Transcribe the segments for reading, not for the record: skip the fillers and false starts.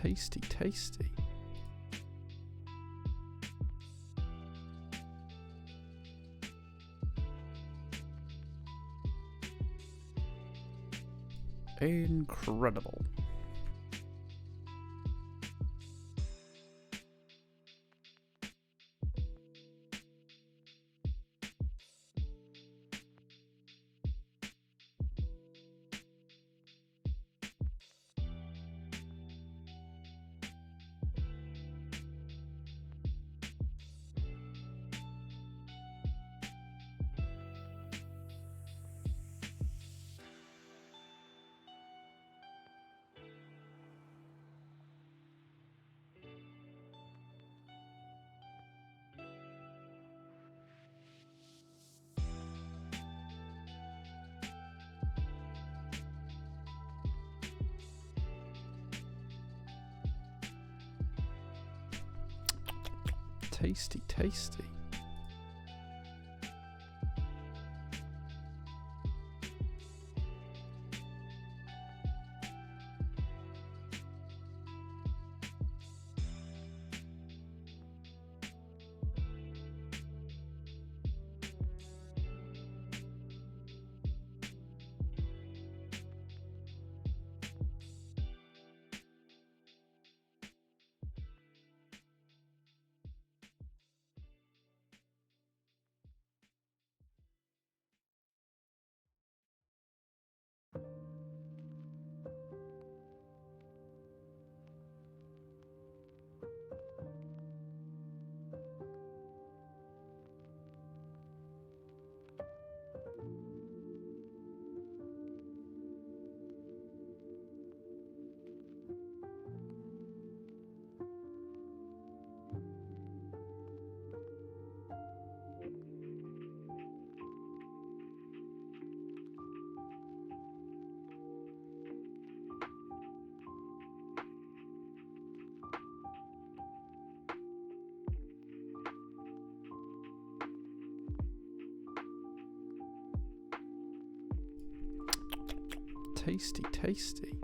Tasty, tasty. Incredible. Tasty, tasty. Tasty, tasty.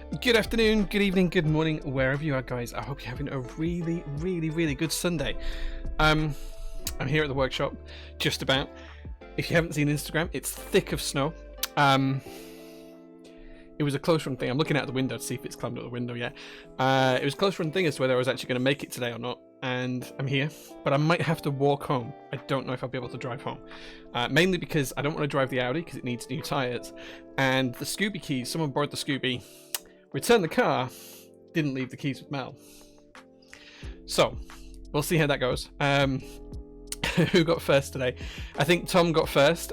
Good afternoon, good evening, good morning, wherever you are, guys. I hope you're having a really, really, really good Sunday. I'm here at the workshop, just about. If you haven't seen Instagram, it's thick of snow. It was a close run thing. I'm looking out the window to see if it's climbed up the window yet. It was a close run thing as to whether I was actually going to make it today or not. And I'm here, but I might have to walk home. I don't know if I'll be able to drive home. Mainly because I don't want to drive the Audi because it needs new tyres. And the Scooby keys, someone borrowed the Scooby, returned the car, didn't leave the keys with Mel. So, we'll see how that goes. Who got first today? I think Tom got first.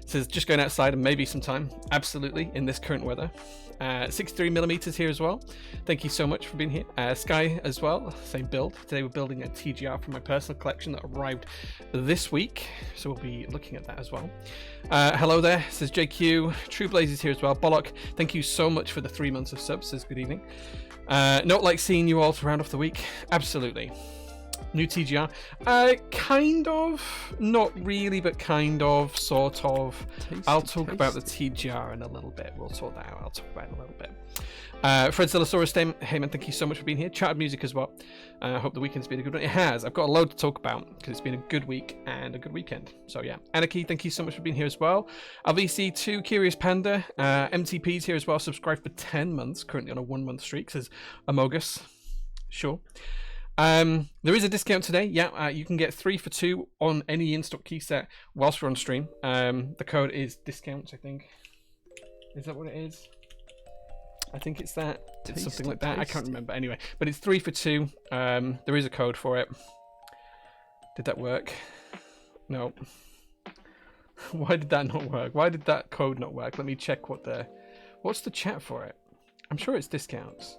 Says just going outside and maybe some time. Absolutely, in this current weather. 63mm here as well. Thank you so much for being here. Sky as well, same build. Today we're building a TGR from my personal collection that arrived this week, so we'll be looking at that as well. Hello there, says JQ. True Blaze is here as well. Bollock, thank you so much for the 3 months of subs, says good evening. Not like seeing you all to round off the week. Absolutely. New TGR, kind of, not really, but kind of, sort of. I'll talk about the TGR in a little bit. We'll sort that out. I'll talk about it in a little bit. Fred Zillosaurus, hey man, thank you so much for being here. Charted music as well. I hope the weekend's been a good one. It has. I've got a load to talk about because it's been a good week and a good weekend. So yeah, Anarchy, thank you so much for being here as well. LVC2, Curious Panda, MTP's here as well. Subscribed for 10 months. Currently on a 1 month streak, says Amogus. Sure. There is a discount today. Yeah, you can get 3 for 2 on any in-stock key set whilst we're on stream. The code is discounts, I think. Is that what it is? I think it's that. It's something like that. I can't remember. Anyway, but it's 3 for 2. There is a code for it. Did that work? No. Why did that not work? Why did that code not work? Let me check what's the chat for it? I'm sure it's discounts.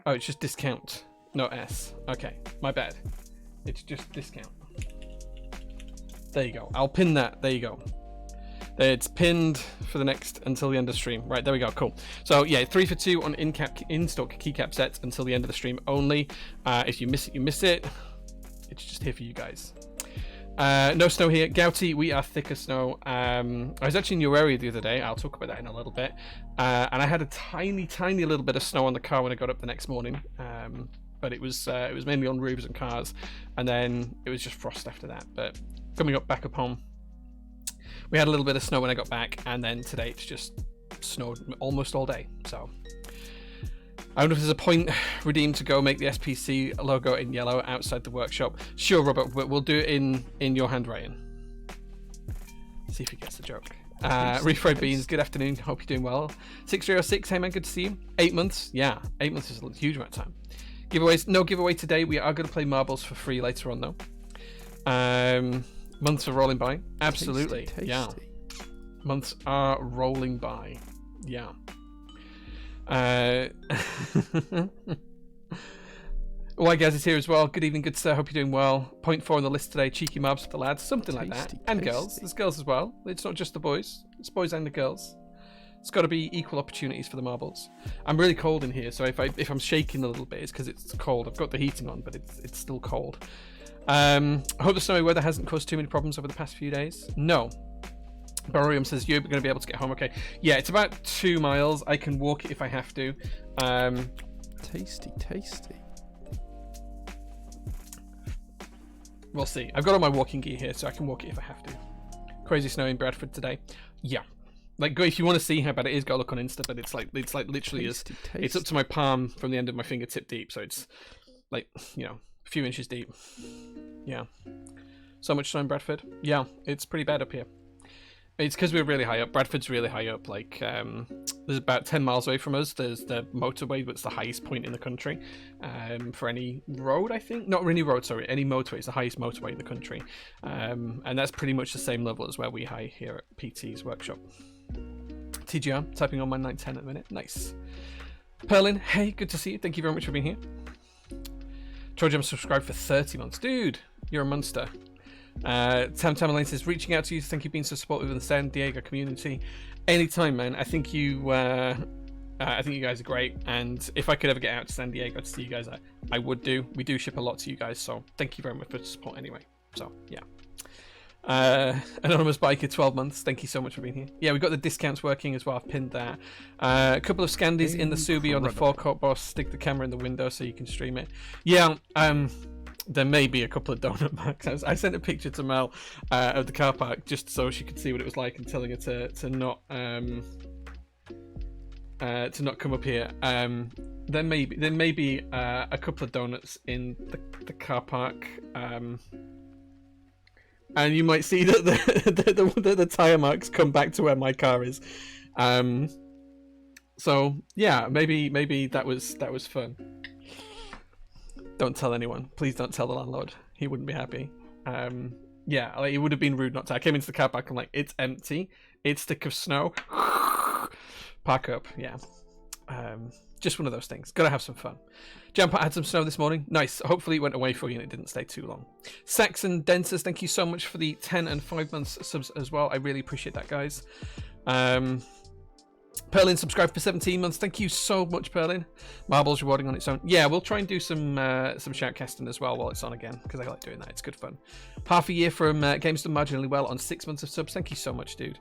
Oh, it's just discount. No S. Okay, my bad. It's just discount. There you go. I'll pin that. There you go. It's pinned for the next until the end of the stream. Right, there we go. Cool. So yeah, 3 for 2 on in-stock keycap sets until the end of the stream only. If you miss it, you miss it. It's just here for you guys. No snow here. Gouty, we are thick as snow. I was actually in your area the other day. I'll talk about that in a little bit. And I had a tiny little bit of snow on the car when I got up the next morning. But it was mainly on roofs and cars, and then it was just frost after that. But coming back up home, we had a little bit of snow when I got back, and then today it's just snowed almost all day. So I wonder if there's a point redeemed to go make the SPC logo in yellow outside the workshop. Sure, Robert, we'll do it in your handwriting. See if he gets the joke. Refried Beans, good afternoon. Hope you're doing well. 6306, hey man, good to see you. 8 months, yeah, 8 months is a huge amount of time. Giveaways, no giveaway today. We are going to play marbles for free later on though. Months are rolling by. Absolutely. Tasty. Yeah. Months are rolling by. Yeah. Why guys is here as well. Good evening, good sir. Hope you're doing well. Point 4 on the list today. Cheeky mobs for the lads. Something like that. And girls. There's girls as well. It's not just the boys. It's boys and the girls. It's got to be equal opportunities for the marbles. I'm really cold in here, so if I'm shaking a little bit, it's because it's cold. I've got the heating on, but it's still cold. I hope the snowy weather hasn't caused too many problems over the past few days. No. Barium says you're going to be able to get home okay. Yeah, it's about 2 miles. I can walk it if I have to. Tasty. We'll see. I've got all my walking gear here, so I can walk it if I have to. Crazy snow in Bradford today. Yeah. Like, if you want to see how bad it is, go look on Insta. But it's like literally tasty. It's up to my palm from the end of my fingertip deep. So it's like, you know, a few inches deep. Yeah. So much snow in Bradford. Yeah, it's pretty bad up here. It's because we're really high up. Bradford's really high up. Like, there's about 10 miles away from us. There's the motorway, that's the highest point in the country. For any road, I think. Not any road, sorry. Any motorway. It's the highest motorway in the country. And that's pretty much the same level as where we high here at PT's workshop. TGR, typing on my 910 at the minute. Nice. Perlin, hey, good to see you. Thank you very much for being here. Trojan, I'm subscribed for 30 months. Dude, you're a monster. Tam Elaine says, reaching out to you to thank you for being so supportive of the San Diego community. Anytime, man. I think you guys are great, and if I could ever get out to San Diego to see you guys, I would do. We do ship a lot to you guys, so thank you very much for the support anyway. So yeah. Anonymous Biker, 12 months. Thank you so much for being here. Yeah, we got the discounts working as well. I've pinned that. A couple of scandies in the Subi on the forecourt boss. Stick the camera in the window so you can stream it. Yeah, there may be a couple of donut bags. I sent a picture to Mel of the car park just so she could see what it was like and telling her to not come up here. There may be a couple of donuts in the car park. And you might see that the tire marks come back to where my car is. So yeah, maybe that was fun. Don't tell anyone. Please don't tell the landlord. He wouldn't be happy. Yeah, like, it would have been rude not to. I came into the car park and like, it's empty. It's thick of snow. Park up. Yeah. Just one of those things. Gotta have some fun. Jump had some snow this morning. Nice. Hopefully it went away for you and it didn't stay too long. Saxon Dentist, thank you so much for the 10 and 5 months subs as well. I really appreciate that, guys. Perlin subscribed for 17 months. Thank you so much, Perlin. Marble's rewarding on its own. Yeah, we'll try and do some shoutcasting as well while it's on again, because I like doing that. It's good fun. Half a year from Games Done Marginally Well on 6 months of subs. Thank you so much, dude.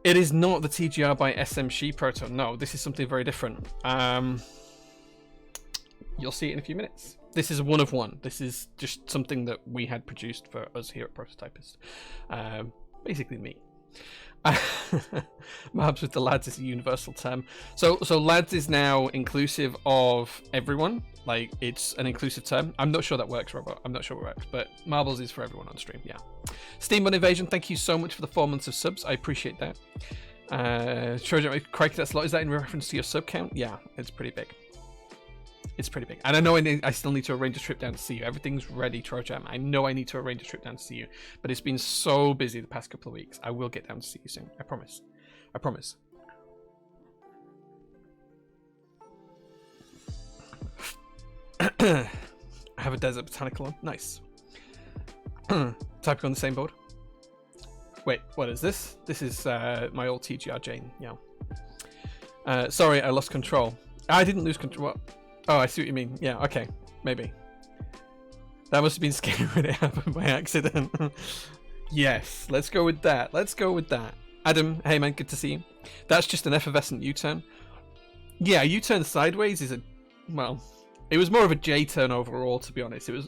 It is not the TGR by SMC Proto. No, this is something very different. You'll see it in a few minutes. This is one of one. This is just something that we had produced for us here at Prototypist. Basically me. Mabs with the lads is a universal term. So lads is now inclusive of everyone. Like, it's an inclusive term. I'm not sure that works, Robert. I'm not sure it works, but Marbles is for everyone on stream. Yeah. Steam Invasion, thank you so much for the 4 months of subs. I appreciate that. Trojan, crikey, that's a lot. Is that in reference to your sub count? Yeah, it's pretty big. It's pretty big. And I know I still need to arrange a trip down to see you. Everything's ready, Trojan. I know I need to arrange a trip down to see you. But it's been so busy the past couple of weeks. I will get down to see you soon. I promise. I promise. I have a Desert Botanical on. Nice. Typing on the same board. Wait, what is this? This is my old TGR Jane. Yeah. Sorry, I lost control. I didn't lose control. What? Oh, I see what you mean. Yeah, okay. Maybe. That must have been scary when it happened by accident. Yes, let's go with that. Let's go with that. Adam, hey man, good to see you. That's just an effervescent U-turn. Yeah, a U-turn sideways is a... Well, it was more of a J-turn overall, to be honest. It was...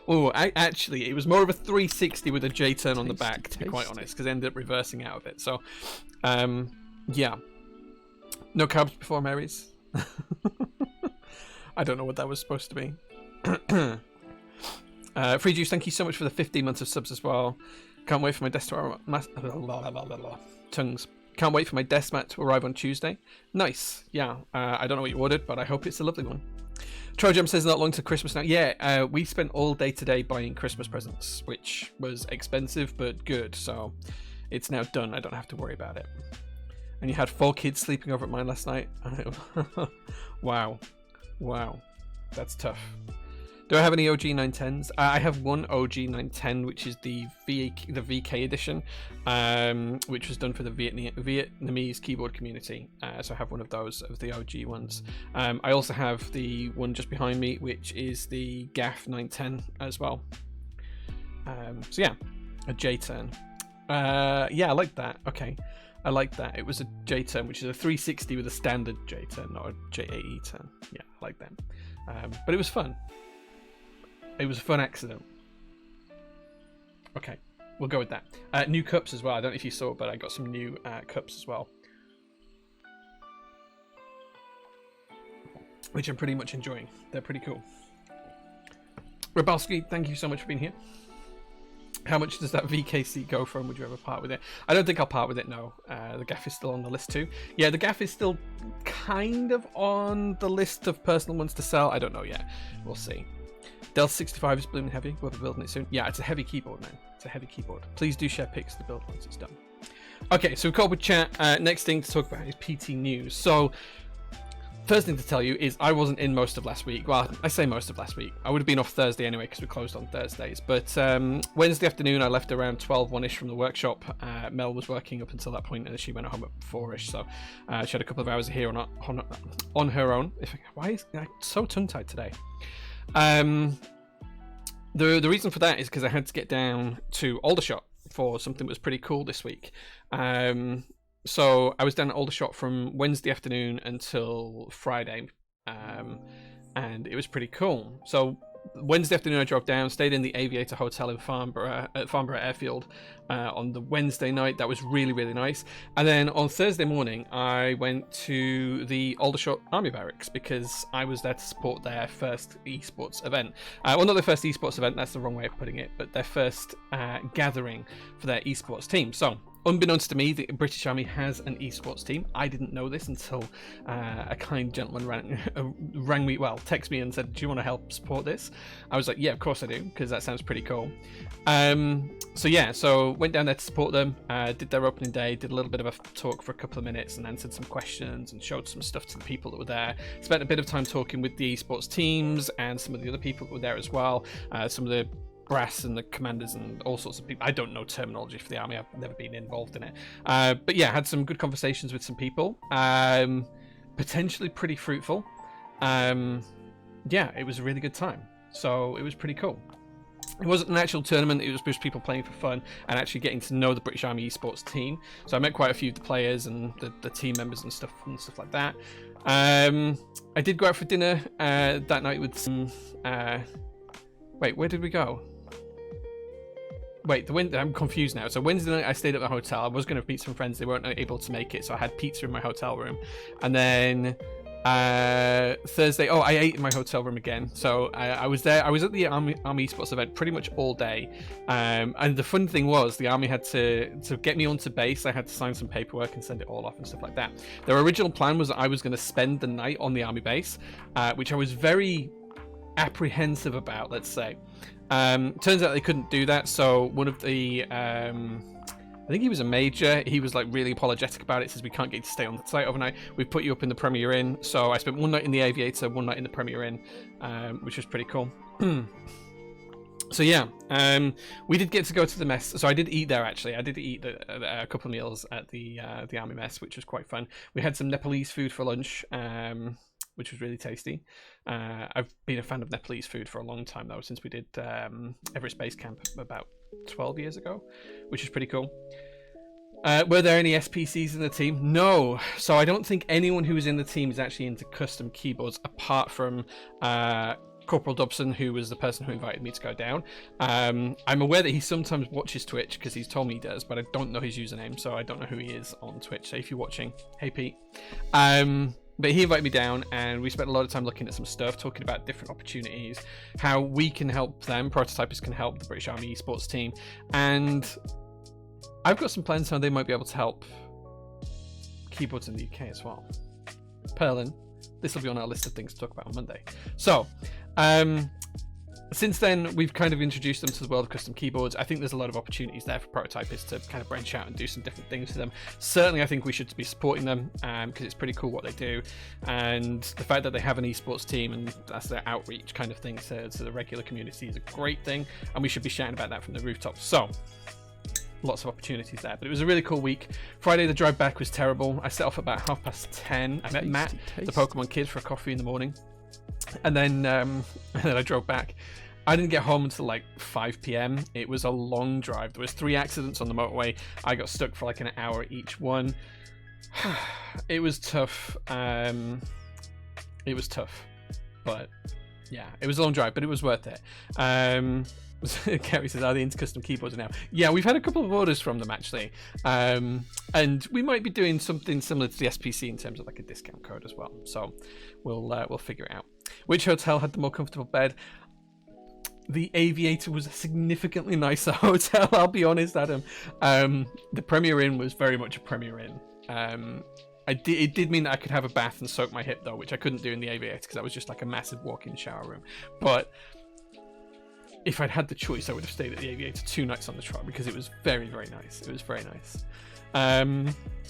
Oh, actually, it was more of a 360 with a J-turn on the back, to be quite honest, because I ended up reversing out of it. So, yeah. No carbs before Mary's. I don't know what that was supposed to be. Free Juice, thank you so much for the 15 months of subs as well. Can't wait for my desk to arrive. Tongues. Can't wait for my desk mat to arrive on Tuesday. Nice. Yeah. I don't know what you ordered, but I hope it's a lovely one. Trojam says not long to Christmas now. Yeah, we spent all day today buying Christmas presents, which was expensive but good. So it's now done. I don't have to worry about it. And you had 4 kids sleeping over at mine last night. Wow. Wow, that's tough. Do I have any OG 910s? I have one OG 910, which is the VK edition, which was done for the Vietnamese keyboard community. So I have one of those, of the OG ones. I also have the one just behind me, which is the GAF 910 as well. So yeah, a J-turn. Yeah, I like that. Okay. I like that. It was a J-turn, which is a 360 with a standard J-turn, not a JAE turn. Yeah, I like that. But it was fun. It was a fun accident. Okay, we'll go with that. New cups as well. I don't know if you saw, but I got some new cups as well, which I'm pretty much enjoying. They're pretty cool. Rabalski, thank you so much for being here. How much does that VKC go from? Would you ever part with it? I don't think I'll part with it, no. The gaff is still on the list too. Yeah, the gaff is still kind of on the list of personal ones to sell. I don't know yet. We'll see. Dell 65 is blooming heavy. We'll be building it soon. Yeah, it's a heavy keyboard, man. It's a heavy keyboard. Please do share pics of the build once it's done. Okay, so we've got with chat. Next thing to talk about is PT news. So, first thing to tell you is I wasn't in most of last week. Well, I say most of last week. I would have been off Thursday anyway because we closed on Thursdays. But Wednesday afternoon, I left around 12, 1-ish from the workshop. Mel was working up until that point, and she went home at 4-ish. So she had a couple of hours here on her own. Why is I so tongue-tied today? The reason for that is because I had to get down to Aldershot for something that was pretty cool this week. So I was down at Aldershot from Wednesday afternoon until Friday, and it was pretty cool. So Wednesday afternoon I drove down, stayed in the Aviator Hotel in Farnborough, at Farnborough Airfield on the Wednesday night. That was really, really nice. And then on Thursday morning I went to the Aldershot Army Barracks because I was there to support their first esports event. Well, not their first esports event, that's the wrong way of putting it, but their first gathering for their esports team. So unbeknownst to me, the British Army has an esports team. I didn't know this until a kind gentleman texted me and said, "Do you want to help support this?" I was like, "Yeah, of course I do," because that sounds pretty cool. So went down there to support them, did their opening day, did a little bit of a talk for a couple of minutes, and answered some questions and showed some stuff to the people that were there. Spent a bit of time talking with the esports teams and some of the other people that were there as well. Some of the brass and the commanders and all sorts of people. I don't know terminology for the army. I've never been involved in it. But yeah, had some good conversations with some people. Potentially pretty fruitful. Yeah, it was a really good time. So it was pretty cool. It wasn't an actual tournament, it was just people playing for fun and actually getting to know the British Army esports team. So I met quite a few of the players and the team members and stuff like that. I did go out for dinner that night with some... wait, where did we go? Wait, I'm confused now. So Wednesday night I stayed at the hotel. I was going to meet some friends. They weren't able to make it, so I had pizza in my hotel room. And then Thursday, I ate in my hotel room again. So I was there. I was at the Army Esports event pretty much all day. And the fun thing was the Army had to get me onto base. I had to sign some paperwork and send it all off and stuff like that. Their original plan was that I was going to spend the night on the Army base, which I was very apprehensive about, let's say. Turns out they couldn't do that, so one of the I think he was a major, he was like really apologetic about it, says we can't get you to stay on the site overnight, we've put you up in the Premier Inn. So I spent one night in the Aviator, one night in the Premier Inn, which was pretty cool. So yeah, we did get to go to the mess. So I did eat there, actually. I did eat a couple of meals at the Army mess, which was quite fun. We had some Nepalese food for lunch, which was really tasty. I've been a fan of Nepalese food for a long time, though, since we did Everest Base Camp about 12 years ago, which is pretty cool. Were there any SPCs in the team? No. So I don't think anyone who was in the team is actually into custom keyboards, apart from Corporal Dobson, who was the person who invited me to go down. I'm aware that he sometimes watches Twitch, because he's told me he does, but I don't know his username, so I don't know who he is on Twitch. So if you're watching, hey Pete. But he invited me down, and we spent a lot of time looking at some stuff, talking about different opportunities, how we can help them, prototypers can help the British Army esports team, and I've got some plans how they might be able to help keyboards in the UK as well. Perlin, this will be on our list of things to talk about on Monday. So, since then, we've kind of introduced them to the world of custom keyboards. I think there's a lot of opportunities there for prototypers to kind of branch out and do some different things to them. Certainly, I think we should be supporting them because it's pretty cool what they do. And the fact that they have an esports team and that's their outreach kind of thing to the regular community is a great thing. And we should be shouting about that from the rooftops. So, lots of opportunities there. But it was a really cool week. Friday, the drive back was terrible. I set off about 10:30. I met Matt, the Pokemon kid, for a coffee in the morning. And then I drove back. I didn't get home until like 5 p.m. It was a long drive. There was 3 accidents on the motorway. I got stuck for like an hour each one. It was tough. It was tough. But yeah, it was a long drive, but it was worth it. Kerry says, are they into custom keyboards now? Yeah, we've had a couple of orders from them, actually. And we might be doing something similar to the SPC in terms of like a discount code as well. So we'll figure it out. Which hotel had the more comfortable bed? The Aviator was a significantly nicer hotel, I'll be honest, Adam. The Premier Inn was very much a Premier Inn. It did mean that I could have a bath and soak my hip, though, which I couldn't do in the Aviator because that was just like a massive walk-in shower room. But if I'd had the choice, I would have stayed at the Aviator 2 nights on the trot because it was very, very nice. It was very nice.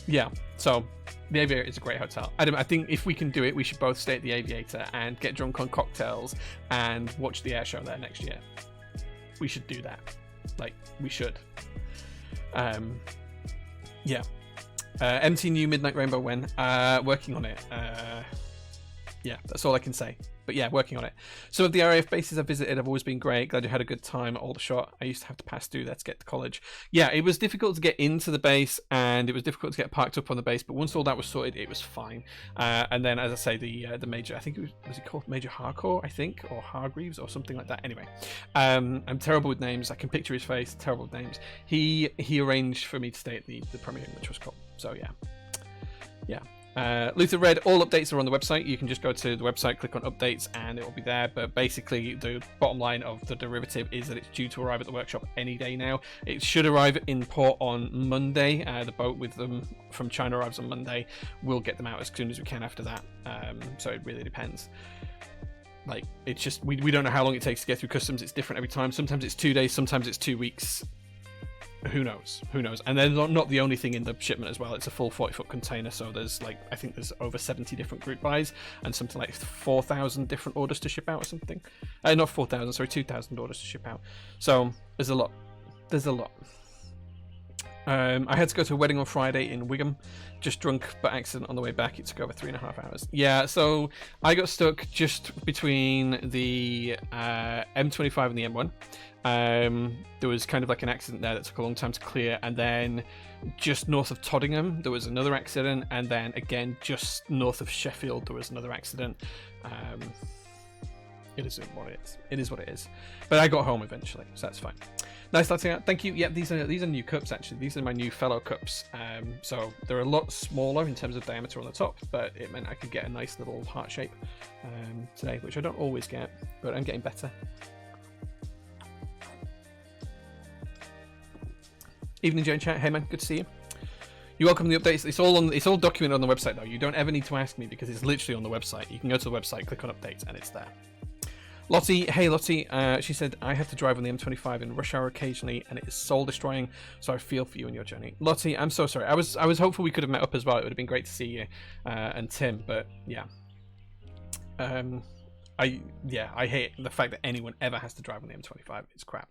Yeah, so the Aviator is a great hotel. Adam, I think if we can do it, we should both stay at the Aviator and get drunk on cocktails and watch the air show there next year. We should do that. Like, we should. Yeah. MT New Midnight Rainbow when? Working on it. Yeah, that's all I can say. But yeah, working on it. Some of the RAF bases I've visited have always been great. Glad you had a good time at Aldershot. I used to have to pass through there to get to college. Yeah, it was difficult to get into the base, and it was difficult to get parked up on the base, but once all that was sorted, it was fine. And then, as I say, the Major, I think was he called Major Harcourt, I think, or Hargreaves, or something like that. Anyway, I'm terrible with names. I can picture his face. Terrible with names. He arranged for me to stay at the premiere, which was cool. So yeah. Luther Red, all updates are on the website. You can just go to the website, click on updates, and it will be there. But basically, the bottom line of the derivative is that it's due to arrive at the workshop any day now. It should arrive in port on Monday. The boat with them from China arrives on Monday. We'll get them out as soon as we can after that. So it really depends. Like, it's just, we don't know how long it takes to get through customs. It's different every time. Sometimes it's 2 days, sometimes it's 2 weeks. Who knows? And they're not the only thing in the shipment as well. It's a full 40-foot container, so there's I think there's over 70 different group buys and something like 4,000 different orders to ship out or something. Not 4,000, sorry, 2,000 orders to ship out. So there's a lot. I had to go to a wedding on Friday in Wigan. Just drunk, but accident on the way back. It took over 3.5 hours. Yeah, so I got stuck just between the M25 and the M1. There was kind of like an accident there that took a long time to clear, and then just north of Tottingham there was another accident, and then again just north of Sheffield there was another accident. It is what it is. It is what it is. But I got home eventually, so that's fine. Nice starting out. Thank you. Yeah, these are new cups actually. These are my new fellow cups. So they're a lot smaller in terms of diameter on the top, but it meant I could get a nice little heart shape today, which I don't always get, but I'm getting better. Evening, Joe in chat. Hey man, good to see you. You welcome the updates. It's all documented on the website though. You don't ever need to ask me because it's literally on the website. You can go to the website, click on updates, and it's there. Lottie, hey Lottie, she said, I have to drive on the M25 in rush hour occasionally, and it is soul destroying, so I feel for you and your journey. Lottie, I'm so sorry. I was hopeful we could have met up as well. It would have been great to see you and Tim, but yeah. I hate the fact that anyone ever has to drive on the M25. It's crap.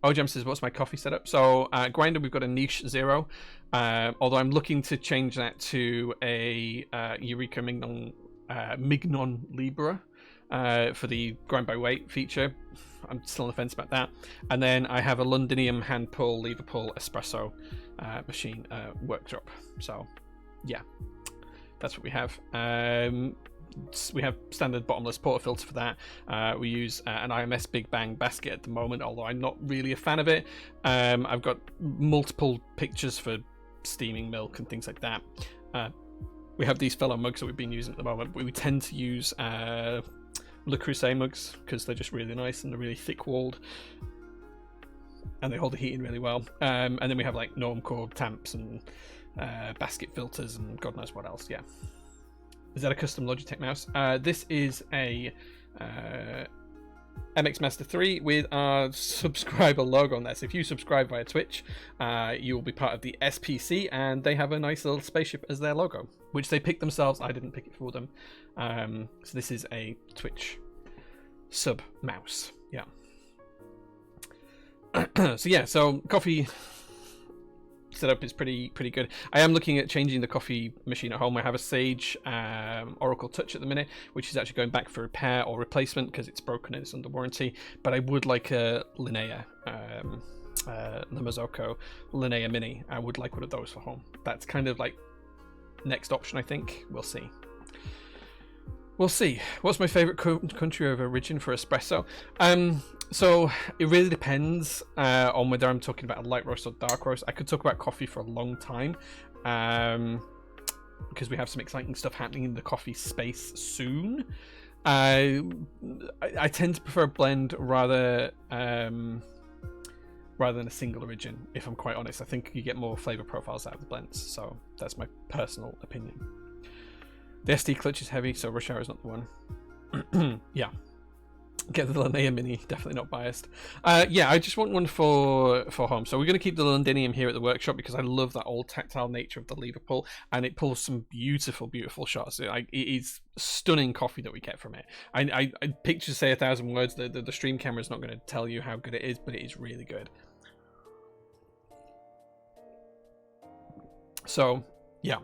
Ojam says, what's my coffee setup? So grinder, we've got a niche 0, although I'm looking to change that to a Eureka Mignon Libra for the grind by weight feature. I'm still on the fence about that. And then I have a Londinium hand pull, lever pull espresso machine workshop. So yeah, that's what we have. We have standard bottomless portafilter for that. We use an IMS Big Bang basket at the moment, although I'm not really a fan of it. I've got multiple pictures for steaming milk and things like that. We have these fellow mugs that we've been using at the moment. We tend to use Le Creuset mugs because they're just really nice and they're really thick-walled, and they hold the heat in really well. And then we have like Normcore tamps and basket filters and God knows what else. Yeah. Is that a custom Logitech mouse? This is a MX Master 3 with our subscriber logo on there. So if you subscribe via Twitch, you will be part of the SPC, and they have a nice little spaceship as their logo, which they picked themselves. I didn't pick it for them. So this is a Twitch sub mouse. Yeah. So yeah, so coffee setup is pretty good. I am looking at changing the coffee machine at home. I have a Sage Oracle Touch at the minute, which is actually going back for repair or replacement because it's broken and it's under warranty. But I would like a Linnea, the Mazzocco Linnea Mini. I would like one of those for home. That's kind of like next option, I think. We'll see. We'll see. What's my favorite country of origin for espresso? So it really depends on whether I'm talking about a light roast or dark roast. I could talk about coffee for a long time because we have some exciting stuff happening in the coffee space soon. I tend to prefer a blend rather than a single origin, if I'm quite honest. I think you get more flavor profiles out of the blends, so that's my personal opinion. The SD clutch is heavy, so rush hour is not the one. Yeah. Get the Linnea Mini, definitely not biased. Yeah, I just want one for home. So we're going to keep the Londinium here at the workshop because I love that old tactile nature of the lever pull, and it pulls some beautiful, beautiful shots. It is stunning coffee that we get from it. I pictures say 1,000 words. The stream camera is not going to tell you how good it is, but it is really good. So, yeah.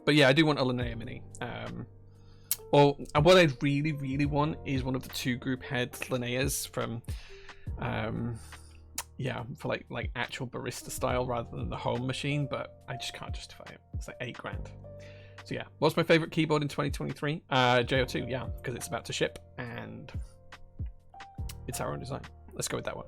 But yeah, I do want a Linnea Mini. Well, what I really want is one of the 2 group head Linneas from, yeah, for like actual barista style rather than the home machine, but I just can't justify it. It's like $8,000. So yeah, what's my favorite keyboard in 2023? JO2, yeah, because it's about to ship and it's our own design. Let's go with that one.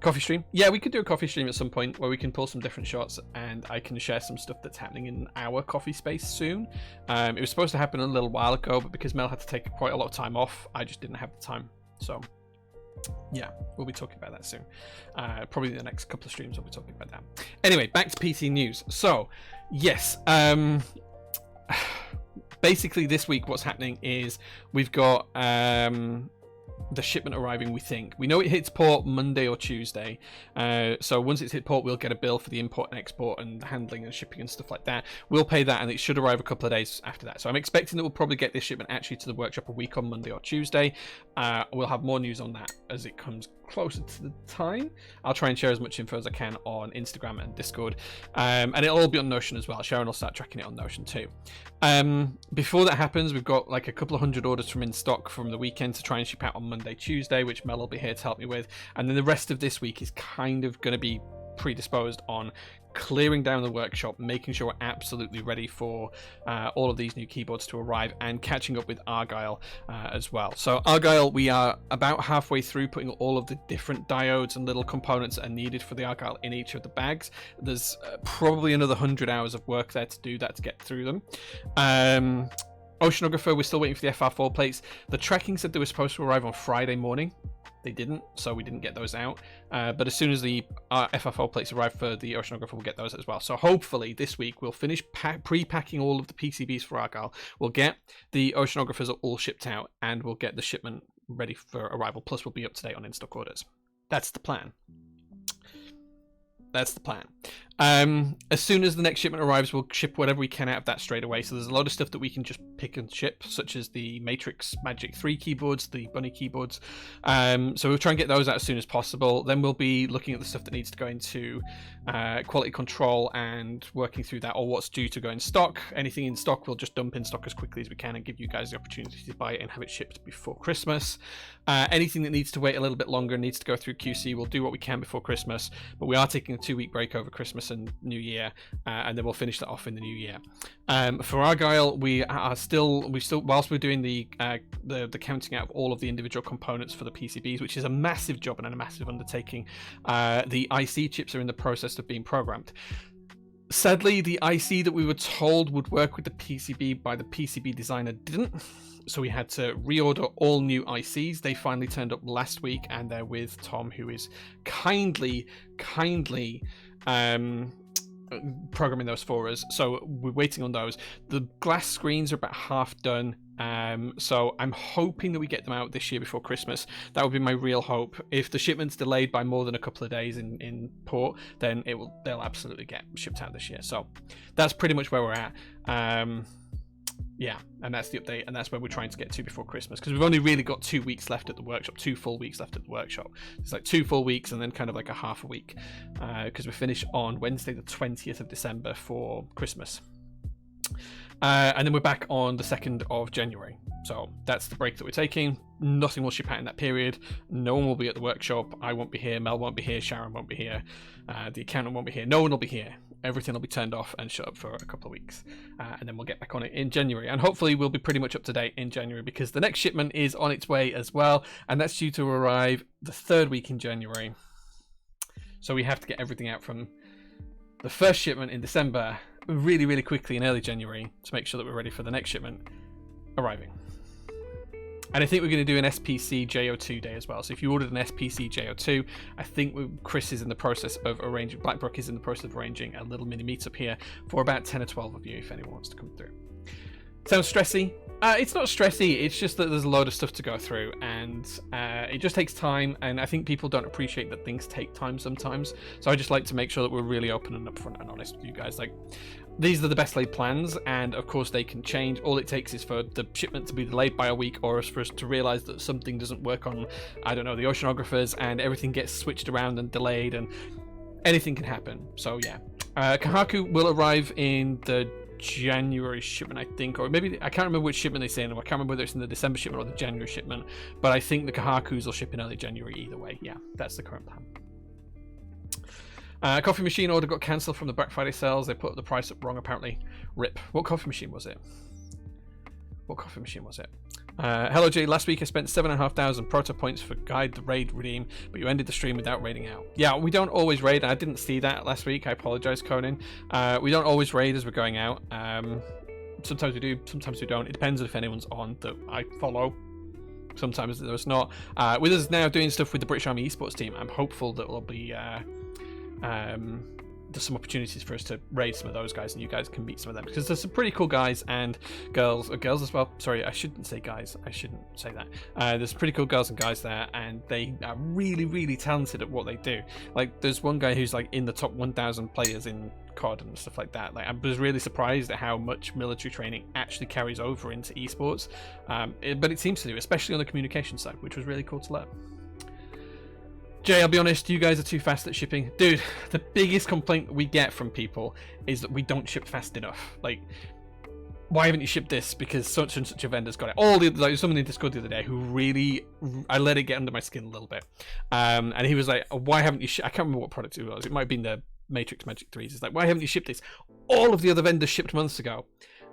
Coffee stream. Yeah, we could do a coffee stream at some point where we can pull some different shots and I can share some stuff that's happening in our coffee space soon. It was supposed to happen a little while ago, but because Mel had to take quite a lot of time off, I just didn't have the time. So yeah, we'll be talking about that soon. Probably the next couple of streams we'll be talking about that. Anyway, back to PC news. So yes, basically this week what's happening is we've got the shipment arriving. We know it hits port Monday or Tuesday, so once it's hit port we'll get a bill for the import and export and the handling and shipping and stuff like that. We'll pay that and it should arrive a couple of days after that, so I'm expecting that we'll probably get this shipment actually to the workshop a week on Monday or Tuesday. We'll have more news on that as it comes closer to the time. I'll try and share as much info as I can on Instagram and Discord, and it'll all be on Notion as well. Sharon will start tracking it on Notion too. Before that happens, we've got like a couple of 100 orders from in stock from the weekend to try and ship out on Monday, Tuesday, which Mel will be here to help me with, and then the rest of this week is kind of going to be predisposed on clearing down the workshop, making sure we're absolutely ready for all of these new keyboards to arrive, and catching up with Argyle as well. So Argyle, we are about halfway through putting all of the different diodes and little components that are needed for the Argyle in each of the bags. There's probably another 100 hours of work there to do that, to get through them. Oceanographer, we're still waiting for the FR4 plates. The tracking said they were supposed to arrive on Friday morning. They didn't, so we didn't get those out. But as soon as the FR4 plates arrive for the Oceanographer, we'll get those as well. So hopefully this week we'll finish pre-packing all of the PCBs for Argyle. We'll get the Oceanographers all shipped out, and we'll get the shipment ready for arrival. Plus, we'll be up to date on in-stock orders. That's the plan. That's the plan. As soon as the next shipment arrives, we'll ship whatever we can out of that straight away. So there's a lot of stuff that we can just pick and ship, such as the Matrix Magic 3 keyboards, the Bunny keyboards. So we'll try and get those out as soon as possible. Then we'll be looking at the stuff that needs to go into quality control and working through that, or what's due to go in stock. Anything in stock, we'll just dump in stock as quickly as we can and give you guys the opportunity to buy it and have it shipped before Christmas. Anything that needs to wait a little bit longer, needs to go through QC, we'll do what we can before Christmas. But we are taking a 2-week break over Christmas and New Year, and then we'll finish that off in the new year. For Argyle, we still whilst we're doing the counting out of all of the individual components for the PCBs, which is a massive job and a massive undertaking. The IC chips are in the process of being programmed. Sadly, the IC that we were told would work with the PCB by the PCB designer didn't. So we had to reorder all new ICs. They finally turned up last week, and they're with Tom, who is kindly programming those for us. So we're waiting on those. The glass screens are about half done. So I'm hoping that we get them out this year before Christmas. That would be my real hope. If the shipment's delayed by more than a couple of days in port, then they'll absolutely get shipped out this year. So that's pretty much where we're at. Yeah, and that's the update, and that's where we're trying to get to before Christmas, because we've only really got 2 weeks left at the workshop, 2 full weeks left at the workshop. It's like 2 full weeks and then kind of like a half a week, because we finish on Wednesday the 20th of December for Christmas. And then we're back on the 2nd of January. So that's the break that we're taking. Nothing will ship out in that period. No one will be at the workshop. I won't be here. Mel won't be here. Sharon won't be here. The accountant won't be here. No one will be here. Everything will be turned off and shut up for a couple of weeks. And then we'll get back on it in January. And hopefully we'll be pretty much up to date in January, because the next shipment is on its way as well. And that's due to arrive the 3rd week in January. So we have to get everything out from the first shipment in December really, really quickly in early January to make sure that we're ready for the next shipment arriving. And I think we're going to do an SPC JO2 day as well. So if you ordered an SPC JO2, I think Chris is in the process of arranging, Blackbrook is in the process of arranging a little mini meetup here for about 10 or 12 of you if anyone wants to come through. Sounds stressy? It's not stressy, it's just that there's a load of stuff to go through, and it just takes time, and I think people don't appreciate that things take time sometimes. So I just like to make sure that we're really open and upfront and honest with you guys. Like, these are the best laid plans, and of course they can change. All it takes is for the shipment to be delayed by a week, or for us to realize that something doesn't work on, I don't know, the Oceanographers, and everything gets switched around and delayed, and anything can happen. So yeah, Kahaku will arrive in the January shipment, I think, or maybe I can't remember which shipment they say. I can't remember whether it's in the December shipment or the January shipment, but I think the Kahakus will ship in early January either way. Yeah, that's the current plan. Coffee machine order got cancelled from the Black Friday sales. They put the price up wrong, apparently. Rip. What coffee machine was it? What coffee machine was it? Hello Jay, last week I spent 7,500 proto points for guide the raid redeem, but you ended the stream without raiding out. Yeah, we don't always raid. I didn't see that last week. I apologize, Conan. We don't always raid as we're going out. Sometimes we do, sometimes we don't. It depends if anyone's on that I follow. Sometimes there's not. With us now doing stuff with the British Army esports team, I'm hopeful that there'll be there's some opportunities for us to raid some of those guys, and you guys can meet some of them, because there's some pretty cool guys and girls, or girls as well. Sorry, I shouldn't say guys. I shouldn't say that. There's pretty cool girls and guys there, and they are really, really talented at what they do. Like, there's one guy who's like in the top 1,000 players in COD and stuff like that. Like, I was really surprised at how much military training actually carries over into esports, but it seems to do, especially on the communication side, which was really cool to learn. Jay, I'll be honest, you guys are too fast at shipping. Dude, the biggest complaint we get from people is that we don't ship fast enough. Like, why haven't you shipped this? Because such and such a vendor's got it. Like, someone in Discord the other day who really, I let it get under my skin a little bit. And he was like, why haven't you I can't remember what product it was. It might have been the Matrix Magic 3s. It's like, why haven't you shipped this? All of the other vendors shipped months ago.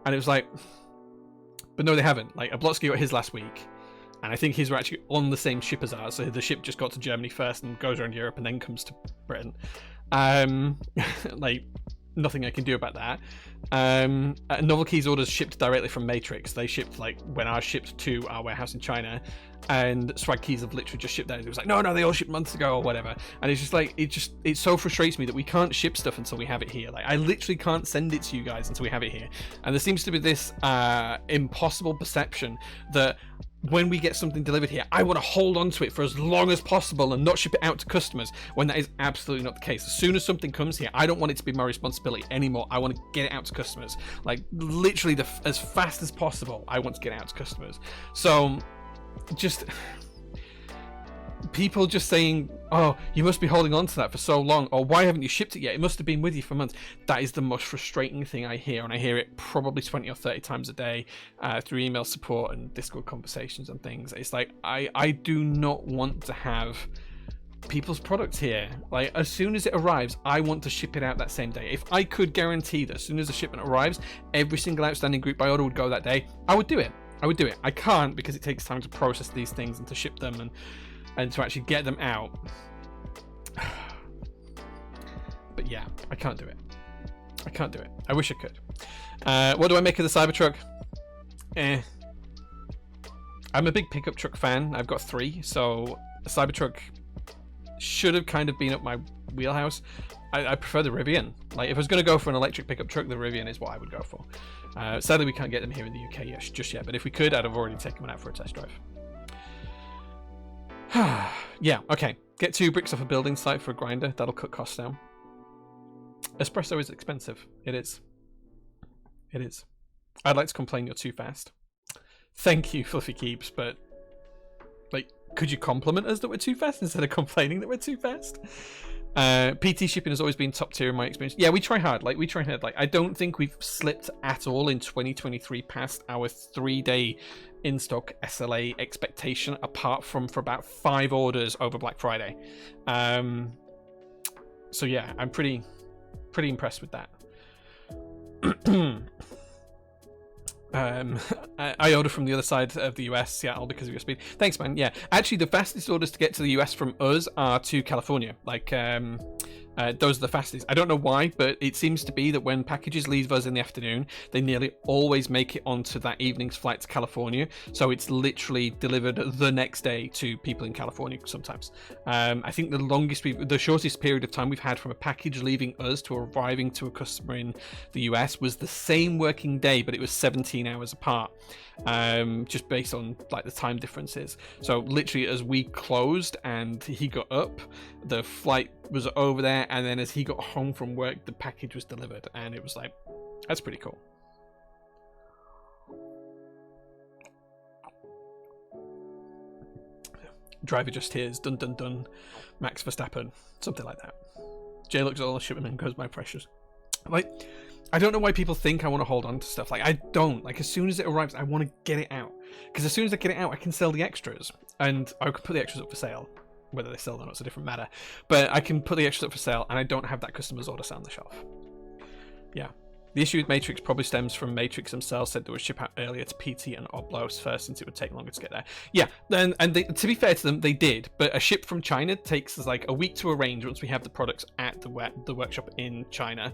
And it was like, but no, they haven't. Like, Oblotsky got his last week. And I think he's actually on the same ship as ours, so the ship just got to Germany first and goes around Europe and then comes to Britain. Like, nothing I can do about that. Novel Keys orders shipped directly from Matrix. They shipped, like, when ours shipped to our warehouse in China, and Swag Keys have literally just shipped theirs. It was like, no, they all shipped months ago or whatever. And it's just like, it so frustrates me that we can't ship stuff until we have it here. Like, I literally can't send it to you guys until we have it here. And there seems to be this impossible perception that when we get something delivered here, I want to hold on to it for as long as possible and not ship it out to customers, when that is absolutely not the case. As soon as something comes here, I don't want it to be my responsibility anymore. I want to get it out to customers. Like, literally as fast as possible, I want to get it out to customers. So, just people just saying, oh, you must be holding on to that for so long, or why haven't you shipped it yet? It must have been with you for months. That is the most frustrating thing I hear, and I hear it probably 20 or 30 times a day through email support and Discord conversations and things. It's like, I do not want to have people's products here. Like, as soon as it arrives, I want to ship it out that same day. If I could guarantee that as soon as the shipment arrives, every single outstanding group by order would go that day, I would do it. I can't, because it takes time to process these things and to ship them and to actually get them out. But yeah, I can't do it. I wish I could. What do I make of the Cybertruck? I'm a big pickup truck fan. I've got 3, so the Cybertruck should have kind of been up my wheelhouse. I prefer the Rivian. Like, if I was going to go for an electric pickup truck, the Rivian is what I would go for. Sadly, we can't get them here in the UK just yet, but if we could, I'd have already taken one out for a test drive. Yeah, okay. Get 2 bricks off a building site for a grinder. That'll cut costs down. Espresso is expensive. It is. I'd like to complain you're too fast. Thank you, Fluffy Keeps, but, like, could you compliment us that we're too fast instead of complaining that we're too fast? PT shipping has always been top tier in my experience. Yeah, we try hard. Like, I don't think we've slipped at all in 2023 past our 3-day in-stock SLA expectation, apart from for about 5 orders over Black Friday. So yeah, I'm pretty impressed with that. I order from the other side of the US, Seattle, because of your speed. Thanks, man. Yeah, actually, the fastest orders to get to the US from us are to California. Like, those are the fastest. I don't know why, but it seems to be that when packages leave us in the afternoon, they nearly always make it onto that evening's flight to California. So it's literally delivered the next day to people in California sometimes. I think the shortest period of time we've had from a package leaving us to arriving to a customer in the US was the same working day, but it was 17 hours apart. Just based on, like, the time differences. So literally, as we closed and he got up, the flight was over there, and then as he got home from work, the package was delivered, and it was like, that's pretty cool. Driver just hears dun dun dun, Max Verstappen, something like that. Jay looks at all the shipment and goes, my precious. Like, I don't know why people think I want to hold on to stuff. Like, I don't. Like, as soon as it arrives, I want to get it out. Because as soon as I get it out, I can sell the extras. And I can put the extras up for sale. Whether they sell or not is a different matter. But I can put the extras up for sale, and I don't have that customer's order sat on the shelf. Yeah. The issue with Matrix probably stems from Matrix themselves said they would ship out earlier to PT and Oblos first since it would take longer to get there. Yeah, and to be fair to them, they did. But a ship from China takes us like a week to arrange once we have the products at the workshop in China.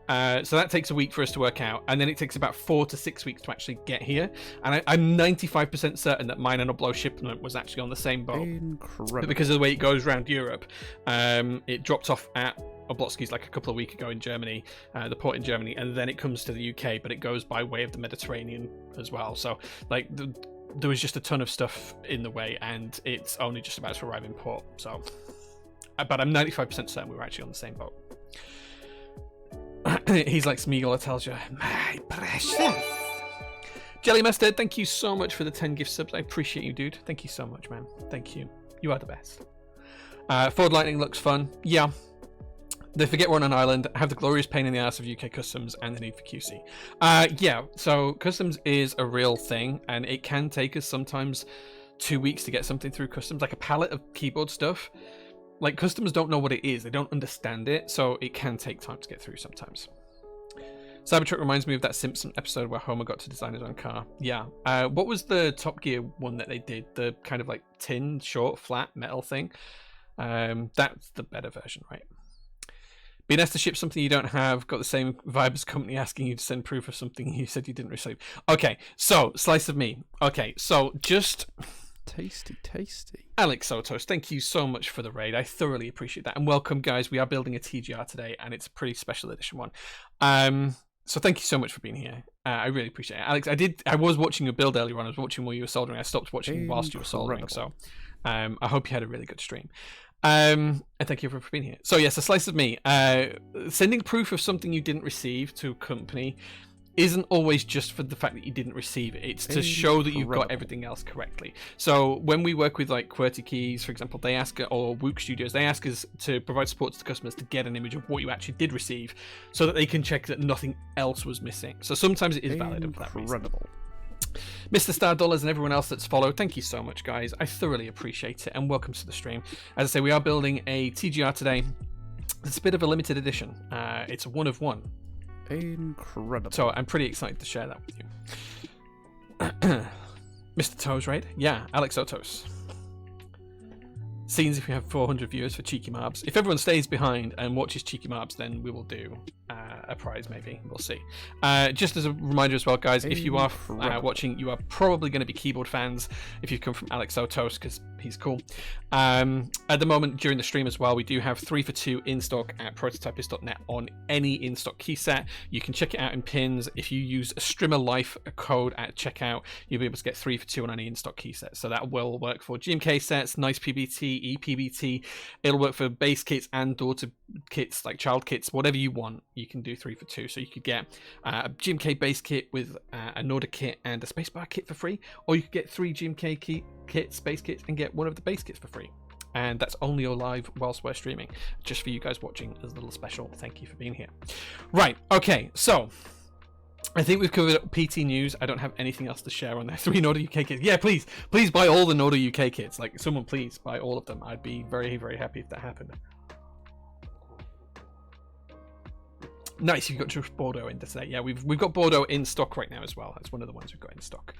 So that takes a week for us to work out. And then it takes about 4 to 6 weeks to actually get here. And I'm 95% certain that mine and Oblo shipment was actually on the same boat. Incredible. But because of the way it goes around Europe, it dropped off at Oblotski's like a couple of weeks ago in Germany, the port in Germany, and then it comes to the UK, but it goes by way of the Mediterranean as well. So like there was just a ton of stuff in the way, and it's only just about to arrive in port. So, but I'm 95% certain we were actually on the same boat. He's like Smeagol, tells you, my precious. Jelly Mustard, thank you so much for the 10 gift subs. I appreciate you, dude. Thank you so much, man. Thank you. You are the best. Ford Lightning looks fun. Yeah. They forget we're on an island, have the glorious pain in the ass of UK customs, and the need for QC. Yeah, so customs is a real thing, and it can take us sometimes 2 weeks to get something through customs, like a pallet of keyboard stuff. Like, customs don't know what it is, they don't understand it, so it can take time to get through sometimes. Cybertruck reminds me of that Simpson episode where Homer got to design his own car. Yeah. What was the Top Gear one that they did? The kind of like tin, short, flat metal thing? That's the better version, right? Being asked to ship something you don't have, got the same vibe as company asking you to send proof of something you said you didn't receive. Okay, so, slice of me. Okay, so just... Tasty, tasty. Alex Sotos, thank you so much for the raid. I thoroughly appreciate that. And welcome, guys. We are building a TGR today, and it's a pretty special edition one. So thank you so much for being here. I really appreciate it. Alex, I was watching your build earlier on. I was watching while you were soldering. I stopped watching whilst you were soldering, so I hope you had a really good stream. And thank you for being here. So yes, a slice of me. Sending proof of something you didn't receive to a company isn't always just for the fact that you didn't receive it. It's to show that you've got everything else correctly. So when we work with like QWERTY Keys, for example, they ask, or Wook Studios, they ask us to provide support to the customers to get an image of what you actually did receive, so that they can check that nothing else was missing. So sometimes it is valid for that reason. Incredible. Mr. Star Dollars and everyone else that's followed, thank you so much, guys. I thoroughly appreciate it, and welcome to the stream. As I say, we are building a TGR today. It's a bit of a limited edition. It's a 1 of 1. Incredible. So I'm pretty excited to share that with you. Mr. Toes, right? Yeah, Alex Otos. Scenes if we have 400 viewers for Cheeky Marbs. If everyone stays behind and watches Cheeky Marbs, then we will do a prize, maybe. We'll see. Just as a reminder as well, guys, if you are watching, you are probably going to be keyboard fans if you come from Alex Otos, because he's cool. At the moment, during the stream as well, we do have 3 for 2 in stock at prototypist.net on any in-stock key set. You can check it out in pins. If you use a Strimmer Life code at checkout, you'll be able to get 3 for 2 on any in-stock key set. So that will work for GMK sets, nice PBT, EPBT. It'll work for base kits and daughter kits, like child kits, whatever you want. You can do 3 for 2. So you could get a GMK base kit with a Nordic kit and a spacebar kit for free, or you could get 3 GMK kits, base kits, and get one of the base kits for free. And that's only live whilst we're streaming, just for you guys watching as a little special. Thank you for being here. Right, okay, so I think we've covered PT news. I don't have anything else to share on there. 3 Norda UK kits. Yeah, please buy all the Norda UK kits. Like, someone please buy all of them. I'd be very, very happy if that happened. Nice, you've got just Bordeaux in today. Yeah, we've got Bordeaux in stock right now as well. That's one of the ones we've got in stock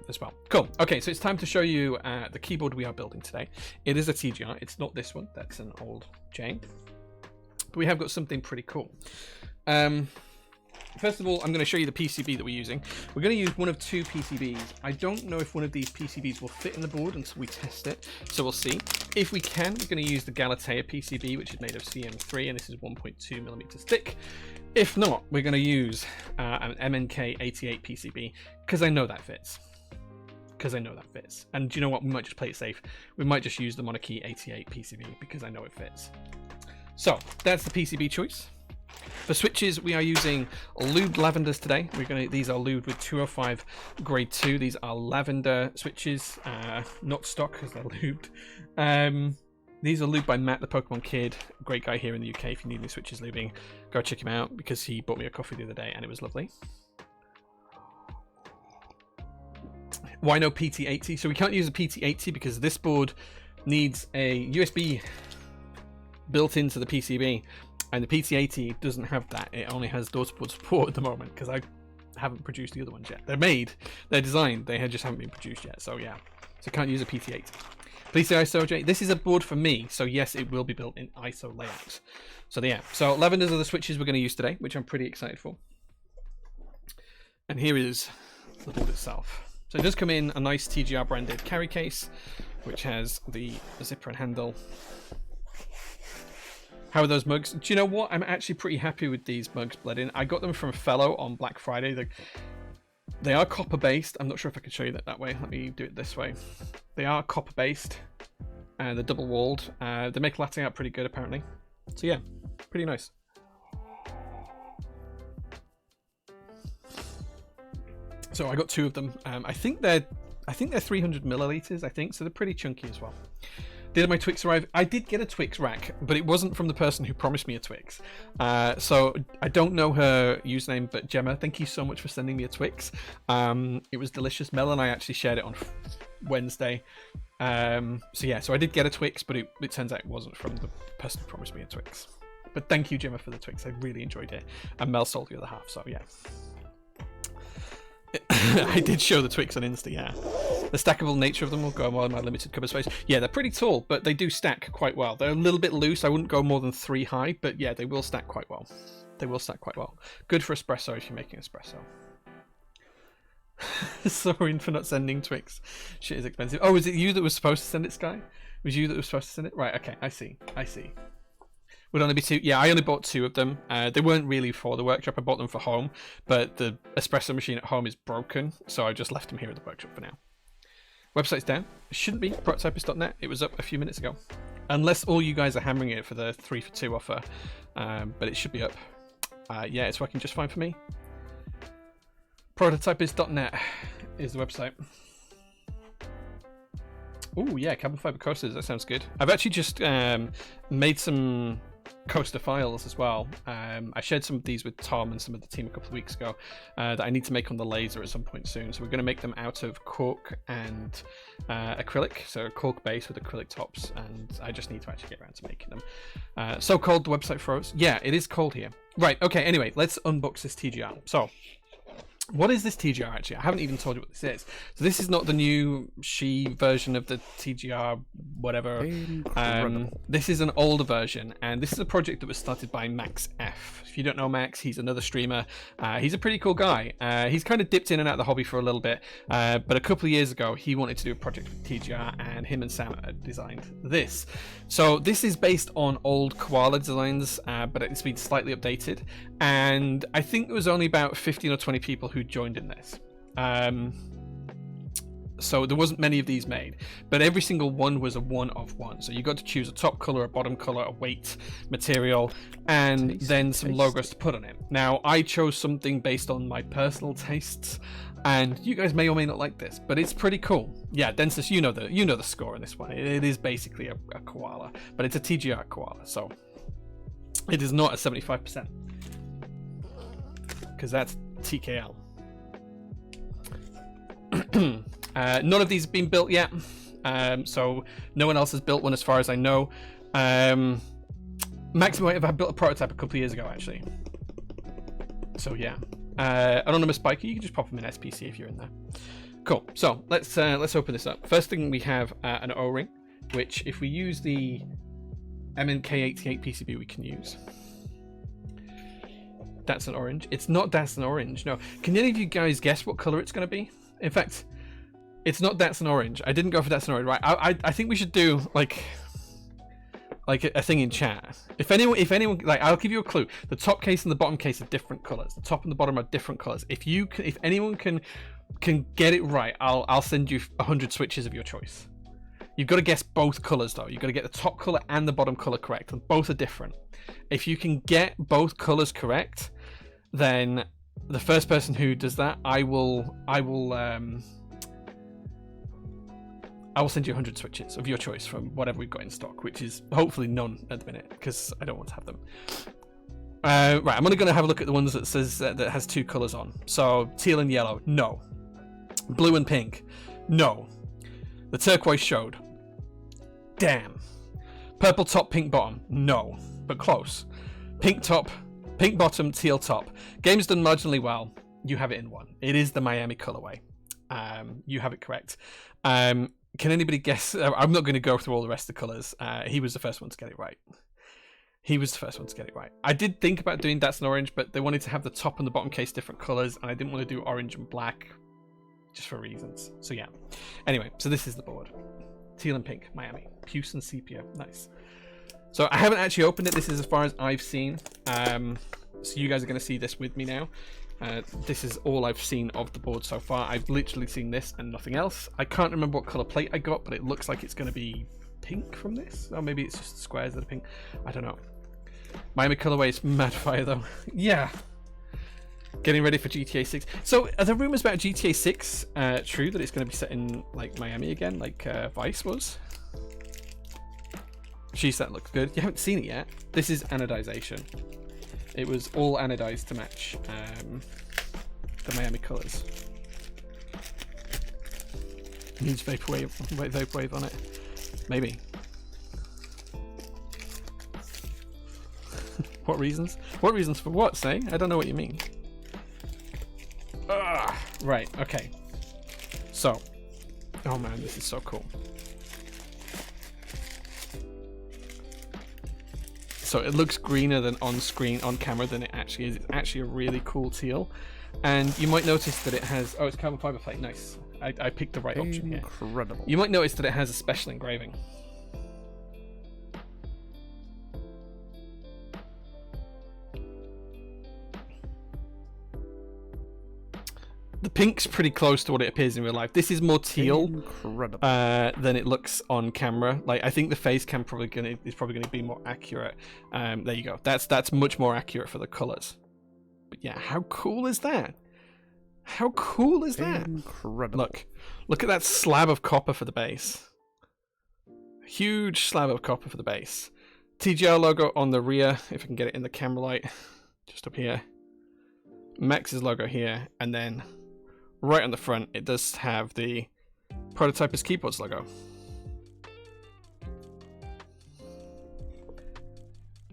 as well. Cool. Okay, so it's time to show you the keyboard we are building today. It is a TGR. It's not this one. That's an old Jae. But we have got something pretty cool. First of all, I'm going to show you the PCB that we're using. We're going to use one of 2 PCBs. I don't know if one of these PCBs will fit in the board until we test it, so we'll see. If we can, we're going to use the Galatea PCB, which is made of CM3, and this is 1.2mm thick. If not, we're going to use an MNK88 PCB, because I know that fits. And do you know what? We might just play it safe. We might just use the Monarchy 88 PCB, because I know it fits. So, that's the PCB choice. For switches, we are using lubed lavenders today. These are lubed with 205 grade 2. These are lavender switches, not stock because they're lubed. These are lubed by Matt, the Pokemon Kid, great guy here in the UK. If you need any switches lubing, go check him out because he bought me a coffee the other day and it was lovely. Why no PT80? So we can't use a PT80 because this board needs a USB built into the PCB, and the PT80 doesn't have that. It only has daughterboard support at the moment because I haven't produced the other ones yet. They're made, they're designed, they just haven't been produced yet. So yeah, so can't use a PT80. Please say ISO, Jay. This is a board for me, so yes, it will be built in ISO layout. So yeah, so lavenders are the switches we're going to use today, which I'm pretty excited for. And here is the board itself. So it does come in a nice TGR branded carry case, which has the zipper and handle. How are those mugs? Do you know what? I'm actually pretty happy with these mugs, Bledin. I got them from Fellow on Black Friday. They are copper based. I'm not sure if I can show you that way. Let me do it this way. They are copper based and they're double walled. They make latte out pretty good apparently. So yeah, pretty nice. So I got 2 of them. I think they're 300 milliliters. I think so. They're pretty chunky as well. Did my Twix arrive? I did get a Twix rack, but it wasn't from the person who promised me a Twix. So I don't know her username, but Gemma, thank you so much for sending me a Twix. It was delicious. Mel and I actually shared it on Wednesday. So yeah, so I did get a Twix, but it turns out it wasn't from the person who promised me a Twix. But thank you, Gemma, for the Twix. I really enjoyed it. And Mel sold the other half, so yeah. I did show the Twix on Insta, yeah. The stackable nature of them will go on my limited cupboard space. Yeah, they're pretty tall, but they do stack quite well. They're a little bit loose. I wouldn't go more than 3 high, but yeah, they will stack quite well. They will stack quite well. Good for espresso if you're making espresso. Sorry for not sending Twix. Shit is expensive. Oh, is it you that was supposed to send it, Sky? Was you that was supposed to send it? Right, okay, I see. Would only be 2. Yeah, I only bought 2 of them. They weren't really for the workshop. I bought them for home, but the espresso machine at home is broken, so I just left them here at the workshop for now. Website's down. It shouldn't be. Prototypist.net. It was up a few minutes ago. Unless all you guys are hammering it for the 3 for 2 offer. But it should be up. Yeah, it's working just fine for me. Prototypist.net is the website. Oh yeah, carbon fiber coasters. That sounds good. I've actually just made some coaster files as well. I shared some of these with Tom and some of the team a couple of weeks ago that I need to make on the laser at some point soon. So we're going to make them out of cork and acrylic. So a cork base with acrylic tops, and I just need to actually get around to making them. So cold, the website froze. Yeah, it is cold here. Right, okay, anyway, let's unbox this TGR. So what is this TGR actually? I haven't even told you what this is. So this is not the new version of the TGR whatever. This is an older version, and this is a project that was started by Max F. If you don't know Max, he's another streamer. He's a pretty cool guy. He's kind of dipped in and out of the hobby for a little bit, but a couple of years ago he wanted to do a project with TGR, and him and Sam designed this. So this is based on old koala designs, but it's been slightly updated, and I think there was only about 15 or 20 people who joined in this. So there wasn't many of these made, but every single one was a one of one. So you got to choose a top color, a bottom color, a weight, material, and then some logos to put on it. Now I chose something based on my personal tastes, and you guys may or may not like this, but it's pretty cool. Yeah, Densis, you know the score in this one. It is basically a koala, but it's a TGR koala, so it is not a 75%, because that's TKL. None of these have been built yet, so no one else has built one as far as I know. Max might have built a prototype a couple of years ago, actually. So yeah, anonymous biker, you can just pop them in SPC if you're in there. Cool. So let's open this up. First thing, we have an O-ring, which if we use the MNK88 PCB, we can use. That's an orange. It's not that's an orange. No. Can any of you guys guess what color it's going to be? In fact, it's not that's an orange. I didn't go for that's an orange. Right. I think we should do like a thing in chat. If anyone, like, I'll give you a clue. The top case and the bottom case are different colors. The top and the bottom are different colors. If anyone can get it right, I'll send you 100 switches of your choice. You've got to guess both colors though. You've got to get the top color and the bottom color correct, and both are different. If you can get both colors correct, then the first person who does that, I will I will send you 100 switches of your choice from whatever we've got in stock, which is hopefully none at the minute, because I don't want to have them. Right, I'm only going to have a look at the ones that says that has 2 colors on. So teal and yellow, no. Blue and pink, no. The turquoise showed. Damn. Purple top, pink bottom, no, but close. Pink top, pink bottom, teal top. Game's done marginally well. You have it in 1. It is the Miami colorway. You have it correct. Can anybody guess? I'm not going to go through all the rest of the colors. He was the first one to get it right. I did think about doing that's an orange, but they wanted to have the top and the bottom case different colors, and I didn't want to do orange and black just for reasons. So yeah. Anyway, so this is the board. Teal and pink, Miami. Puce and sepia. Nice. So I haven't actually opened it. This is as far as I've seen. So you guys are going to see this with me now. This is all I've seen of the board so far. I've literally seen this and nothing else. I can't remember what color plate I got, but it looks like it's going to be pink from this. Or maybe it's just the squares that are pink. I don't know. Miami colorway is mad fire though. Yeah. Getting ready for GTA 6. So are the rumors about GTA 6 true, that it's going to be set in like Miami again, like Vice was? Jeez, that looks good. You haven't seen it yet. This is anodization. It was all anodized to match the Miami colors. Needs vaporwave on it. Maybe. What reasons? What reasons for what, say? I don't know what you mean. Right, okay. So. Oh man, this is so cool. So it looks greener than on screen, on camera, than it actually is. It's actually a really cool teal. And you might notice that it has... Oh, it's carbon fiber plate. Nice. I picked the right option here. Incredible. You might notice that it has a special engraving. The pink's pretty close to what it appears in real life. This is more teal than it looks on camera. Like, I think the face cam is probably gonna be more accurate. There you go. That's much more accurate for the colors. But yeah, how cool is that? How cool is that? Incredible. Look at that slab of copper for the base. Huge slab of copper for the base. TGR logo on the rear, if I can get it in the camera light, just up here. Max's logo here, and then right on the front, it does have the Prototypers Keyboards logo.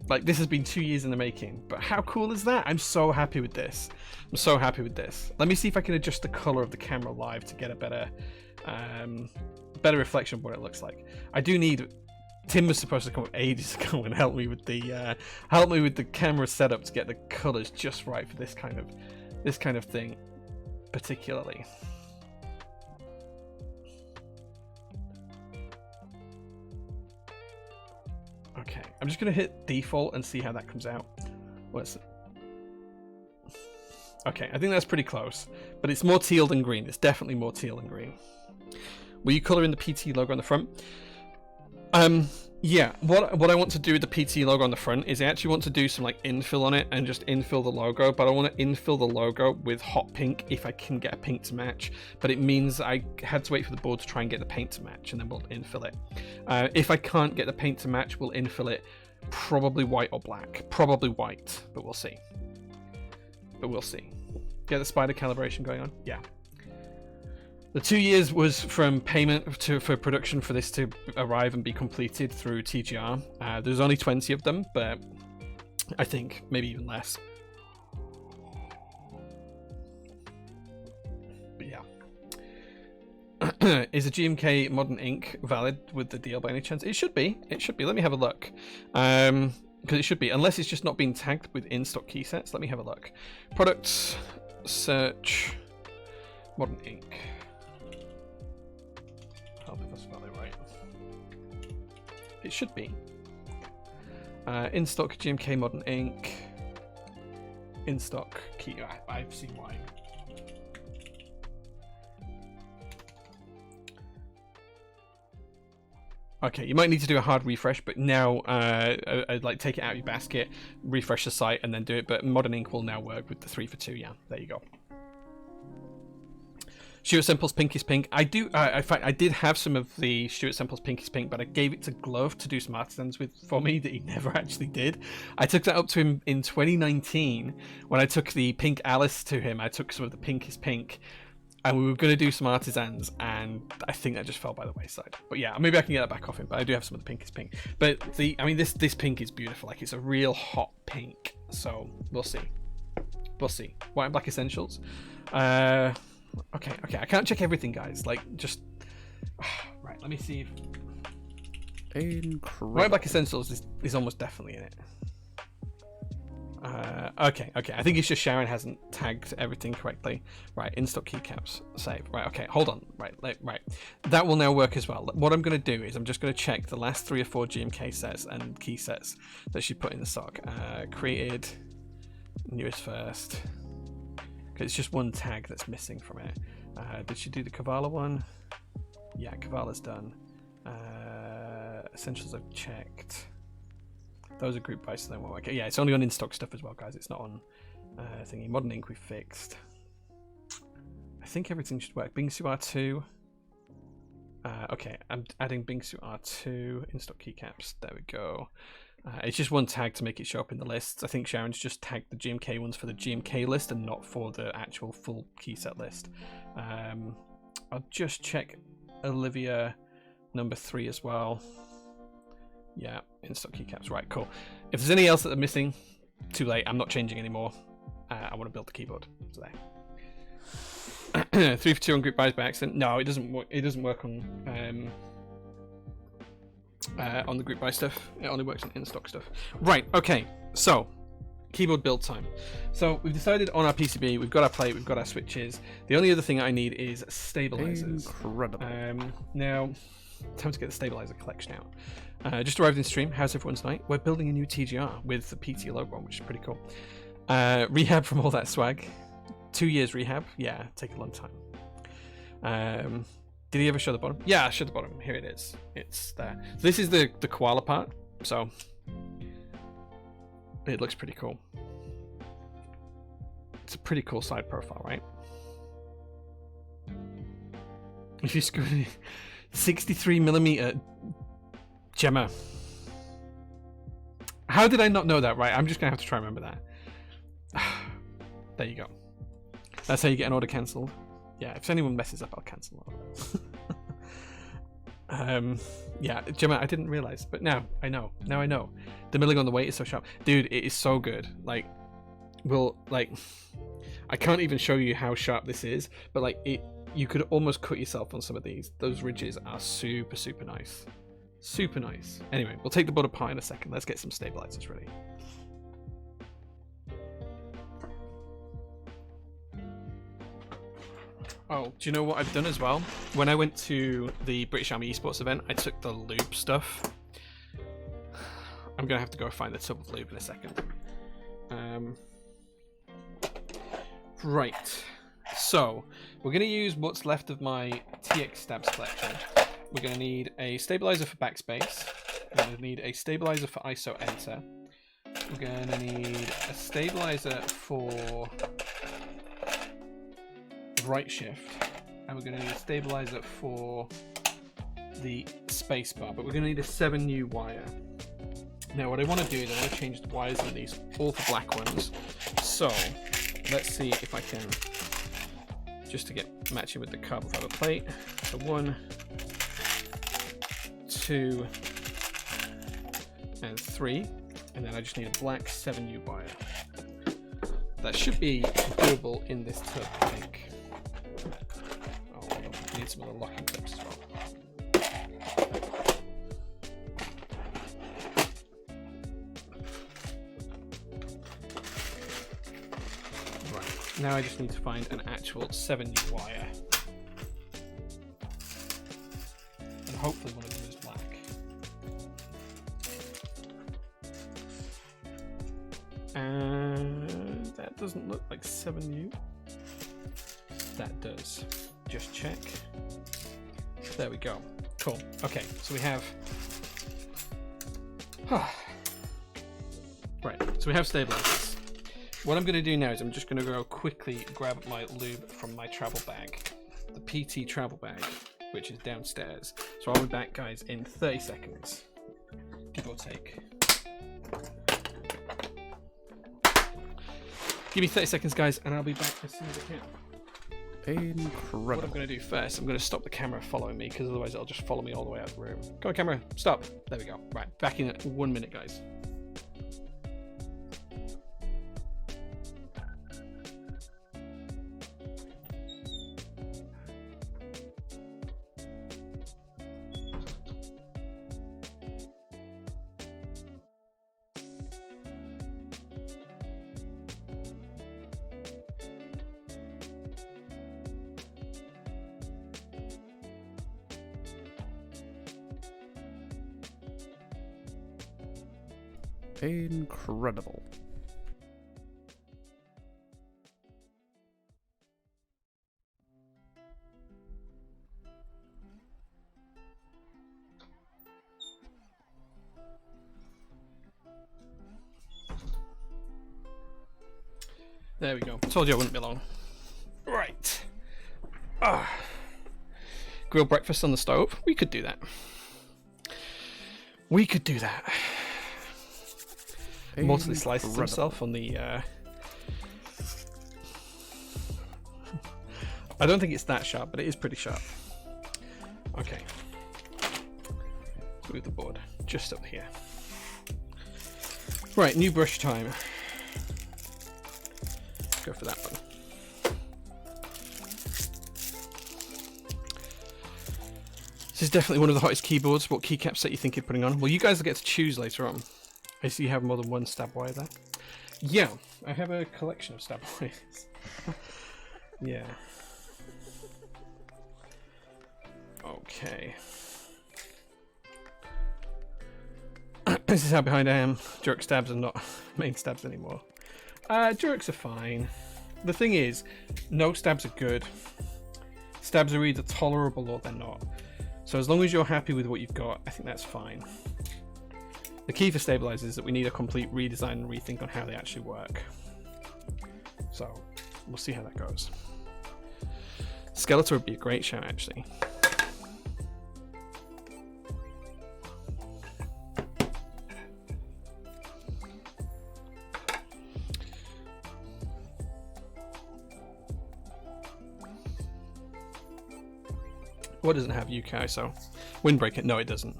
Like, this has been 2 years in the making, but how cool is that? I'm so happy with this. I'm so happy with this. Let me see if I can adjust the color of the camera live to get a better reflection of what it looks like. I do need... Tim was supposed to come up ages ago and help me with the camera setup to get the colors just right for this kind of thing, particularly. Okay, I'm just gonna hit default and see how that comes out. What's it? Okay, I think that's pretty close, but it's more teal than green. It's definitely more teal than green. Will you color in the PT logo on the front? Yeah, what I want to do with the PT logo on the front is I actually want to do some like infill on it and just infill the logo, but I want to infill the logo with hot pink if I can get a pink to match, but it means I had to wait for the board to try and get the paint to match, and then we'll infill it. If I can't get the paint to match, we'll infill it probably white or black. Probably white, but we'll see. Get the spider calibration going on? Yeah. The 2 years was from payment for production for this to arrive and be completed through TGR. There's only 20 of them, but I think maybe even less. But yeah. Is a GMK Modern Ink valid with the deal by any chance? It should be. It should be. Let me have a look. Because it should be, unless it's just not being tagged with in-stock key sets. Let me have a look. Products, search, Modern Ink. Help if I spell it right. It should be. In stock GMK Modern Ink. In stock key. I've seen why. Okay, you might need to do a hard refresh, but now I'd like take it out of your basket, refresh the site, and then do it. But Modern Ink will now work with the 3 for 2. Yeah, there you go. Stuart Semple's Pink is Pink. I did have some of the Stuart Semple's Pink is Pink, but I gave it to Glove to do some artisans with for me that he never actually did. I took that up to him in 2019 when I took the Pink Alice to him. I took some of the Pink is Pink, and we were going to do some artisans, and I think that just fell by the wayside. But yeah, maybe I can get that back off him. But I do have some of the Pink is Pink. But this pink is beautiful. Like, it's a real hot pink. So we'll see. We'll see. White and Black Essentials. Okay. I can't check everything, guys. Like, just right. Let me see if Incredible. White and Black Essentials is almost definitely in it. Okay. I think it's just Sharon hasn't tagged everything correctly. Right, in-stock keycaps, save. Right, okay, hold on. Right. That will now work as well. What I'm going to do is I'm just going to check the last 3 or 4 GMK sets and key sets that she put in the stock. Created, newest first. Because it's just one tag that's missing from it. Did she do the Kavala one? Yeah, Kavala's done. Essentials I've checked. Those are group buys, so they won't work. Yeah, it's only on in-stock stuff as well, guys. It's not on thingy. Modern Ink we fixed. I think everything should work. Bingsu R2. Okay, I'm adding Bingsu R2. In-stock keycaps. There we go. It's just one tag to make it show up in the lists. I think Sharon's just tagged the GMK ones for the GMK list and not for the actual full key set list. I'll just check Olivia number 3 as well. Yeah, in-stock keycaps. Right, cool. If there's anything else that are missing, too late. I'm not changing anymore. I want to build the keyboard. So there. 3 for 2 on group buys by accident. No, it doesn't work. It doesn't work on the group buy stuff. It only works on in-stock stuff. Right. Okay. So, keyboard build time. So we've decided on our PCB. We've got our plate. We've got our switches. The only other thing I need is stabilizers. Incredible. Now, time to get the stabilizer collection out. Just arrived in stream. How's everyone's night? We're building a new TGR with the PT logo on, which is pretty cool. Rehab from all that swag. 2 years rehab. Yeah, take a long time. Did he ever show the bottom? Yeah, I showed the bottom. Here it is. It's there. So this is the koala part. So it looks pretty cool. It's a pretty cool side profile, right? If you screw 63mm Gemma. How did I not know that? Right, I'm just gonna have to try and remember that. There you go. That's how you get an order cancelled. Yeah, if anyone messes up, I'll cancel it. Yeah, Gemma, I didn't realize, but now I know. Now I know. The milling on the weight is so sharp, dude. It is so good. Like, I can't even show you how sharp this is, but like you could almost cut yourself on some of these. Those ridges are super, super nice. Super nice. Anyway, we'll take the board apart in a second. Let's get some stabilizers ready. Oh, do you know what I've done as well? When I went to the British Army Esports event, I took the lube stuff. I'm going to have to go find the tub of lube in a second. Right. So, we're going to use what's left of my TX stabs collection. We're going to need a stabilizer for backspace. We're going to need a stabilizer for ISO enter. We're going to need a stabilizer for right shift, and we're going to need a stabilizer for the space bar, but we're going to need a 7U wire. Now what I want to do is I want to change the wires on these all for black ones, so let's see if I can, just to get matching with the carbon fiber plate. So 1, 2 and 3, and then I just need a black 7U wire. That should be doable in this tub, I think. Need some of the locking clips as well. Right, now I just need to find an actual 7U wire. And hopefully one of them is black. And that doesn't look like 7U. That does. Just check. There we go. Cool. Okay, so we have right, so we have stabilizers. What I'm going to do now is I'm just going to go quickly grab my lube from my travel bag. The PT travel bag, which is downstairs. So I'll be back, guys, in 30 seconds, give or take. Give me 30 seconds, guys, and I'll be back as soon as I can. Incredible. What I'm going to do first, I'm going to stop the camera following me, because otherwise it'll just follow me all the way out of the room. Come on, camera, stop. There we go. Right, back in 1 minute, guys. Incredible. There we go. Told you I wouldn't be long. Right. Grilled breakfast on the stove. We could do that. We could do that. Mortally slices himself on the... I don't think it's that sharp, but it is pretty sharp. Okay. Let's move the board just up here. Right, new brush time. Go for that one. This is definitely one of the hottest keyboards. What keycaps that you think you're putting on? Well, you guys will get to choose later on. I see you have more than one stab wire there. Yeah, I have a collection of stab wires. Yeah. Okay. This is how behind I am. Jerk stabs are not main stabs anymore. Jerks are fine. The thing is, no stabs are good. Stabs are either tolerable or they're not. So as long as you're happy with what you've got, I think that's fine. The key for stabilizers is that we need a complete redesign and rethink on how they actually work. So we'll see how that goes. Skeletor would be a great shout, actually. What doesn't have UK ISO? Windbreaker? No, it doesn't.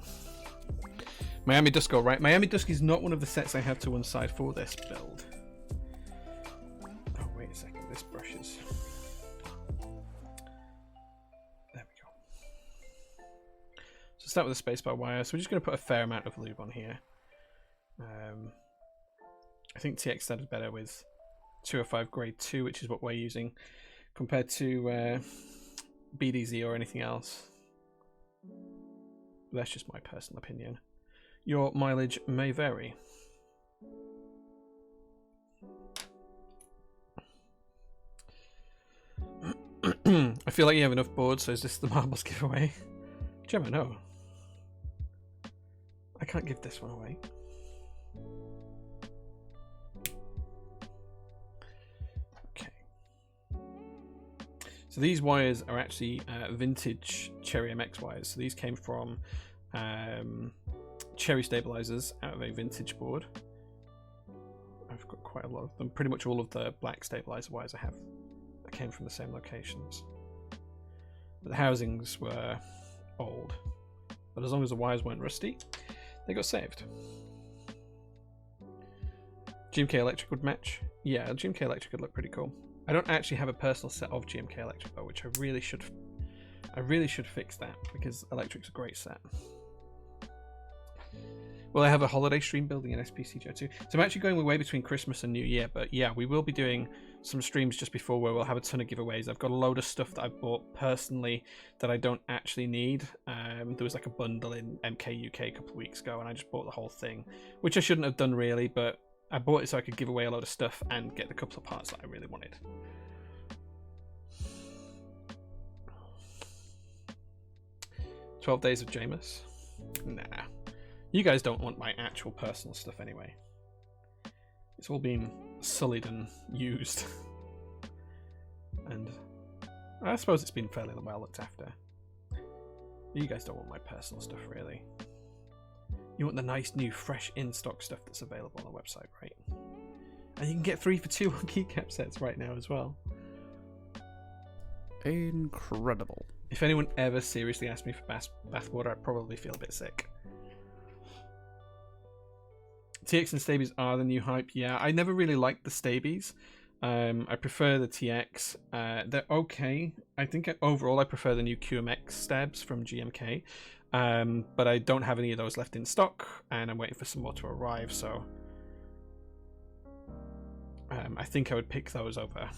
Miami Dusk, all right. Miami Dusk is not one of the sets I have to one side for this build. Oh, wait a second. This brush is... There we go. So start with a spacebar wire. So we're just going to put a fair amount of lube on here. I think TX started better with 205 grade 2, which is what we're using, compared to BDZ or anything else. That's just my personal opinion. Your mileage may vary. I feel like you have enough boards, so is this the marbles giveaway? Gemma, no. I can't give this one away. Okay. So these wires are actually vintage Cherry MX wires. So these came from Cherry stabilizers out of a vintage board. I've got quite a lot of them. Pretty much all of the black stabilizer wires I have that came from the same locations. But the housings were old. But as long as the wires weren't rusty, they got saved. GMK Electric would match. Yeah, GMK Electric would look pretty cool. I don't actually have a personal set of GMK Electric though, which I really should fix that, because Electric's a great set. Well, I have a holiday stream building in SPCJ too. So I'm actually going away between Christmas and New Year, but yeah, we will be doing some streams just before where we'll have a ton of giveaways. I've got a load of stuff that I've bought personally that I don't actually need. There was like a bundle in MK UK a couple of weeks ago, and I just bought the whole thing, which I shouldn't have done really, but I bought it so I could give away a load of stuff and get the couple of parts that I really wanted. "12 Days of Jameis"? Nah. You guys don't want my actual personal stuff anyway. It's all been sullied and used. And I suppose it's been fairly well looked after. You guys don't want my personal stuff, really. You want the nice, new, fresh, in-stock stuff that's available on the website, right? And you can get 3 for 2 on keycap sets right now as well. Incredible. If anyone ever seriously asked me for bathwater, I'd probably feel a bit sick. TX and Stabies are the new hype. Yeah, I never really liked the Stabies. I prefer the TX. They're okay. I think overall I prefer the new QMX stabs from GMK. But I don't have any of those left in stock, and I'm waiting for some more to arrive, so I think I would pick those over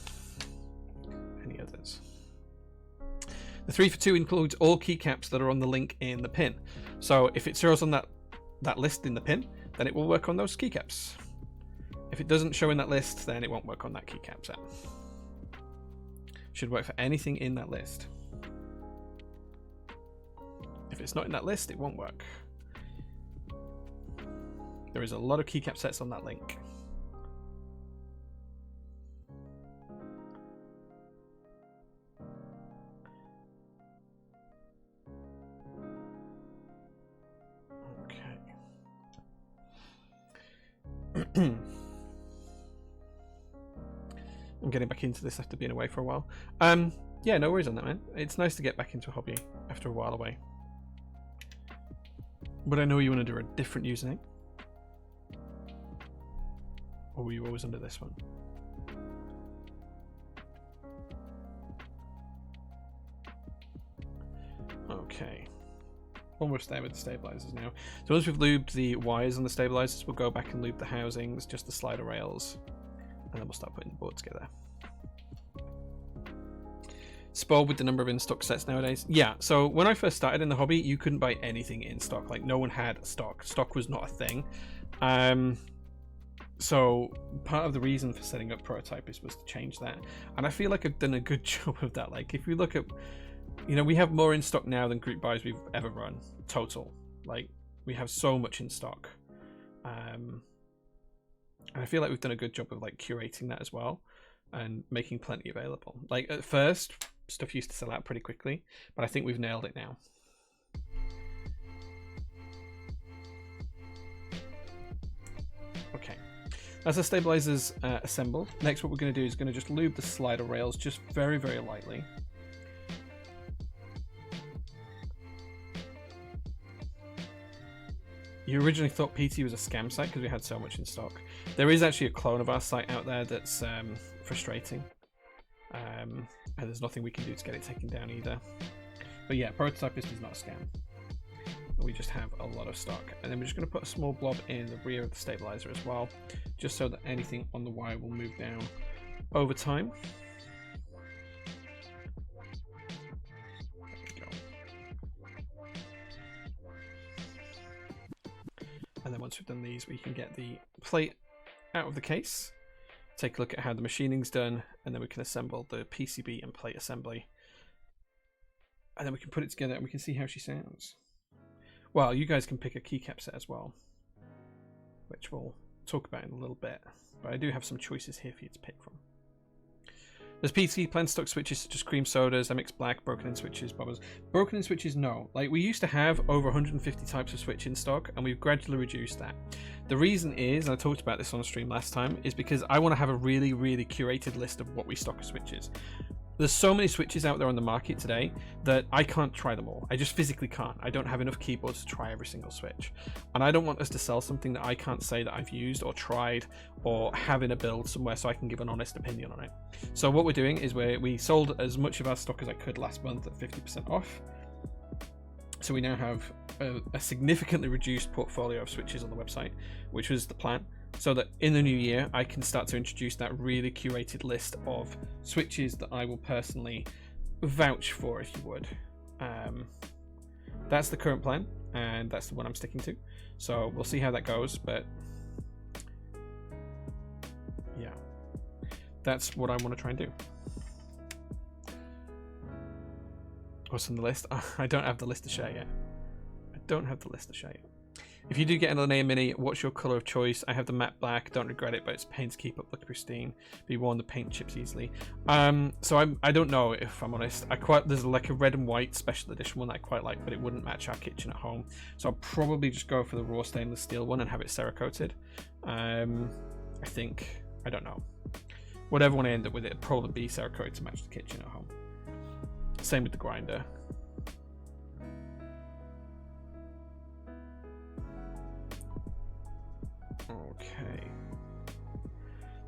any others. The 3 for 2 includes all keycaps that are on the link in the pin. So if it shows on that list in the pin, then it will work on those keycaps. If it doesn't show in that list, then it won't work on that keycap set. Should work for anything in that list. If it's not in that list, it won't work. There is a lot of keycap sets on that link. Okay. I'm getting back into this after being away for a while. Yeah, no worries on that, man. It's nice to get back into a hobby after a while away. But I know you want to do a different username. Or were you always under this one? Okay. Almost there with the stabilizers now. So once we've lubed the wires on the stabilizers, we'll go back and lube the housings, just the slider rails. And then we'll start putting the board together. Spoiled with the number of in-stock sets nowadays. Yeah, so when I first started in the hobby, you couldn't buy anything in stock. Like, no one had stock. Stock was not a thing. So part of the reason for setting up Prototypist was to change that. And I feel like I've done a good job of that. Like, if you look at, you know, we have more in stock now than group buys we've ever run. Total. Like, we have so much in stock. And I feel like we've done a good job of, like, curating that as well. And making plenty available. Like, at first, stuff used to sell out pretty quickly, but I think we've nailed it now. Okay, as the stabilizers assembled, next what we're going to do is going to just lube the slider rails just very, very lightly. You originally thought PT was a scam site because we had so much in stock. There is actually a clone of our site out there that's frustrating. And there's nothing we can do to get it taken down either. But yeah, Prototypist is not a scam. We just have a lot of stock. And then we're just going to put a small blob in the rear of the stabilizer as well, just so that anything on the wire will move down over time. There we go. And then once we've done these, we can get the plate out of the case, take a look at how the machining's done, and then we can assemble the PCB and plate assembly. And then we can put it together and we can see how she sounds. Well, you guys can pick a keycap set as well, which we'll talk about in a little bit. But I do have some choices here for you to pick from. There's PC plan stock switches such as cream sodas, MX Black, broken in switches, bobbers. Broken in switches, no. Like, we used to have over 150 types of switch in stock, and we've gradually reduced that. The reason is, and I talked about this on stream last time, is because I want to have a really, really curated list of what we stock as switches. There's so many switches out there on the market today that I can't try them all. I just physically can't. I don't have enough keyboards to try every single switch. And I don't want us to sell something that I can't say that I've used or tried or have in a build somewhere so I can give an honest opinion on it. So what we're doing is we sold as much of our stock as I could last month at 50% off. So we now have a significantly reduced portfolio of switches on the website, which was the plan. So that in the new year, I can start to introduce that really curated list of switches that I will personally vouch for, if you would. That's the current plan, and that's the one I'm sticking to. So we'll see how that goes, but yeah, that's what I want to try and do. What's on the list? I don't have the list to share yet. I don't have the list to share yet. If you do get an Linnea Mini, what's your color of choice? I have the matte black. Don't regret it, but it's pain to keep up, look pristine. Be worn, the paint chips easily. So I don't know, if I'm honest. There's like a red and white special edition one that I quite like, but it wouldn't match our kitchen at home. So I'll probably just go for the raw stainless steel one and have it Cerakoted. I think, I don't know. Whatever one I end up with, it'd probably be Cerakoted to match the kitchen at home. Same with the grinder. Okay.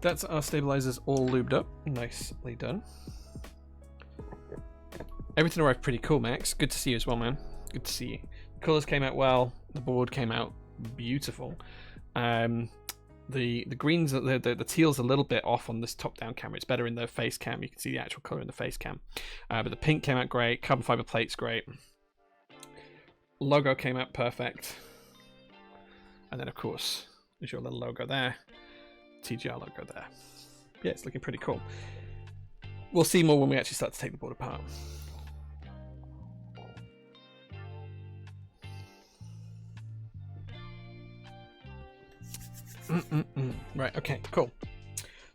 That's our stabilizers all lubed up. Nicely done. Everything arrived pretty cool, Max. Good to see you as well, man. Good to see you. The colors came out well. The board came out beautiful. The greens, the teal's a little bit off on this top-down camera. It's better in the face cam. You can see the actual color in the face cam. But the pink came out great. Carbon fiber plate's great. Logo came out perfect. And then, of course, there's your little logo there. TGR logo there. Yeah, it's looking pretty cool. We'll see more when we actually start to take the board apart. Right, okay, cool.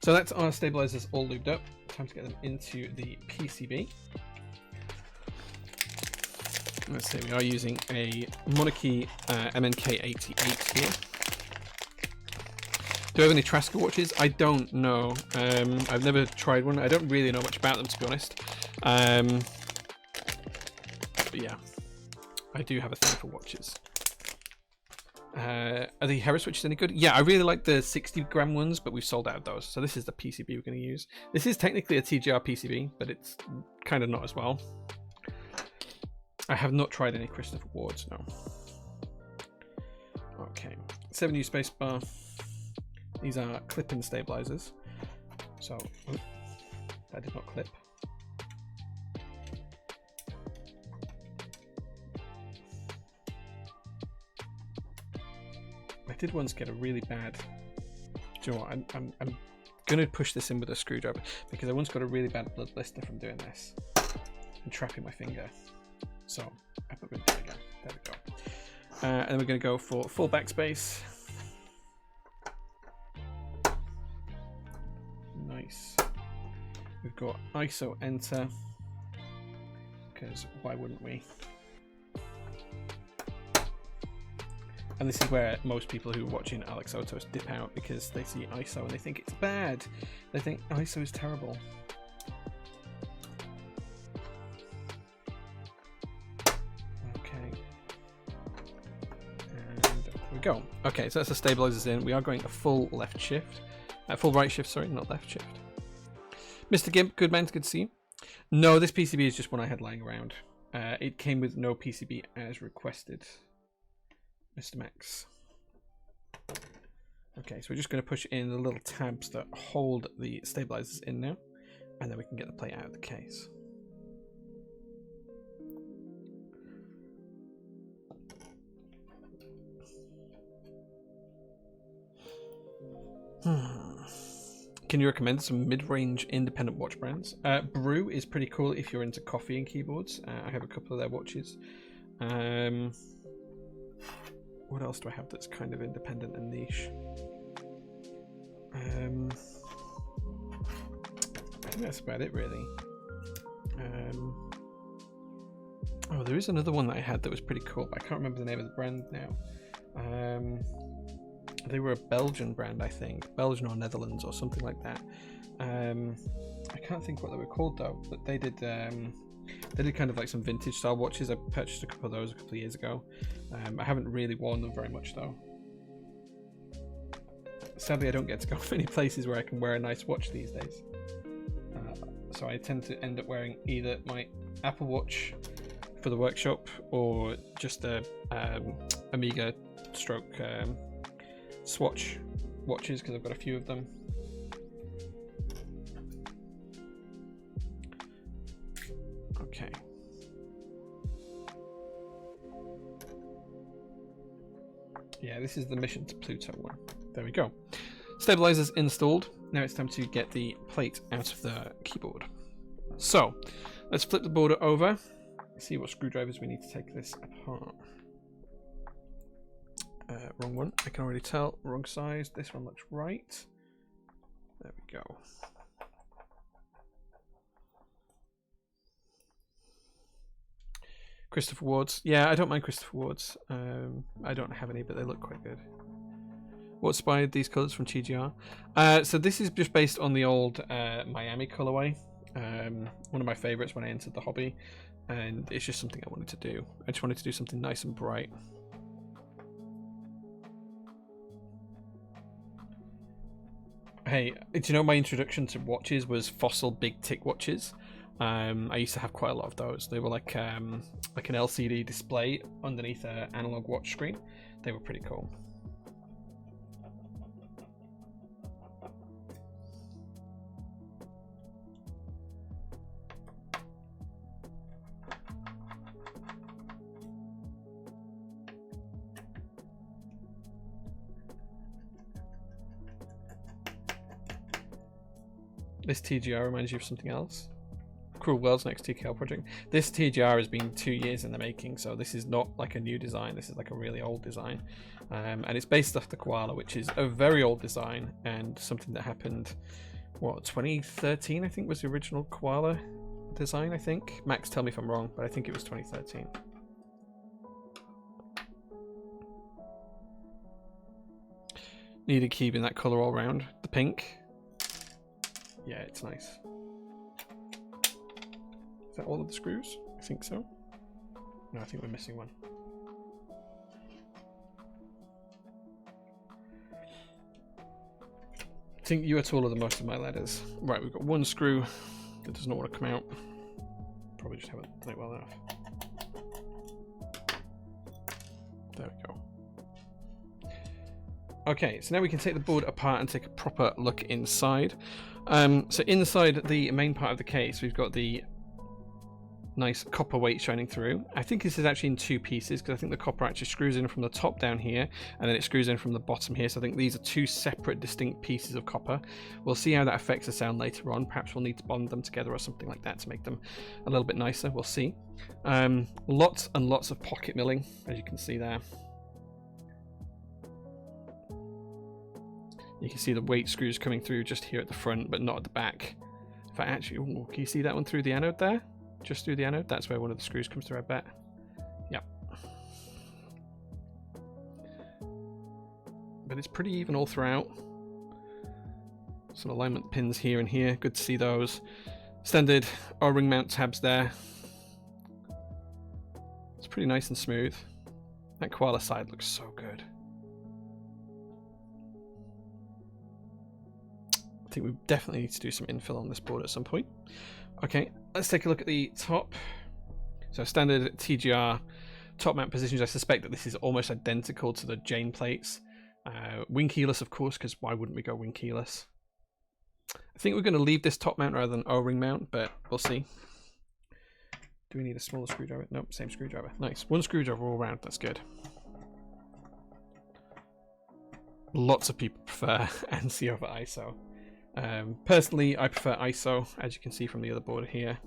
So that's our stabilizers all lubed up. Time to get them into the PCB. Let's see, we are using a Monarchy MNK88 here. Do I have any Trasker watches? I don't know. I've never tried one. I don't really know much about them, to be honest. But yeah, I do have a thing for watches. Are the Hera switches any good? Yeah, I really like the 60-gram ones, but we've sold out of those. So this is the PCB we're going to use. This is technically a TGR PCB, but it's kind of not as well. I have not tried any Christopher Wards, no. Okay, 7U spacebar. These are clip-in stabilizers. So, oh, that did not clip. I did once get a really bad. Do you know what? I'm going to push this in with a screwdriver because I once got a really bad blood blister from doing this and trapping my finger. So I put it there again. There we go. And then we're going to go for full backspace. Nice. We've got ISO enter because why wouldn't we? And this is where most people who are watching Alex Otos dip out because they see ISO and they think it's bad. They think ISO is terrible. Okay. And there we go. Okay, so that's the stabilizers in. We are going a full left shift. Full right shift, sorry, not left shift. Mr. Gimp, good man, good to see you. No, this PCB is just one I had lying around. It came with no PCB as requested. Mr. Max. Okay, so we're just going to push in the little tabs that hold the stabilizers in now, and then we can get the plate out of the case. Can you recommend some mid-range independent watch brands? Brew is pretty cool if you're into coffee and keyboards. I have a couple of their watches. What else do I have that's kind of independent and niche? I think that's about it, really. Oh, there is another one that I had that was pretty cool, but I can't remember the name of the brand now. They were a Belgian brand, I think. Belgian or Netherlands or something like that. I can't think what they were called, though, but they did kind of like some vintage style watches. I purchased a couple of those a couple of years ago. I haven't really worn them very much though. Sadly, I don't get to go many places where I can wear a nice watch these days. So I tend to end up wearing either my Apple Watch for the workshop or just the Omega stroke Swatch watches because I've got a few of them. Okay. Yeah, this is the Mission to Pluto one. There we go. Stabilizers installed. Now it's time to get the plate out of the keyboard. So, let's flip the board over. See what screwdrivers we need to take this apart. Wrong one. I can already tell. Wrong size. This one looks right. There we go. Christopher Wards. Yeah, I don't mind Christopher Wards. I don't have any, but they look quite good. What inspired these colours from TGR? So this is just based on the old Miami colourway. One of my favourites when I entered the hobby. And it's just something I wanted to do. I just wanted to do something nice and bright. Hey, do you know my introduction to watches was Fossil big tick watches? I used to have quite a lot of those. They were like an LCD display underneath an analog watch screen. They were pretty cool. This TGR reminds you of something else? Cruel World's next TKL project. This TGR has been 2 years in the making, so this is not like a new design. This is like a really old design. And it's based off the Koala, which is a very old design and something that happened, what, 2013 I think was the original Koala design, I think. Max, tell me if I'm wrong, but I think it was 2013. Needed keeping that colour all round. The pink. Yeah, it's nice. Is that all of the screws? I think so. No, I think we're missing one. I think you are taller than most of my ladders. Right, we've got one screw that does not want to come out. Probably just haven't done it well enough. There we go. Okay, so now we can take the board apart and take a proper look inside. So inside the main part of the case, we've got the nice copper weight shining through. I think this is actually in two pieces because I think the copper actually screws in from the top down here and then it screws in from the bottom here. So I think these are two separate distinct pieces of copper. We'll see how that affects the sound later on. Perhaps we'll need to bond them together or something like that to make them a little bit nicer. We'll see. Lots and lots of pocket milling, as you can see there. You can see the weight screws coming through just here at the front, but not at the back. If I actually, ooh, can you see that one through the anode there? Just through the anode? That's where one of the screws comes through, I bet. Yep. But it's pretty even all throughout. Some alignment pins here and here. Good to see those. Standard O-ring mount tabs there. It's pretty nice and smooth. That Koala side looks so good. I think we definitely need to do some infill on this board at some point. Okay, let's take a look at the top. So standard TGR top mount positions. I suspect that this is almost identical to the Jane plates. Wing keyless, of course, because why wouldn't we go wing keyless? I think we're going to leave this top mount rather than O-ring mount, but we'll see. Do we need a smaller screwdriver? Nope, same screwdriver. Nice. One screwdriver all around. That's good. Lots of people prefer ANSI over ISO. Personally, I prefer ISO, as you can see from the other board here.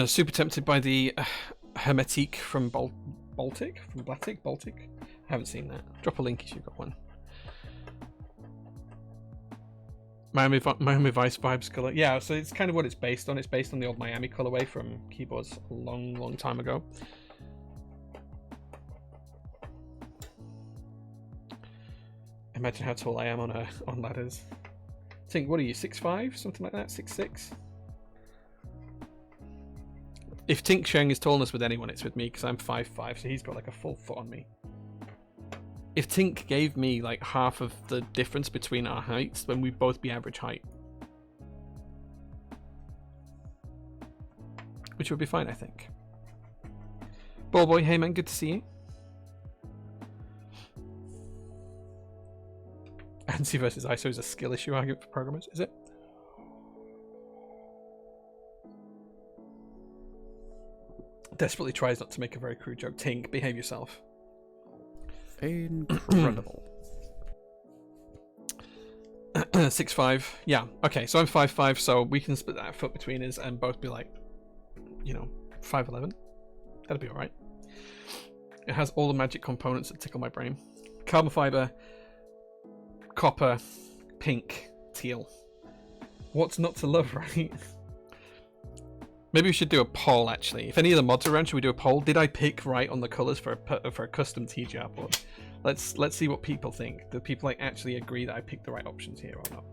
Super tempted by the Hermetique from Baltic? Baltic? I haven't seen that. Drop a link if you've got one. Miami Vice vibes color. Yeah, so it's kind of what it's based on. It's based on the old Miami colorway from keyboards a long time ago. Imagine how tall I am on ladders. I think, what are you, 6'5"? Something like that? 6'6"? If Tink sharing his tallness with anyone, it's with me, because I'm 5'5", so he's got like a full foot on me. If Tink gave me like half of the difference between our heights, then we'd both be average height. Which would be fine, I think. Ball boy, hey man, good to see you. ANSI versus ISO is a skill issue argument for programmers, is it? Desperately tries not to make a very crude joke. Tink, behave yourself. Incredible. 6'5". Yeah, okay, so I'm 5'5", so we can split that foot between us and both be like, 5'11". That'll be alright. It has all the magic components that tickle my brain. Carbon fiber, copper, pink, teal. What's not to love, right? Maybe we should do a poll, actually. If any of the mods are around, should we do a poll? Did I pick right on the colours for a custom TGR board? Let's see what people think. Do people actually agree that I picked the right options here or not?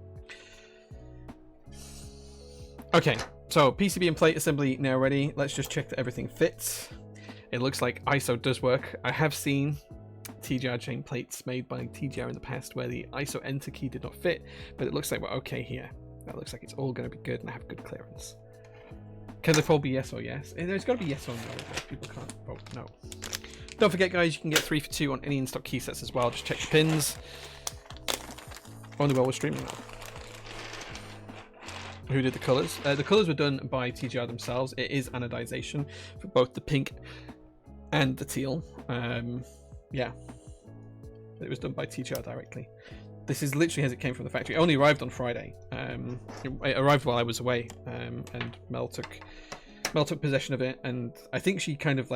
Okay, so PCB and plate assembly now ready. Let's just check that everything fits. It looks like ISO does work. I have seen TGR chain plates made by TGR in the past where the ISO enter key did not fit, but it looks like we're okay here. That looks like it's all going to be good and I have good clearance. Can the poll be yes or yes? There's got to be yes or no. People can't vote no. Don't forget, guys, you can get 3 for 2 on any in-stock key sets as well. Just check the pins. Only while we're streaming now. Who did the colours? The colours were done by TGR themselves. It is anodization for both the pink and the teal. Yeah. It was done by TGR directly. This is literally as it came from the factory. It only arrived on Friday. It arrived while I was away, and Mel took possession of it, and I think she kind of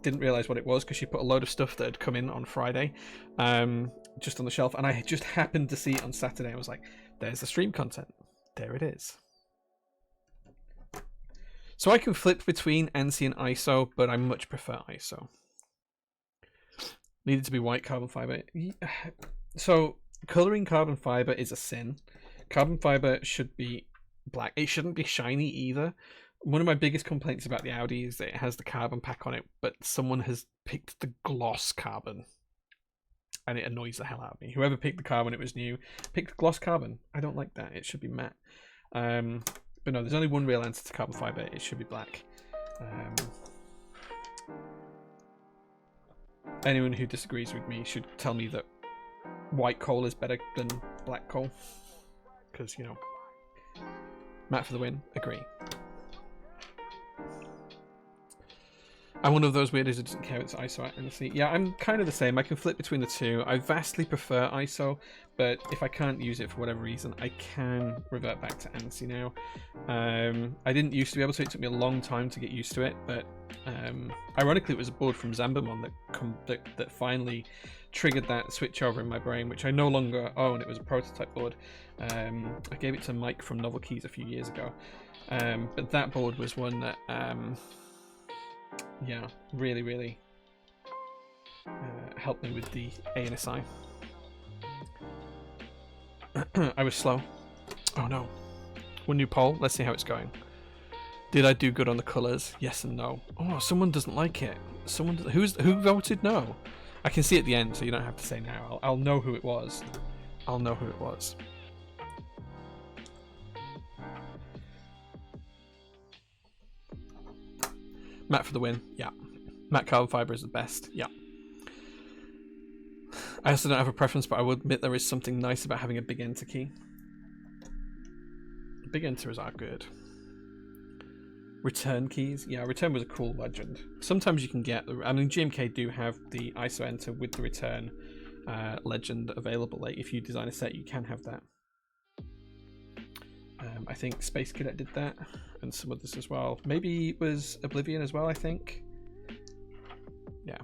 didn't realize what it was because she put a load of stuff that had come in on Friday just on the shelf, and I just happened to see it on Saturday. I was like, there's the stream content. There it is. So I can flip between ANSI and ISO, but I much prefer ISO. Needed to be white carbon fiber. So coloring carbon fiber is a sin. Carbon fiber should be black. It shouldn't be shiny either. One of my biggest complaints about the Audi is that it has the carbon pack on it, but someone has picked the gloss carbon. And it annoys the hell out of me. Whoever picked the car when it was new picked gloss carbon. I don't like that. It should be matte. But no, there's only one real answer to carbon fiber. It should be black. Anyone who disagrees with me should tell me that white coal is better than black coal. Because, Matt for the win. Agree. I'm one of those weirdos who doesn't care if it's ISO accuracy. Yeah, I'm kind of the same. I can flip between the two. I vastly prefer ISO, but if I can't use it for whatever reason, I can revert back to ANSI now. I didn't used to be able to. It took me a long time to get used to it, but ironically, it was a board from Zambamon that finally triggered that switch over in my brain, which I no longer own. It was a prototype board. I gave it to Mike from Novel Keys a few years ago, but that board was one that yeah, really helped me with the ANSI. I was slow. Oh no. One new poll. Let's see how it's going. Did I do good on the colours? Yes and no. Oh, someone doesn't like it. Who voted no? I can see at the end, so you don't have to say now. I'll know who it was. I'll know who it was. Matte for the win. Yeah. Matte carbon fiber is the best. Yeah. I also don't have a preference, but I will admit there is something nice about having a big enter key. Big enters are good. Return keys. Yeah, return was a cool legend. Sometimes you can get, I mean, GMK do have the ISO enter with the return legend available. Like, if you design a set, you can have that. I think Space Cadet did that, and some others as well. Maybe it was Oblivion as well, I think. Yeah.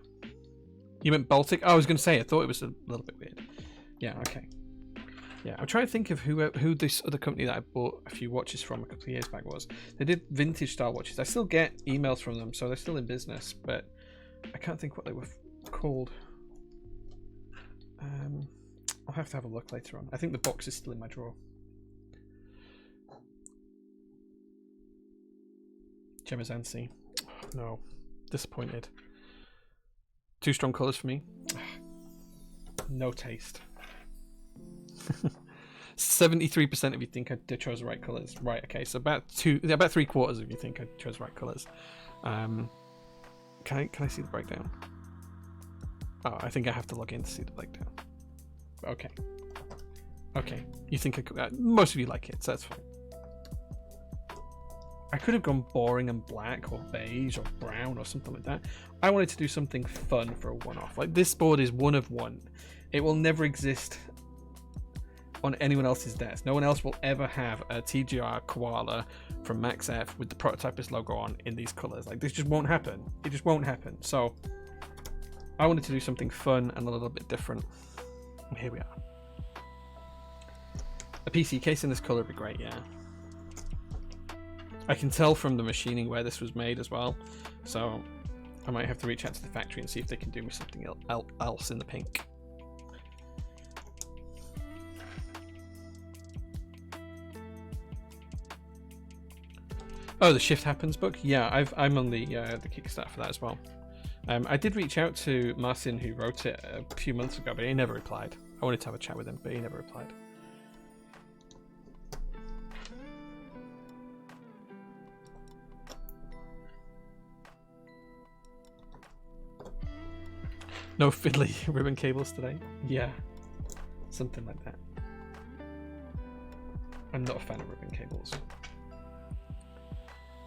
You meant Baltic? Oh, I was going to say, I thought it was a little bit weird. Yeah, okay. Yeah, I'm trying to think of who this other company that I bought a few watches from a couple of years back was. They did vintage style watches. I still get emails from them, so they're still in business, but I can't think what they were called. I'll have to have a look later on. I think the box is still in my drawer. Gemazansi. Oh, no. Disappointed. Too strong colours for me. No taste. 73% of you think I chose the right colours. Right, okay, so about 3/4 of you think I chose the right colours. Can I see the breakdown? Oh, I think I have to log in to see the breakdown. Okay. Okay, you think most of you like it, so that's fine. I could have gone boring and black or beige or brown or something like that. I wanted to do something fun for a one-off. Like, this board is one of one. It will never exist on anyone else's desk. No one else will ever have a TGR Koala from Max F with the Prototypist logo on in these colors. Like, this just won't happen. It just won't happen. So I wanted to do something fun and a little bit different. And here we are. A PC case in this color would be great, yeah. I can tell from the machining where this was made as well. So I might have to reach out to the factory and see if they can do me something else in the pink. Oh, the Shift Happens book? Yeah, I'm on the Kickstarter for that as well. I did reach out to Marcin, who wrote it a few months ago, but he never replied. I wanted to have a chat with him, but he never replied. No fiddly ribbon cables today? Yeah, something like that. I'm not a fan of ribbon cables.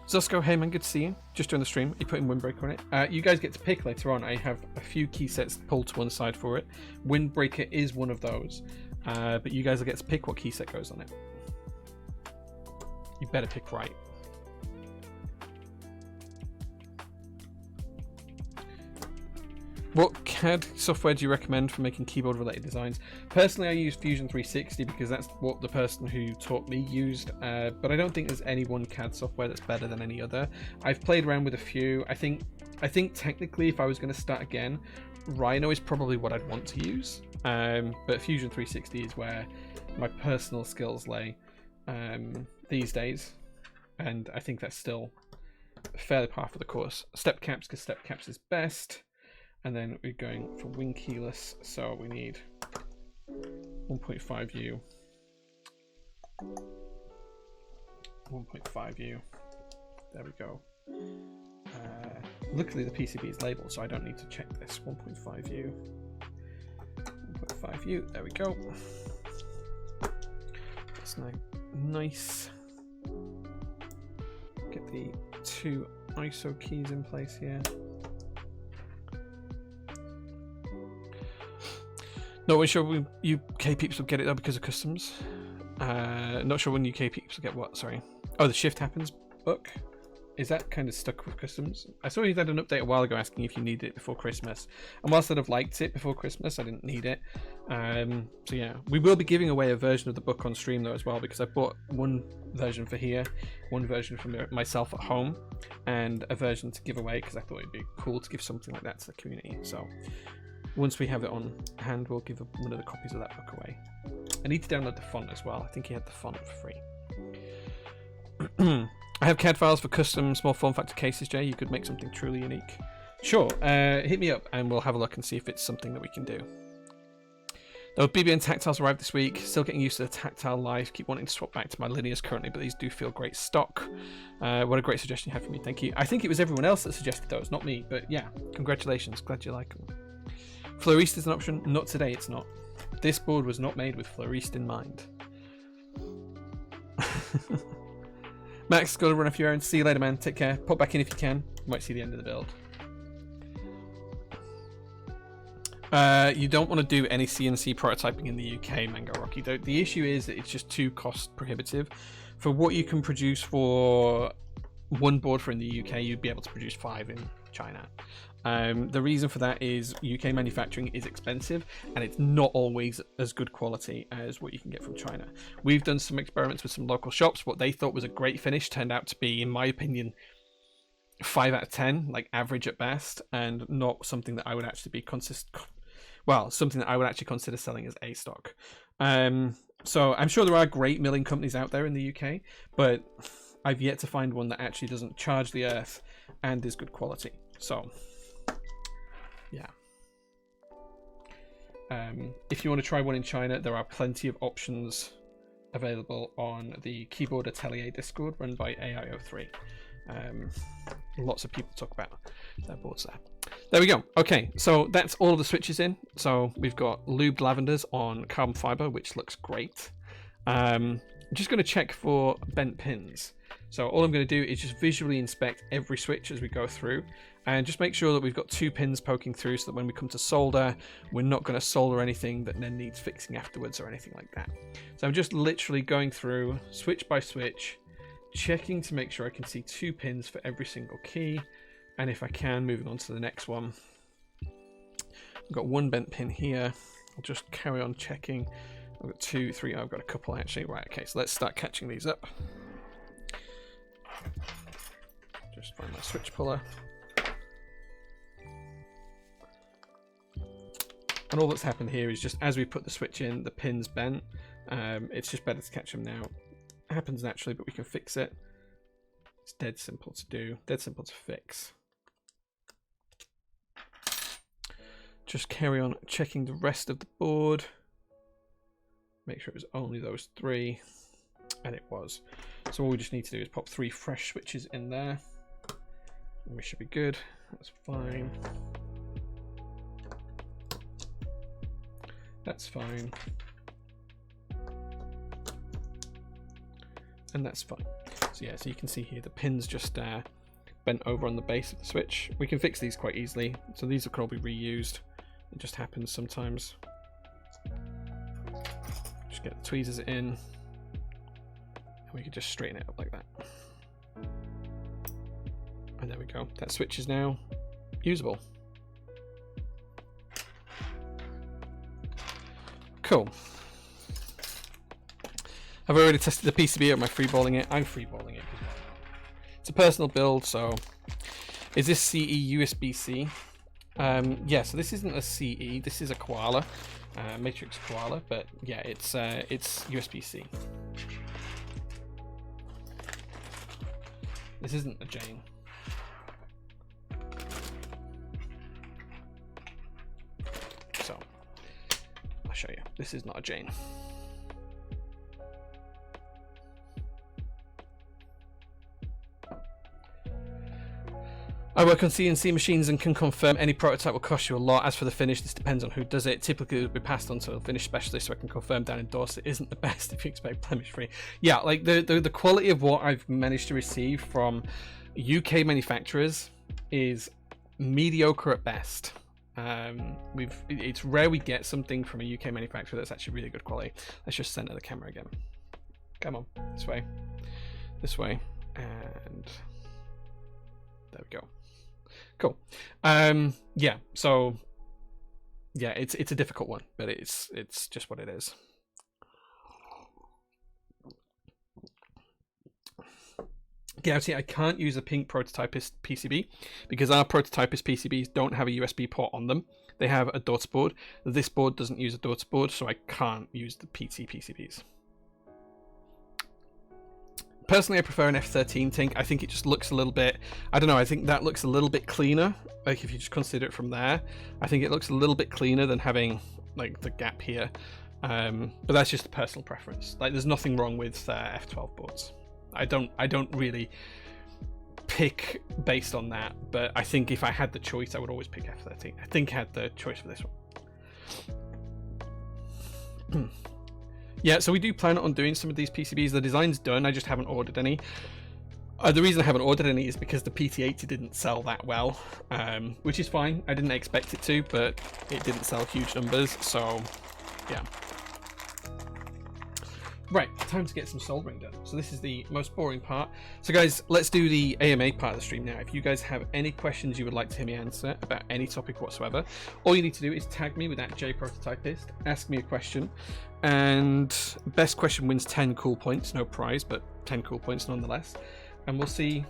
Zusko, hey man, good to see you. Just doing the stream. You putting Windbreaker on it? You guys get to pick later on. I have a few key sets pulled to one side for it. Windbreaker is one of those, but you guys will get to pick what key set goes on it. You better pick right. What CAD software do you recommend for making keyboard-related designs? Personally, I use Fusion 360 because that's what the person who taught me used, but I don't think there's any one CAD software that's better than any other. I've played around with a few. I think technically, if I was going to start again, Rhino is probably what I'd want to use, but Fusion 360 is where my personal skills lay these days, and I think that's still fairly par for the course. Step caps, because step caps is best. And then we're going for wing keyless, so we need 1.5U. 1.5U. There we go. Luckily the PCB is labeled, so I don't need to check this. 1.5U. 1.5U. There we go. That's nice. Get the two ISO keys in place here. Not sure when UK peeps will get it though because of customs. Not sure when UK peeps will get what, sorry. Oh, the Shift Happens book. Is that kind of stuck with customs? I saw you had an update a while ago asking if you needed it before Christmas. And whilst I'd have liked it before Christmas, I didn't need it. So yeah, we will be giving away a version of the book on stream though as well, because I bought one version for here, one version for myself at home, and a version to give away because I thought it'd be cool to give something like that to the community. So once we have it on hand, we'll give one of the copies of that book away. I need to download the font as well. I think he had the font for free. I have CAD files for custom small form factor cases, Jay. You could make something truly unique. Sure, hit me up and we'll have a look and see if it's something that we can do. Though BBN tactiles arrived this week, still getting used to the tactile life. Keep wanting to swap back to my linears currently, but these do feel great stock. What a great suggestion you had for me. Thank you. I think it was everyone else that suggested those, not me. But yeah, congratulations. Glad you like them. Fleuriste is an option. Not today, it's not. This board was not made with Fleuriste in mind. Max, gotta run off your errands. See you later, man. Take care. Pop back in if you can. You might see the end of the build. You don't want to do any CNC prototyping in the UK, Mango Rocky. The issue is that it's just too cost prohibitive. For what you can produce for one board for in the UK, you'd be able to produce 5 in China. The reason for that is UK manufacturing is expensive and it's not always as good quality as what you can get from China. We've done some experiments with some local shops. What they thought was a great finish turned out to be, in my opinion, 5 out of 10, like average at best, and not something that I would actually be something that I would actually consider selling as A stock. So I'm sure there are great milling companies out there in the UK, but I've yet to find one that actually doesn't charge the earth and is good quality. So yeah. If you want to try one in China, there are plenty of options available on the Keyboard Atelier Discord run by AIO3. Lots of people talk about their boards there. There we go. Okay, so that's all of the switches in. So we've got lubed lavenders on carbon fiber, which looks great. I'm just going to check for bent pins. So all I'm going to do is just visually inspect every switch as we go through. And just make sure that we've got 2 pins poking through so that when we come to solder, we're not going to solder anything that then needs fixing afterwards or anything like that. So I'm just literally going through switch by switch, checking to make sure I can see 2 pins for every single key. And if I can, moving on to the next one. I've got 1 bent pin here. I'll just carry on checking. I've got 2, 3, I've got a couple actually. Right, okay, so let's start catching these up. Just find my switch puller. And all that's happened here is just as we put the switch in, the pin's bent. It's just better to catch them now. It happens naturally, but we can fix it. It's dead simple to do, dead simple to fix. Just carry on checking the rest of the board. Make sure it was only those 3, and it was. So all we just need to do is pop 3 fresh switches in there, and we should be good. That's fine. That's fine. And that's fine. So yeah, so you can see here the pin's just bent over on the base of the switch. We can fix these quite easily. So these can all be reused. It just happens sometimes. Just get the tweezers in. And we can just straighten it up like that. And there we go. That switch is now usable. Cool. I've already tested the PCB, or am I freeballing it? I'm freeballing it. It's a personal build, so... Is this CE USB-C? Yeah, so this isn't a CE, this is a Koala. Matrix Koala, but yeah, it's USB-C. This isn't a Jane. So, I'll show you. This is not a Jane. I work on CNC machines and can confirm any prototype will cost you a lot. As for the finish, this depends on who does it. Typically, it will be passed on to a finish specialist, so I can confirm down endorse it isn't the best if you expect blemish free. Yeah, like the quality of what I've managed to receive from UK manufacturers is mediocre at best. It's rare we get something from a UK manufacturer that's actually really good quality. Let's just center the camera again. Come on, this way, and there we go. Cool. Yeah, so yeah, it's a difficult one, but it's just what it is. Yeah, see, I can't use a pink prototypist PCB because our prototypist PCBs don't have a USB port on them. They have a daughter board. This board doesn't use a daughter board, so I can't use the PT PCBs. Personally, I prefer an F13 Tink. I think it just looks a little bit, I don't know, I think that looks a little bit cleaner. Like if you just consider it from there, I think it looks a little bit cleaner than having like the gap here. But that's just a personal preference. Like there's nothing wrong with F12 boards. I don't really pick based on that, but I think if I had the choice, I would always pick F13. I think I had the choice for this one. Yeah, so we do plan on doing some of these PCBs. The design's done, I just haven't ordered any. The reason I haven't ordered any is because the PT80 didn't sell that well, which is fine. I didn't expect it to, but it didn't sell huge numbers, so yeah. Right, time to get some soldering done. So this is the most boring part. So guys, let's do the AMA part of the stream now. If you guys have any questions you would like to hear me answer about any topic whatsoever, all you need to do is tag me with @JPrototypist, ask me a question, and best question wins 10 cool points. No prize, but 10 cool points nonetheless. And we'll see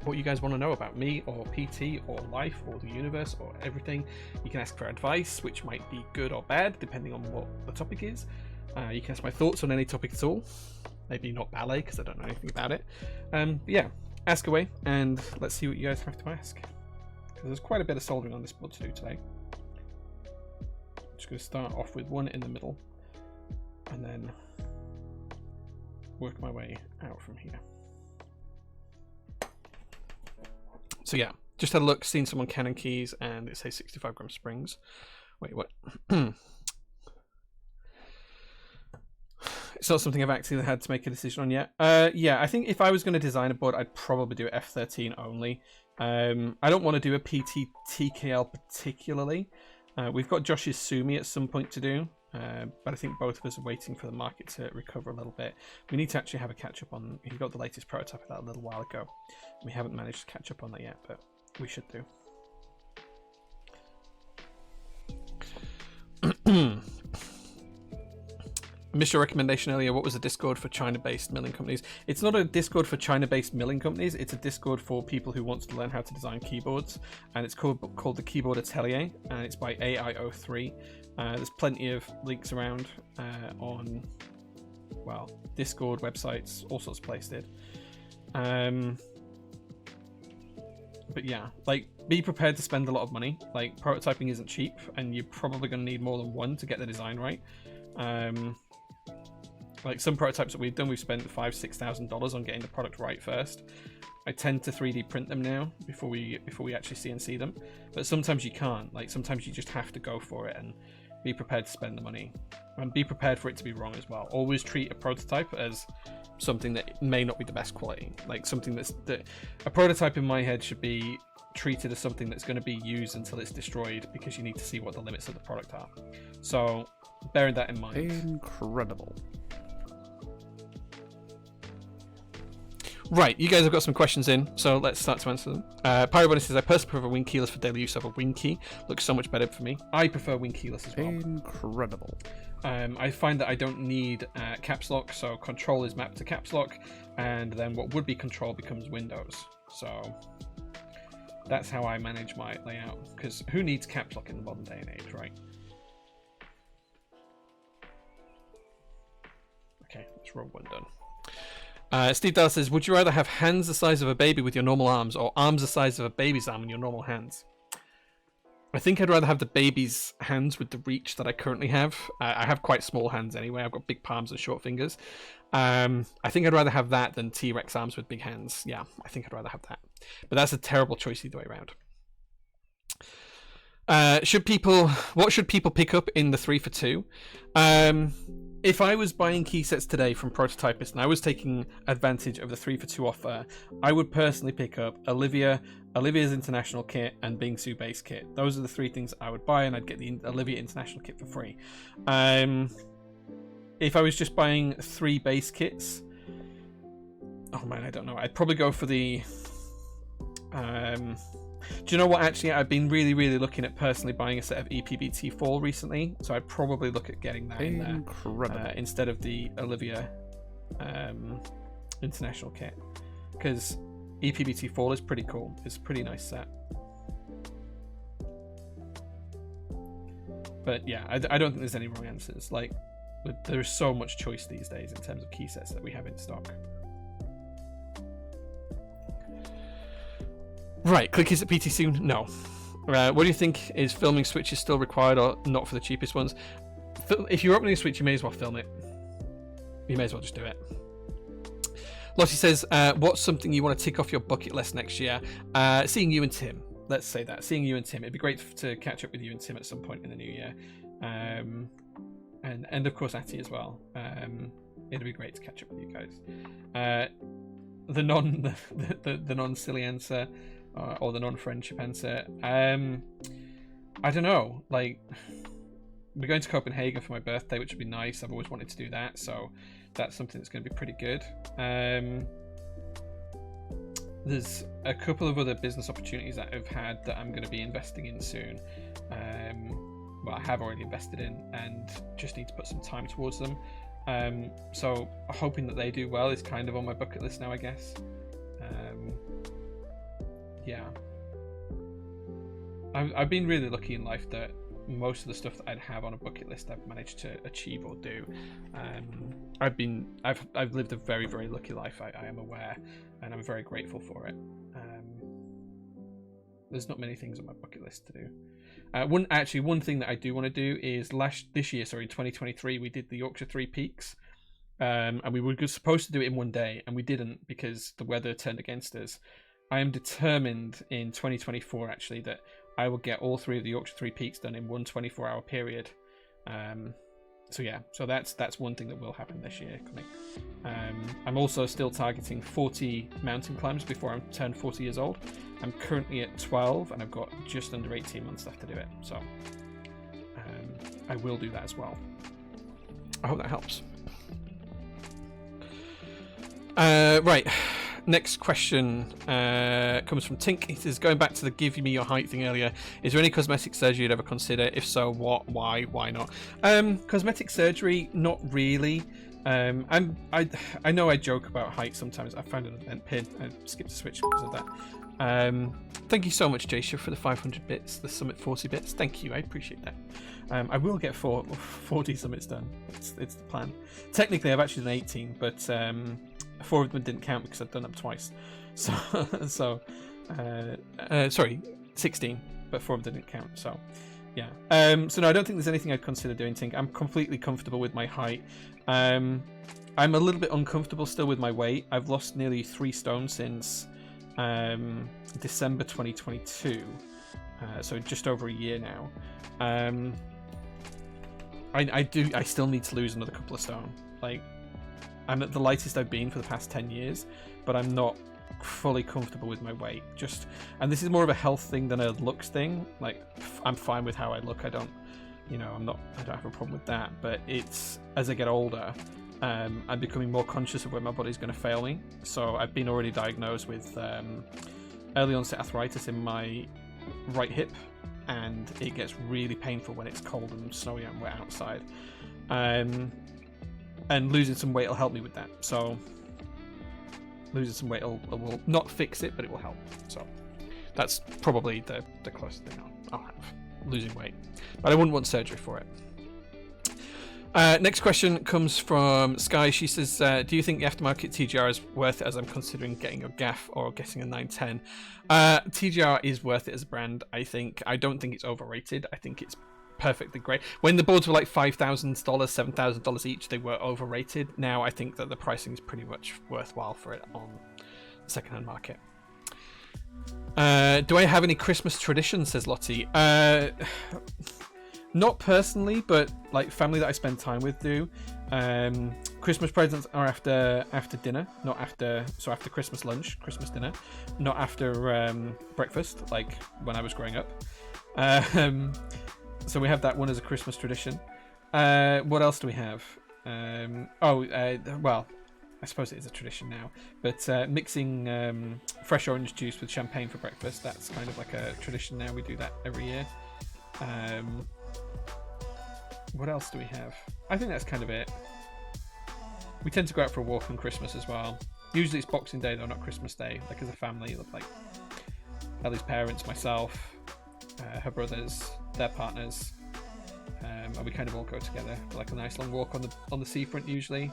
what you guys want to know about me or PT or life or the universe or everything. You can ask for advice, which might be good or bad depending on what the topic is. You can ask my thoughts on any topic at all. Maybe not ballet because I don't know anything about it. But yeah, ask away and let's see what you guys have to ask. Because there's quite a bit of soldering on this board to do today. I'm just going to start off with one in the middle and then work my way out from here. So yeah, just had a look, seen some on Canon keys and it says 65 gram springs. Wait, what? It's not something I've actually had to make a decision on yet. Yeah, I think if I was going to design a board, I'd probably do F13 only. I don't want to do a PT TKL particularly. We've got Josh's Sumi at some point to do, but I think both of us are waiting for the market to recover a little bit. We need to actually have a catch up on. He got the latest prototype of that a little while ago. We haven't managed to catch up on that yet, but we should do. Missed your recommendation earlier. What was a Discord for China-based milling companies? It's not a Discord for China-based milling companies. It's a Discord for people who want to learn how to design keyboards, and it's called the Keyboard Atelier, and it's by AIO3. There's plenty of links around on, well, Discord, websites, all sorts of places. But yeah, like, be prepared to spend a lot of money. Like, prototyping isn't cheap, and you're probably going to need more than one to get the design right. Like some prototypes that we've done, we've spent $5,000-$6,000 on getting the product right first. I tend to 3D print them now before we actually CNC them, but sometimes you can't. Like sometimes you just have to go for it and be prepared to spend the money, and be prepared for it to be wrong as well. Always treat a prototype as something that may not be the best quality. Like something a prototype in my head should be treated as something that's going to be used until it's destroyed, because you need to see what the limits of the product are. So bearing that in mind. Incredible. Right, you guys have got some questions in, so let's start to answer them. Pyrobunny says, I personally prefer wing keyless for daily use over wing key. Looks so much better for me. I prefer wing keyless as well. Incredible. I find that I don't need caps lock, so control is mapped to caps lock, and then what would be control becomes Windows. So that's how I manage my layout, because who needs caps lock in the modern day and age, right? Okay, let's roll one done. Steve Dallas says, would you rather have hands the size of a baby with your normal arms, or arms the size of a baby's arm in your normal hands? I think I'd rather have the baby's hands with the reach that I currently have. I have quite small hands anyway. I've got big palms and short fingers. I think I'd rather have that than T-Rex arms with big hands. Yeah, I think I'd rather have that. But that's a terrible choice either way around. What should people pick up in the 3 for 2? If I was buying key sets today from Prototypist and I was taking advantage of the 3 for 2 offer, I would personally pick up Olivia's International Kit and Bingsu Base Kit. Those are the 3 things I would buy, and I'd get the Olivia International Kit for free. If I was just buying 3 base kits, oh man, I don't know. I'd probably go for the... do you know what? Actually, I've been really looking at personally buying a set of EPBT4 recently, so I'd probably look at getting that in there instead of the Olivia International Kit, because EPBT4 is pretty cool. It's a pretty nice set. But yeah, I don't think there's any wrong answers. Like, there's so much choice these days in terms of key sets that we have in stock. Right, click is at PT soon? No. What do you think? Is filming switches still required or not for the cheapest ones? If you're opening a switch, you may as well film it. You may as well just do it. Lottie says, what's something you want to tick off your bucket list next year? Seeing you and Tim. Let's say that. Seeing you and Tim. It'd be great to catch up with you and Tim at some point in the new year. And of course Atty as well. It'd be great to catch up with you guys. The non-silly answer, or the non-friendship answer. I don't know. Like, we're going to Copenhagen for my birthday, which would be nice. I've always wanted to do that, so that's something that's going to be pretty good. There's a couple of other business opportunities that I've had that I'm going to be investing in soon. Well, I have already invested in, and just need to put some time towards them. So hoping that they do well is kind of on my bucket list now, I guess. Yeah, I've been really lucky in life that most of the stuff that I'd have on a bucket list I've managed to achieve or do. I've lived a very lucky life. I am aware, and I'm very grateful for it. There's not many things on my bucket list to do. One thing that I do want to do is this year, 2023, we did the Yorkshire Three Peaks, and we were supposed to do it in one day, and we didn't because the weather turned against us. I am determined in 2024 actually that I will get all 3 of the Yorkshire Three Peaks done in one 24-hour period. So yeah, so that's one thing that will happen this year coming. I'm also still targeting 40 mountain climbs before I turn 40 years old. I'm currently at 12 and I've got just under 18 months left to do it. So I will do that as well. I hope that helps. Right. Next question comes from Tink. He says, going back to the give me your height thing earlier, is there any cosmetic surgery you'd ever consider? If so, what, why not? Cosmetic surgery, not really. I know I joke about height sometimes. I found an event pin. I skipped a switch because of that. Thank you so much, Jasha, for the 500 bits, the Summit 40 bits. Thank you, I appreciate that. I will get 40 summits done. It's the plan. Technically, I've actually done 18, but 4 of them didn't count because I've done them twice. So, sorry, 16, but 4 of them didn't count. So, yeah. So no, I don't think there's anything I'd consider doing. Tink, I'm completely comfortable with my height. I'm a little bit uncomfortable still with my weight. I've lost nearly 3 stone since December 2022, so just over a year now. I still need to lose another couple of stone. Like, I'm at the lightest I've been for the past 10 years, but I'm not fully comfortable with my weight. And this is more of a health thing than a looks thing. Like, I'm fine with how I look. I don't have a problem with that. But it's, as I get older, I'm becoming more conscious of when my body's going to fail me. So I've been already diagnosed with early onset arthritis in my right hip, and it gets really painful when it's cold and snowy and wet outside. And losing some weight will help me with that. So losing some weight will not fix it, but it will help. So that's probably the closest thing I'll have, losing weight. But I wouldn't want surgery for it. Next question comes from Sky. She says, do you think the aftermarket TGR is worth it, as I'm considering getting a GAF or getting a 910? TGR is worth it as a brand, I think. I don't think it's overrated. I think it's perfectly great. When the boards were like $5,000, $7,000 each, they were overrated. Now I think that the pricing is pretty much worthwhile for it on the secondhand market. Do I have any Christmas traditions, says Lottie? Not personally, but like family that I spend time with do. Christmas presents are after dinner, not after. So after Christmas lunch, Christmas dinner, not after breakfast, like when I was growing up. So we have that one as a Christmas tradition. What else do we have? Well, I suppose it is a tradition now. But mixing fresh orange juice with champagne for breakfast, that's kind of like a tradition now. We do that every year. What else do we have? I think that's kind of it. We tend to go out for a walk on Christmas as well. Usually it's Boxing Day though, not Christmas Day. Like as a family, like Ellie's parents, myself, her brothers, their partners, and we kind of all go together for like a nice long walk on the seafront usually.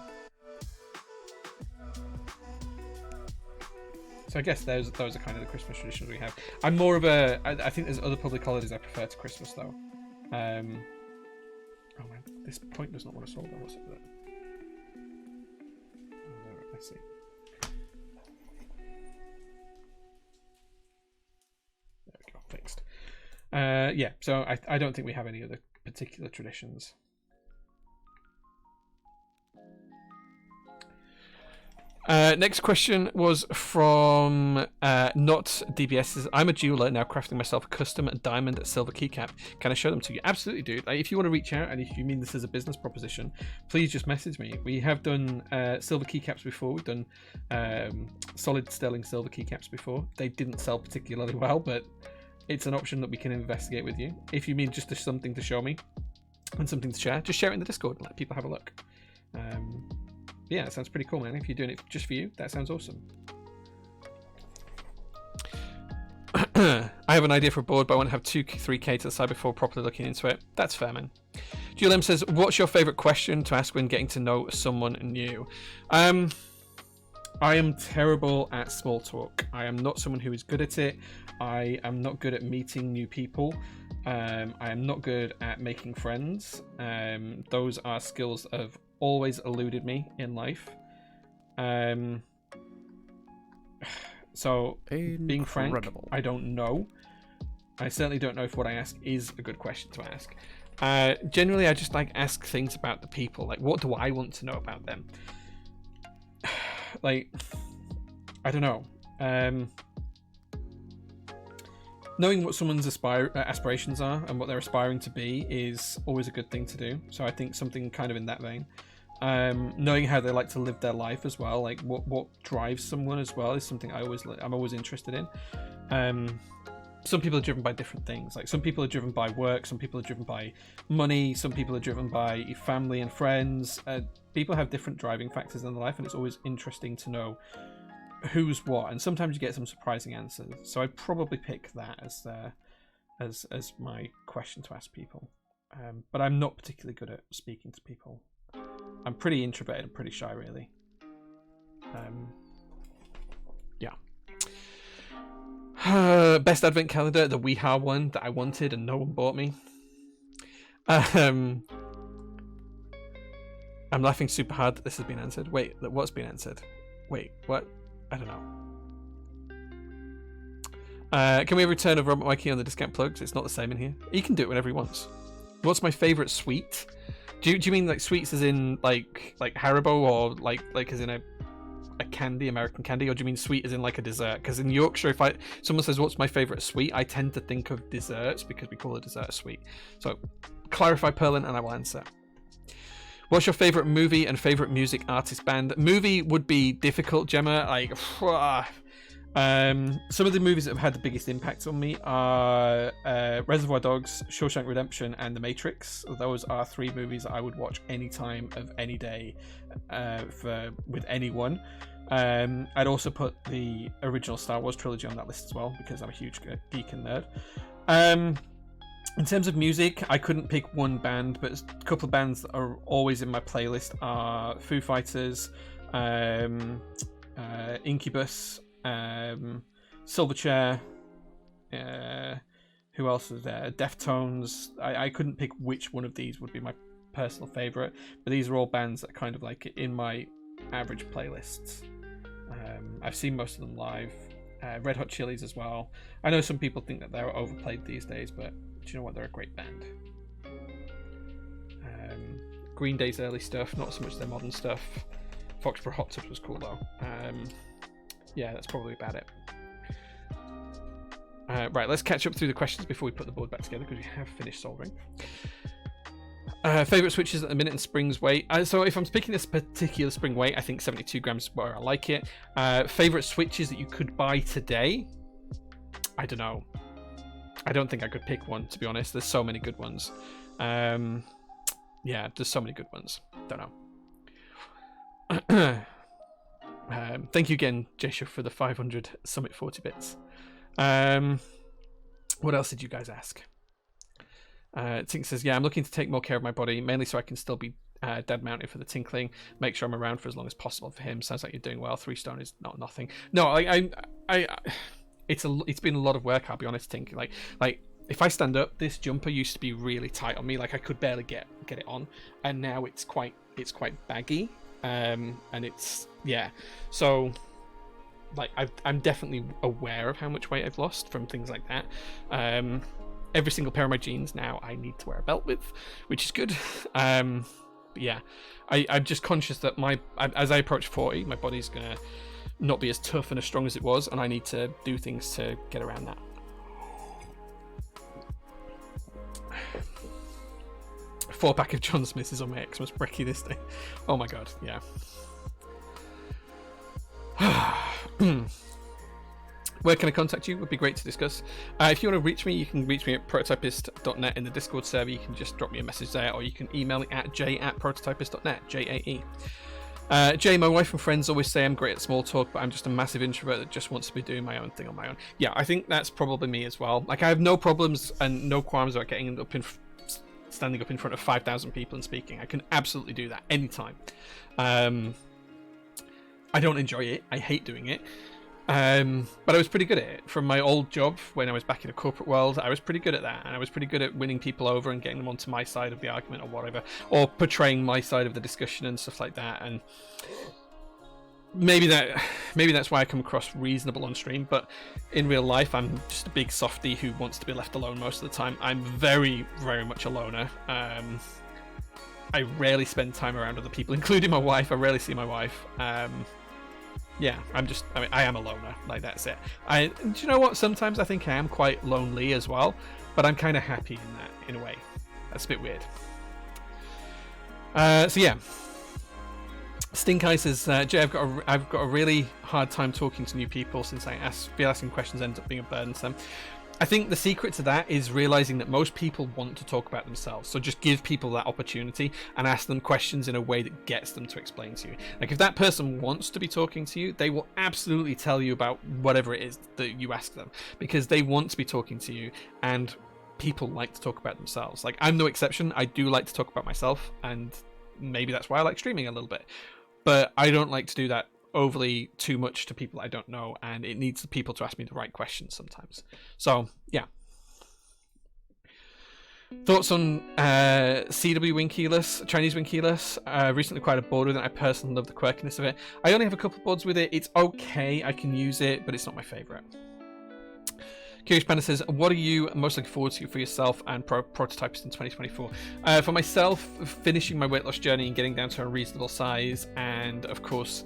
So I guess those are kind of the Christmas traditions we have. I'm more of a. I think there's other public holidays I prefer to Christmas though. Oh man, this point does not want to solve. What's it? Let's see. There we go, fixed. Yeah, so I don't think we have any other particular traditions. Next question was from Not DBS. I'm a jeweler now, crafting myself a custom diamond silver keycap. Can I show them to you? Absolutely, dude. Like, if you want to reach out and if you mean this as a business proposition, please just message me. We have done silver keycaps before. We've done solid sterling silver keycaps before. They didn't sell particularly well, but it's an option that we can investigate with you. If you mean just something to show me and something to share, just share it in the Discord and let people have a look. Yeah, that sounds pretty cool, man. If you're doing it just for you, that sounds awesome. I have an idea for a board, but I want to have 3K to the side before properly looking into it. That's fair, man. Julian says, what's your favorite question to ask when getting to know someone new? I am terrible at small talk. I am not someone who is good at it. I am not good at meeting new people. I am not good at making friends. Those are skills that have always eluded me in life. So being frank, I don't know. I certainly don't know if what I ask is a good question to ask. Generally, I just like ask things about the people. Like, what do I want to know about them? Like, I don't know. Knowing what someone's aspirations are and what they're aspiring to be is always a good thing to do. So I think something kind of in that vein. Knowing how they like to live their life as well, like what drives someone as well, is something I'm always interested in. Some people are driven by different things. Like some people are driven by work, some people are driven by money, some people are driven by family and friends. People have different driving factors in their life, and it's always interesting to know who's what. And sometimes you get some surprising answers. So I'd probably pick that as my question to ask people. But I'm not particularly good at speaking to people. I'm pretty introverted and pretty shy, really. Yeah. Best advent calendar, the Weeha one that I wanted and no one bought me. I'm laughing super hard that this has been answered. Wait, what's been answered? Wait, what? I don't know. Can we have a return of Robert Mikey on the discount plugs? It's not the same in here. He can do it whenever he wants. What's my favourite sweet? Do you mean like sweets as in like Haribo, or like as in a candy, American candy, or do you mean sweet as in like a dessert? Because in Yorkshire, if someone says what's my favourite sweet, I tend to think of desserts because we call a dessert a sweet. So clarify, Perlin, and I will answer. What's your favourite movie and favourite music artist band? Movie would be difficult, Gemma. Like, some of the movies that have had the biggest impact on me are Reservoir Dogs, Shawshank Redemption, and The Matrix. Those are 3 movies that I would watch any time of any day with anyone. I'd also put the original Star Wars trilogy on that list as well because I'm a huge geek and nerd. In terms of music, I couldn't pick one band, but a couple of bands that are always in my playlist are Foo Fighters, Incubus, Silverchair, who else is there? Deftones. I couldn't pick which one of these would be my personal favourite, but these are all bands that are kind of like in my average playlists. I've seen most of them live. Red Hot Chilies as well. I know some people think that they're overplayed these days, but do you know what? They're a great band. Green Day's early stuff, not so much their modern stuff. Foxborough Hot Tubs was cool though. Yeah, that's probably about it. Right, let's catch up through the questions before we put the board back together because we have finished solving. Favourite switches at the minute and spring's weight. So if I'm picking this particular spring weight, I think 72 grams is where I like it. Favourite switches that you could buy today? I don't know. I don't think I could pick one, to be honest. There's so many good ones. Yeah, there's so many good ones. Don't know. Thank you again, Jesha, for the 500 Summit 40 bits. What else did you guys ask? Tink says, yeah, I'm looking to take more care of my body, mainly so I can still be dad mounted for the tinkling. Make sure I'm around for as long as possible for him. Sounds like you're doing well. 3 stone is not nothing. No, it's been a lot of work, I'll be honest, Tink. Like if I stand up, this jumper used to be really tight on me. Like I could barely get it on, and now it's quite baggy. And it's, yeah, so like I'm definitely aware of how much weight I've lost from things like that. Every single pair of my jeans now I need to wear a belt with, which is good. But yeah, I'm just conscious that as I approach 40, my body's gonna not be as tough and as strong as it was, and I need to do things to get around that. 4-pack of John Smiths is on my Xmas brekkie this day. Oh my god, yeah. Where can I contact you? Would be great to discuss. If you want to reach me, you can reach me at prototypist.net in the Discord server. You can just drop me a message there, or you can email me at j@prototypist.net, J-A-E. Jay, my wife and friends always say I'm great at small talk, but I'm just a massive introvert that just wants to be doing my own thing on my own. Yeah, I think that's probably me as well. Like, I have no problems and no qualms about standing up in front of 5,000 people and speaking. I can absolutely do that anytime. I don't enjoy it. I hate doing it. But I was pretty good at it. From my old job, when I was back in the corporate world, I was pretty good at that. And I was pretty good at winning people over and getting them onto my side of the argument or whatever. Or portraying my side of the discussion and stuff like that. And maybe that's why I come across reasonable on stream, but in real life I'm just a big softie who wants to be left alone most of the time. I'm very, very much a loner. I rarely spend time around other people, including my wife. I rarely see my wife. Yeah, I am a loner. Like, that's it. Do you know what? Sometimes I think I am quite lonely as well, but I'm kind of happy in that, in a way. That's a bit weird. So yeah. Stink Eye says, Jay, I've got a really hard time talking to new people since asking questions ends up being a burden to them. I think the secret to that is realizing that most people want to talk about themselves. So just give people that opportunity and ask them questions in a way that gets them to explain to you. Like, if that person wants to be talking to you, they will absolutely tell you about whatever it is that you ask them, because they want to be talking to you, and people like to talk about themselves. Like, I'm no exception. I do like to talk about myself, and maybe that's why I like streaming a little bit. But I don't like to do that overly too much to people I don't know, and it needs the people to ask me the right questions sometimes. So yeah. Thoughts on CW Winkeyless, Chinese Winkeyless? Recently acquired a board with it. I personally love the quirkiness of it. I only have a couple of boards with it. It's okay, I can use it, but it's not my favorite. Curious Panda says, what are you most looking forward to for yourself and prototypes in 2024? For myself, finishing my weight loss journey and getting down to a reasonable size, and of course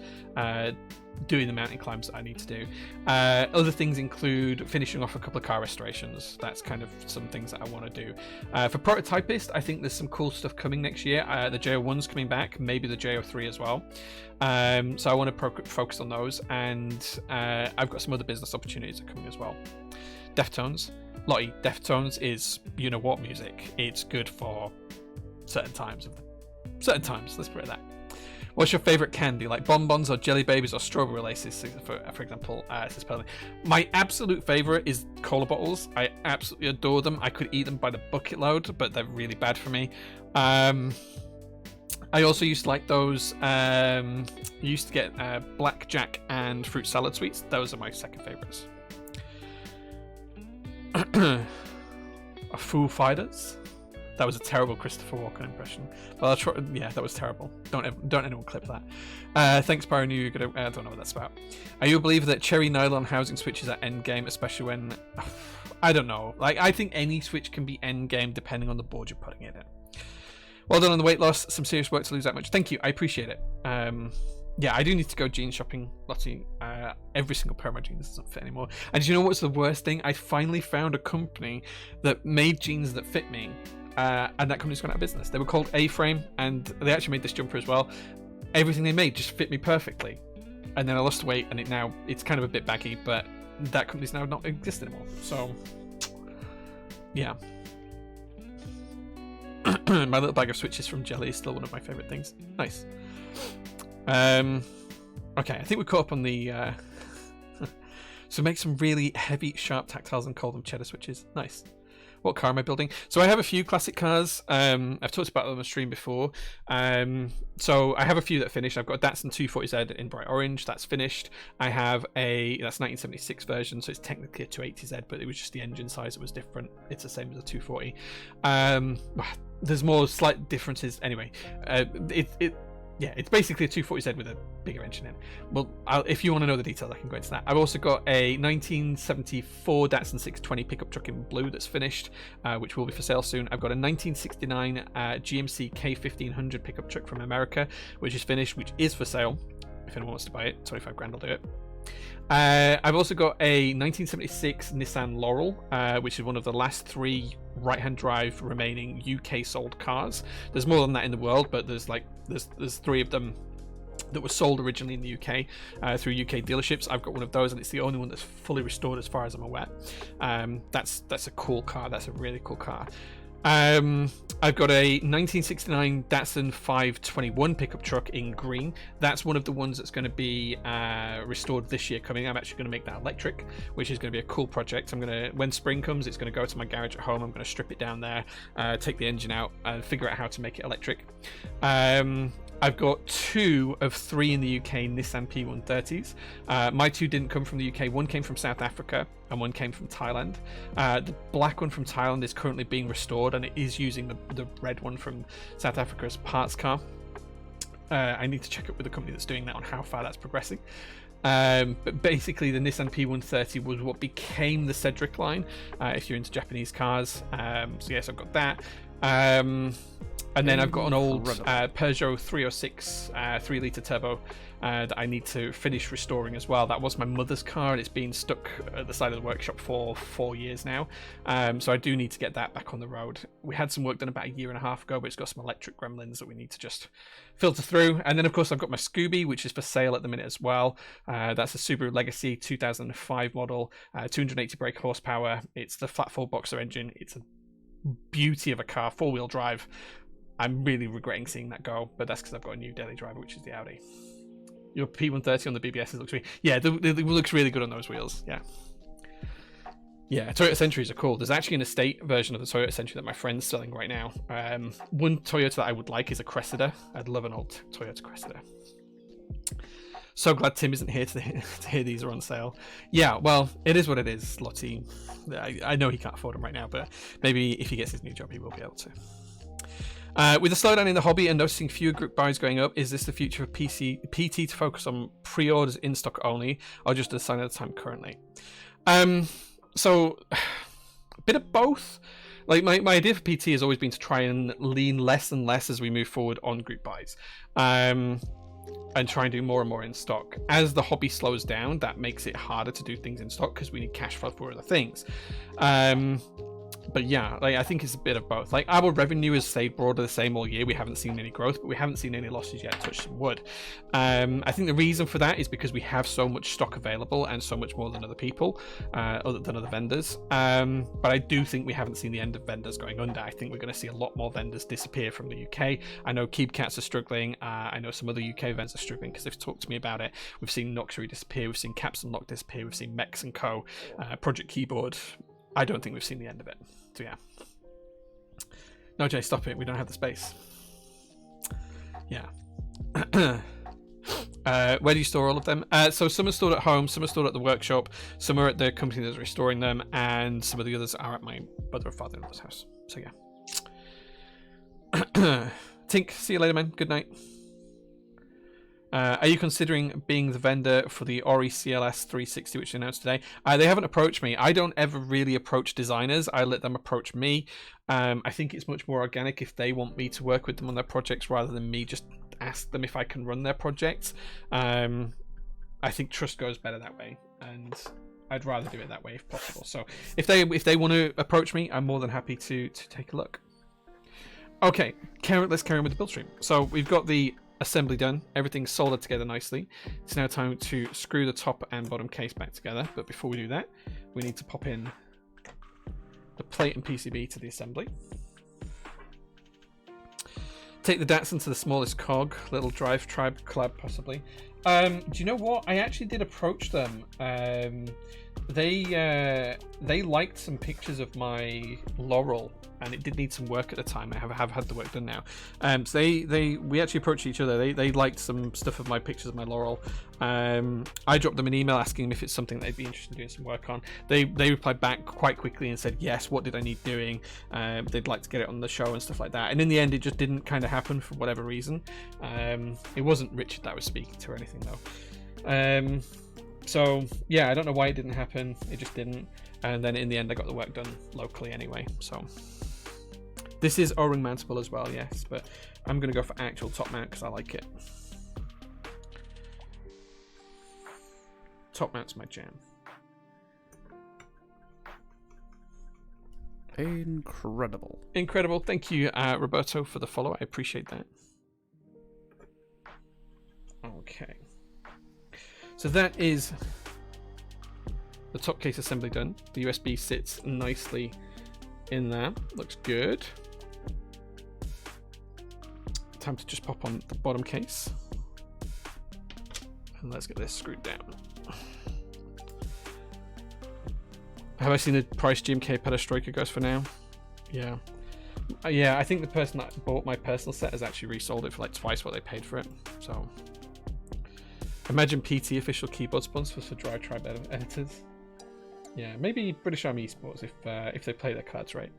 doing the mountain climbs that I need to do. Other things include finishing off a couple of car restorations. That's kind of some things that I want to do. For prototypist, I think there's some cool stuff coming next year. The JO1's coming back, maybe the JO3 as well. So I want to focus on those, and I've got some other business opportunities that are coming as well. Deftones. Lottie, Deftones is you-know-what music. It's good for certain times, let's put it that. What's your favourite candy? Like bonbons or jelly babies or strawberry laces, for example? My absolute favourite is cola bottles. I absolutely adore them. I could eat them by the bucket load, but they're really bad for me. I also used to like those. Used to get blackjack and fruit salad sweets. Those are my second favourites. Foo Fighters. That was a terrible Christopher Walken impression. Well, I'll try. Yeah, that was terrible. Don't anyone clip that. Thanks, Byron. I don't know what that's about. Are you a believer that cherry nylon housing switches are endgame, especially when? I don't know. Like, I think any switch can be endgame depending on the board you're putting it in. Well done on the weight loss. Some serious work to lose that much. Thank you. I appreciate it. Yeah, I do need to go jeans shopping, Lottie. Every single pair of my jeans doesn't fit anymore. And do you know what's the worst thing? I finally found a company that made jeans that fit me, and that company's gone out of business. They were called A-Frame, and they actually made this jumper as well. Everything they made just fit me perfectly. And then I lost weight, and it's kind of a bit baggy, but that company's now not exist anymore. So, yeah. My little bag of switches from Jelly is still one of my favourite things. Nice. Okay, I think we're caught up on the so make some really heavy sharp tactiles and call them cheddar switches. Nice. What car am I building? So I have a few classic cars. I've talked about them on the stream before. So I have a few that finished. I've got a Datsun 240Z in bright orange. That's finished. I have that's 1976 version, so it's technically a 280Z, but it was just the engine size that was different. It's the same as a 240. There's more slight differences. Anyway, yeah, it's basically a 240Z with a bigger engine in. Well, if you want to know the details, I can go into that. I've also got a 1974 Datsun 620 pickup truck in blue that's finished, which will be for sale soon. I've got a 1969 GMC K1500 pickup truck from America, which is finished, which is for sale. If anyone wants to buy it, 25 grand will do it. I've also got a 1976 Nissan Laurel, which is one of the last 3 right-hand drive remaining UK sold cars. There's more than that in the world, but there's 3 of them that were sold originally in the UK through UK dealerships. I've got one of those, and it's the only one that's fully restored as far as I'm aware. That's a cool car. That's a really cool car. I've got a 1969 Datsun 521 pickup truck in green. That's one of the ones that's going to be restored this year coming. I'm actually going to make that electric, which is going to be a cool project. When spring comes, it's going to go to my garage at home. I'm going to strip it down there, take the engine out, and figure out how to make it electric. I've got 2 of 3 in the UK Nissan P130s. My 2 didn't come from the UK. One came from South Africa and one came from Thailand. The black one from Thailand is currently being restored, and it is using the red one from South Africa as parts car. I need to check up with the company that's doing that on how far that's progressing. But basically, the Nissan P130 was what became the Cedric line, if you're into Japanese cars. So yes, I've got that. And then I've got an old Peugeot 306 3-litre turbo that I need to finish restoring as well. That was my mother's car, and it's been stuck at the side of the workshop for 4 years now. So I do need to get that back on the road. We had some work done about a year and a half ago, but it's got some electric gremlins that we need to just filter through. And then, of course, I've got my Scooby, which is for sale at the minute as well. That's a Subaru Legacy 2005 model, 280 brake horsepower. It's the flat 4-boxer engine. It's a beauty of a car, 4-wheel drive. I'm really regretting seeing that go, but that's because I've got a new daily driver, which is the Audi. Your P130 on the BBS looks really... Yeah, it looks really good on those wheels, yeah. Yeah, Toyota Centuries are cool. There's actually an estate version of the Toyota Century that my friend's selling right now. One Toyota that I would like is a Cressida. I'd love an old Toyota Cressida. So glad Tim isn't here to hear these are on sale. Yeah, well, it is what it is, Lottie. I know he can't afford them right now, but maybe if he gets his new job, he will be able to. With the slowdown in the hobby and noticing fewer group buys going up, is this the future of PT to focus on pre-orders in stock only, or just a sign of the time currently? So, a bit of both. Like my idea for PT has always been to try and lean less and less as we move forward on group buys. And try and do more and more in stock. As the hobby slows down, that makes it harder to do things in stock because we need cash flow for other things. But yeah, like I think it's a bit of both. Like our revenue has stayed broadly the same all year. We haven't seen any growth, but we haven't seen any losses yet. Touch some wood. I think the reason for that is because we have so much stock available and so much more than other people, than other vendors. But I do think we haven't seen the end of vendors going under. I think we're going to see a lot more vendors disappear from the UK. I know KeepCats are struggling. I know some other UK vendors are struggling because they've talked to me about it. We've seen Noxery disappear. We've seen Caps and Lock disappear. We've seen Mex and Co. Project Keyboard. I don't think we've seen the end of it. So yeah. No, Jay, stop it. We don't have the space. Yeah. Where do you store all of them? So some are stored at home, some are stored at the workshop, some are at the company that's restoring them, and some of the others are at my mother or father-in-law's house. So yeah. Tink, see you later, man. Good night. Are you considering being the vendor for the Ori CLS 360, which they announced today? They haven't approached me. I don't ever really approach designers. I let them approach me. I think it's much more organic if they want me to work with them on their projects rather than me just ask them if I can run their projects. I think trust goes better that way, and I'd rather do it that way if possible. So if they want to approach me, I'm more than happy to take a look. Okay, let's carry on with the build stream. So we've got the assembly done, everything's soldered together nicely. It's now time to screw the top and bottom case back together, but before we do that, we need to pop in the plate and PCB to the assembly. Take the Datsun to the smallest cog, little drive tribe collab possibly. Do you know what? I actually did approach them. They liked some pictures of my Laurel, and it did need some work at the time. I have had the work done now. So we actually approached each other. They liked some stuff of my pictures of my Laurel. I dropped them an email asking them if it's something they'd be interested in doing some work on. They replied back quite quickly and said yes. What did I need doing? They'd like to get it on the show and stuff like that. And in the end, it just didn't kind of happen for whatever reason. It wasn't Richard that I was speaking to or anything though. So yeah, I don't know why it didn't happen. It just didn't. And then in the end, I got the work done locally anyway. So this is O-ring mountable as well, yes. But I'm going to go for actual top mount because I like it. Top mount's my jam. Incredible. Incredible. Thank you, Roberto, for the follow. I appreciate that. Okay. So that is the top case assembly done. The USB sits nicely in there. Looks good. Time to just pop on the bottom case. And let's get this screwed down. Have I seen the price GMK Perestroika goes for now? Yeah. Yeah, I think the person that bought my personal set has actually resold it for like twice what they paid for it. So imagine PT official keyboard sponsors for Drive Tribe editors. Yeah, maybe British Army Esports if they play their cards right.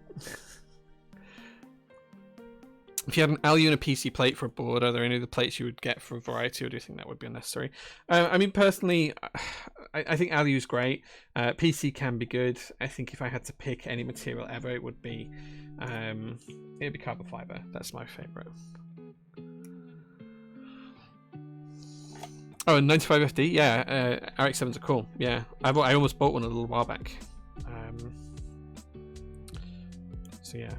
If you had an ALU and a PC plate for a board, are there any of the plates you would get for a variety, or do you think that would be unnecessary? I mean, personally, I think ALU is great. PC can be good. I think if I had to pick any material ever, it would be carbon fiber. That's my favorite. Oh, and 95 FD, yeah. RX-7s are cool. Yeah, I almost bought one a little while back. So yeah.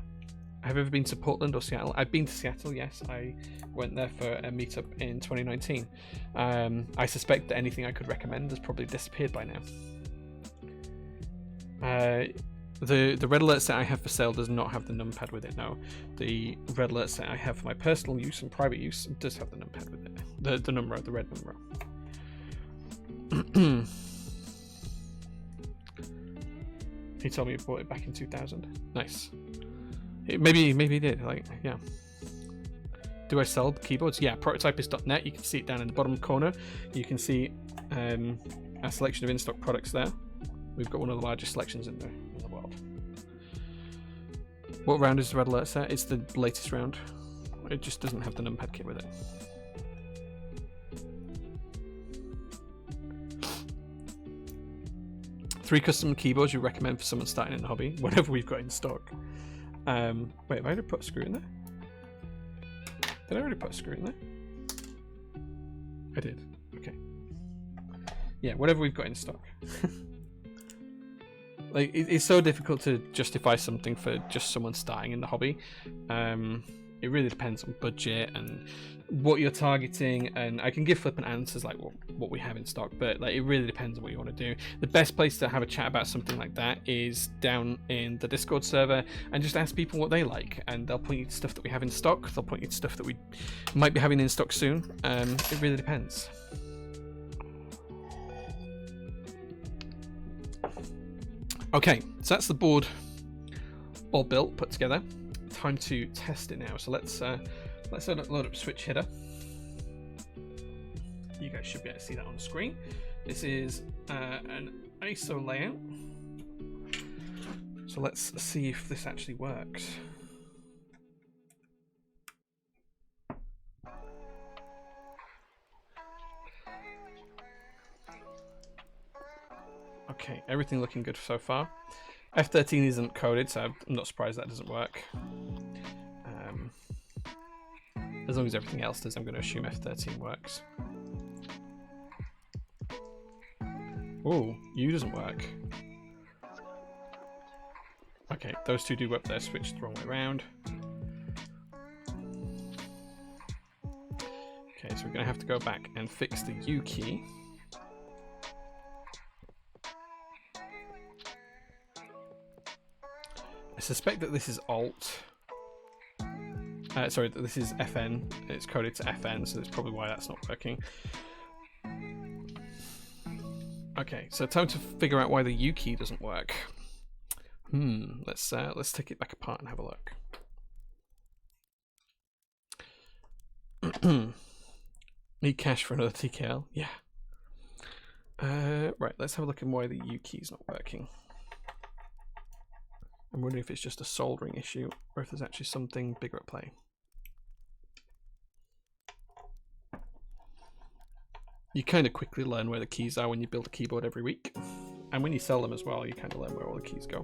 Have you ever been to Portland or Seattle? I've been to Seattle, yes. I went there for a meetup in 2019. I suspect that anything I could recommend has probably disappeared by now. The red alert set I have for sale does not have the numpad with it, no. The red alert set I have for my personal use and private use does have the numpad with it. The number, the red number. He told me he bought it back in 2000. Nice. Maybe he did. Like, yeah. Do I sell the keyboards? Yeah, prototypist.net. You can see it down in the bottom corner. You can see a selection of in-stock products there. We've got one of the largest selections in the world. What round is the red alert set? It's the latest round. It just doesn't have the numpad kit with it. Three custom keyboards you recommend for someone starting in the hobby, whatever we've got in stock. Wait, have I already put a screw in there? Did I already put a screw in there? I did. Okay. Yeah, whatever we've got in stock. Like, it's so difficult to justify something for just someone starting in the hobby. It really depends on budget and what you're targeting, and I can give flippant answers like what we have in stock, but like it really depends on what you want to do. The best place to have a chat about something like that is down in the Discord server and just ask people what they like, and they'll point you to stuff that we have in stock. They'll point you to stuff that we might be having in stock soon. It really depends. Okay, so that's the board all built, put together. Time to test it now. So let's load up switch header. You guys should be able to see that on the screen. This is an ISO layout. So let's see if this actually works. Okay, everything looking good so far. F13 isn't coded, so I'm not surprised that doesn't work. As long as everything else does, I'm going to assume F13 works. Oh, U doesn't work. Okay, those two do work, they're switched the wrong way around. Okay, so we're going to have to go back and fix the U key. I suspect that this is Alt. Sorry, this is FN. It's coded to FN, so that's probably why that's not working. Okay, so time to figure out why the U key doesn't work. Let's take it back apart and have a look. Need cash for another TKL? Yeah. Right, let's have a look at why the U key's not working. I'm wondering if it's just a soldering issue or if there's actually something bigger at play. You kind of quickly learn where the keys are when you build a keyboard every week. And when you sell them as well, you kind of learn where all the keys go.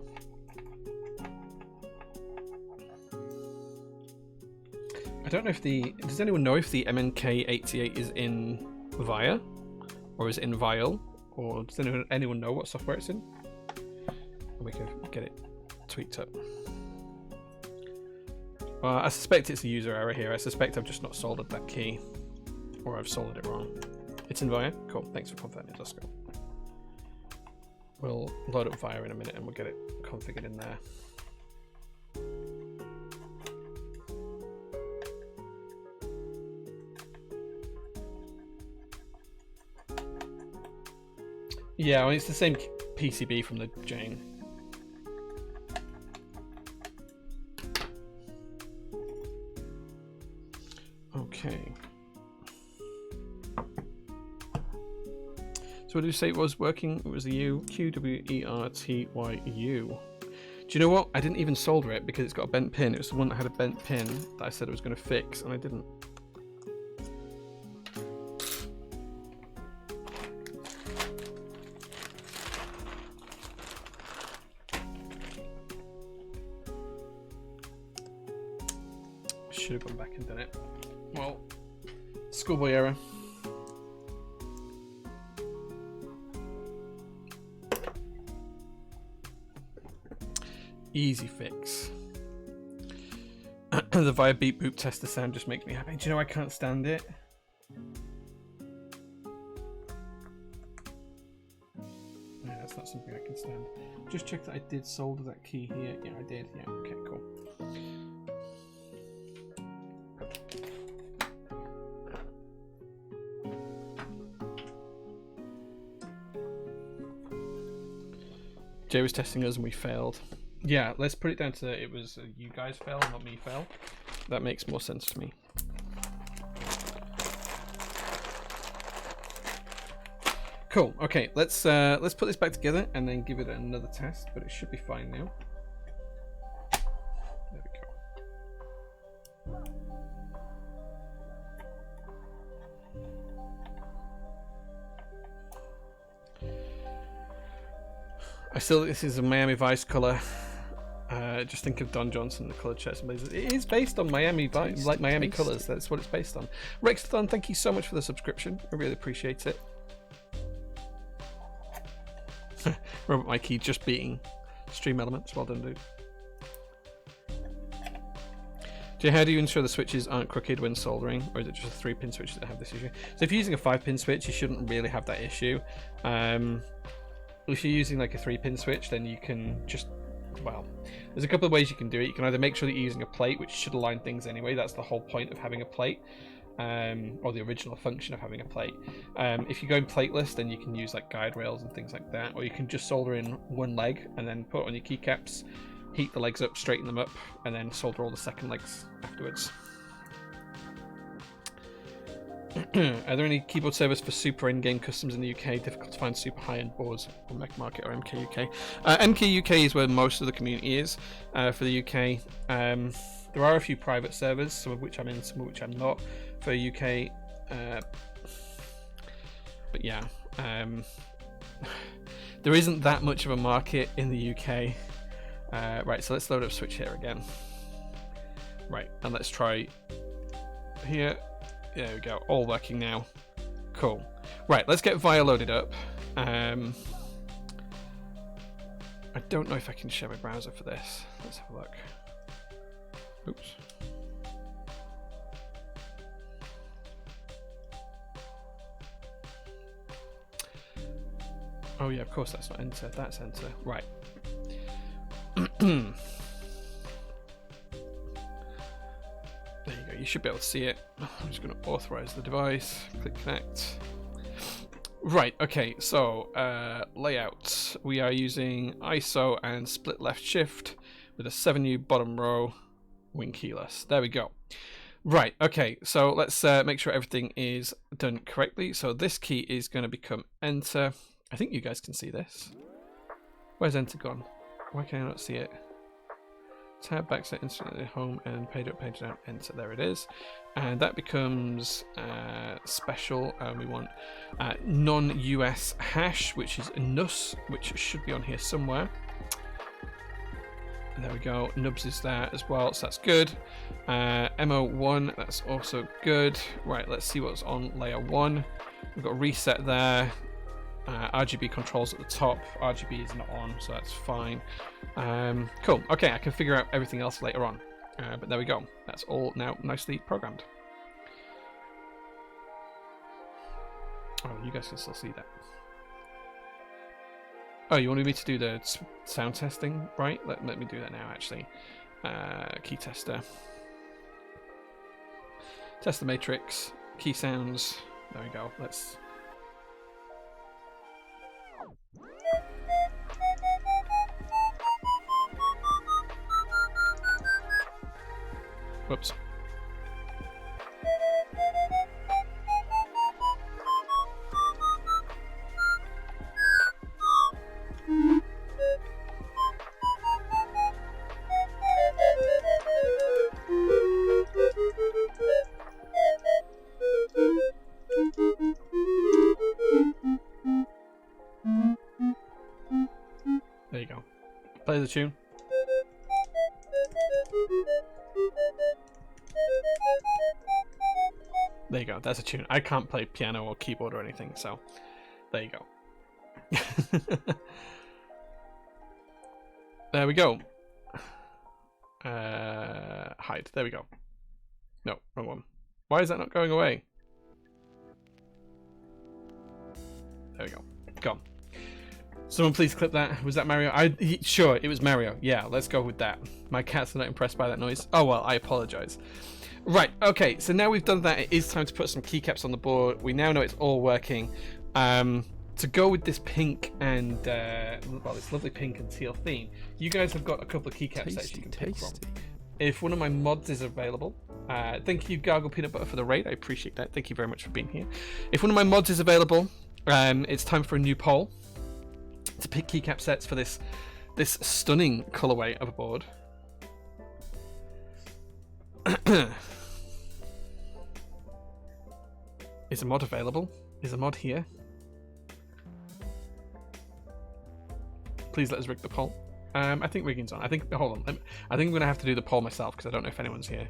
I don't know if does anyone know if the MNK88 is in VIA? Or is it in VIAL? Or does anyone know what software it's in? We can get it tweaked up. Well, I suspect it's a user error here. I suspect I've just not soldered that key. Or I've soldered it wrong. It's in VIA? Cool, thanks for confirming, Oscar. We'll load up VIA in a minute and we'll get it configured in there. Yeah, well, it's the same PCB from the Jane. Okay. So what did you say it was working? It was the U, QWERTYU. Do you know what? I didn't even solder it because it's got a bent pin. It was the one that had a bent pin that I said I was going to fix, and I didn't. Should have gone back and done it. Well, schoolboy error. Easy fix. The via beep boop tester sound just makes me happy. Do you know I can't stand it? Yeah, that's not something I can stand. Just check that I did solder that key here. Yeah, I did. Yeah, okay, cool. Jay was testing us and we failed. Yeah, let's put it down to it was you guys fail, not me fail. That makes more sense to me. Cool. Okay, let's put this back together and then give it another test, but it should be fine now. There we go. I still think this is a Miami Vice color. Just think of Don Johnson, the colored shirts and blazers. It is based on Miami Vice, like Miami colors. That's what it's based on. Rexthon, thank you so much for the subscription. I really appreciate it. Robert Mikey just beating Stream Elements. Well done, dude. Jay, how do you ensure the switches aren't crooked when soldering, or is it just a 3-pin switch that have this issue? So if you're using a 5-pin switch, you shouldn't really have that issue. If you're using like a 3-pin switch, then you can just, well, there's a couple of ways you can do it. You can either make sure that you're using a plate, which should align things anyway. That's the whole point of having a plate, or the original function of having a plate. If you're going plateless, then you can use like guide rails and things like that, or you can just solder in one leg and then put it on your keycaps, heat the legs up, straighten them up, and then solder all the second legs afterwards. Are there any keyboard servers for super in-game customs in the UK? Difficult to find super high-end boards on Mac Market or MK UK. MK UK is where most of the community is for the UK. There are a few private servers, some of which I'm in, some of which I'm not for UK. But yeah, there isn't that much of a market in the UK. Right, so let's load up Switch here again. Right, and let's try here. There we go, all working now. Cool. Right, let's get VIA loaded up. I don't know if I can share my browser for this. Let's have a look. Oops. Oh yeah, of course that's not enter, that's enter. Right. There you go, you should be able to see it. I'm just going to authorize the device, click connect. Right, okay, so layout. We are using ISO and split left shift with a 7U bottom row, wing keyless. There we go. Right, okay, so let's make sure everything is done correctly. So this key is going to become enter. I think you guys can see this. Where's enter gone? Why can I not see it? Tab, backset, instantly home, and page up, page down, enter. There it is. And that becomes special. We want non-US hash, which is NUS, which should be on here somewhere. And there we go. Nubs is there as well, so that's good. MO1, that's also good. Right, let's see what's on layer 1. We've got reset there. RGB controls at the top. RGB is not on, so that's fine. Cool. Okay, I can figure out everything else later on. But there we go. That's all now nicely programmed. Oh, you guys can still see that. Oh, you wanted me to do the sound testing, right? Let me do that now, actually. Key tester. Test the matrix. Key sounds. There we go. Let's... Whoops. play the tune. There you go. That's a tune. I can't play piano or keyboard or anything, so there you go. There we go. Hide. There we go. No, wrong one. Why is that not going away? There we go. Gone. Someone please clip that. Was that Mario? Sure, it was Mario. Yeah, let's go with that. My cats are not impressed by that noise. Oh well, I apologize. Right, okay, so now we've done that, it is time to put some keycaps on the board. We now know it's all working. To go with this pink and, well, this lovely pink and teal theme, you guys have got a couple of keycaps that you can pick from. If one of my mods is available, thank you Gargle Peanut Butter for the raid, I appreciate that. Thank you very much for being here. If one of my mods is available, it's time for a new poll to pick keycap sets for this stunning colorway of a board. Is a mod available? Is a mod here? Please let us rig the poll. I think rigging's on. Hold on. I think I'm gonna have to do the poll myself because I don't know if anyone's here.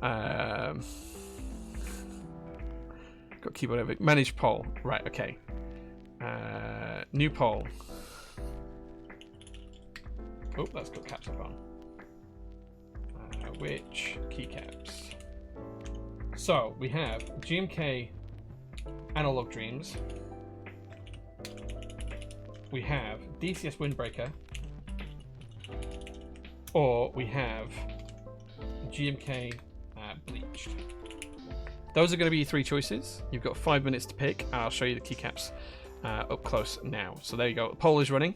Got keyboard over. Manage poll. Right. Okay. New poll. Oh, that's got caps up on. Which keycaps? So we have GMK Analog Dreams. We have DCS Windbreaker. Or we have GMK Bleached. Those are going to be your three choices. You've got 5 minutes to pick. I'll show you the keycaps up close now. So there you go. The poll is running.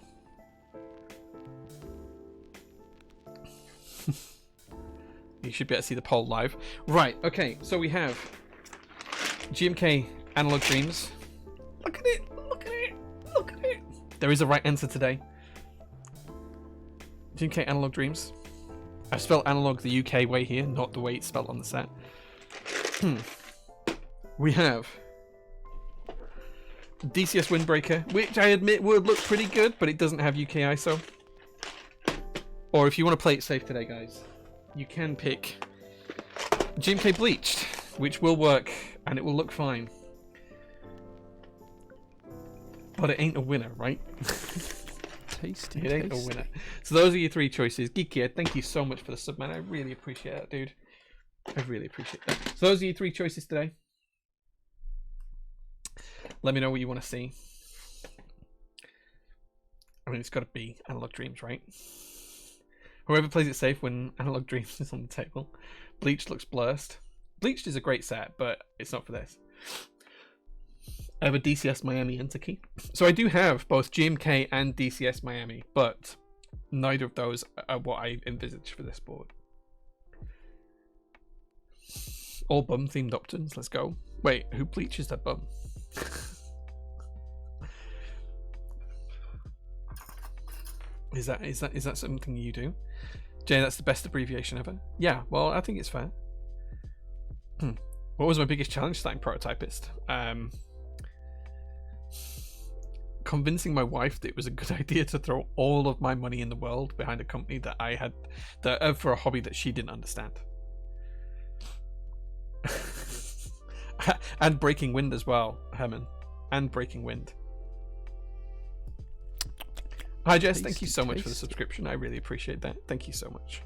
You should be able to see the poll live. Right, okay, so we have GMK Analog Dreams. Look at it, look at it, look at it. There is a right answer today. GMK Analog Dreams. I've spelled analog the UK way here, not the way it's spelled on the set. We have DCS Windbreaker, which I admit would look pretty good, but it doesn't have UK ISO. Or if you want to play it safe today, guys, you can pick GMK Bleached, which will work and it will look fine. But it ain't a winner, right? Tasty. It ain't a winner. So those are your three choices. Geeky, thank you so much for the sub, man. I really appreciate that, dude. I really appreciate that. So those are your three choices today. Let me know what you want to see. I mean, it's got to be Analog Dreams, right? Whoever plays it safe when Analog Dreams is on the table. Bleached looks blurst. Bleached is a great set, but it's not for this. I have a DCS Miami enter key. So I do have both GMK and DCS Miami, but neither of those are what I envisage for this board. All bum themed options, let's go. Wait, who bleaches their bum? Is that something you do? Jay, that's the best abbreviation ever. Yeah, well, I think it's fair. What was my biggest challenge starting Prototypist? Convincing my wife that it was a good idea to throw all of my money in the world behind a company that I had for a hobby that she didn't understand. And Breaking Wind as well, Herman. And Breaking Wind. Hi Jess, thank you so much for the subscription. I really appreciate that. Thank you so much.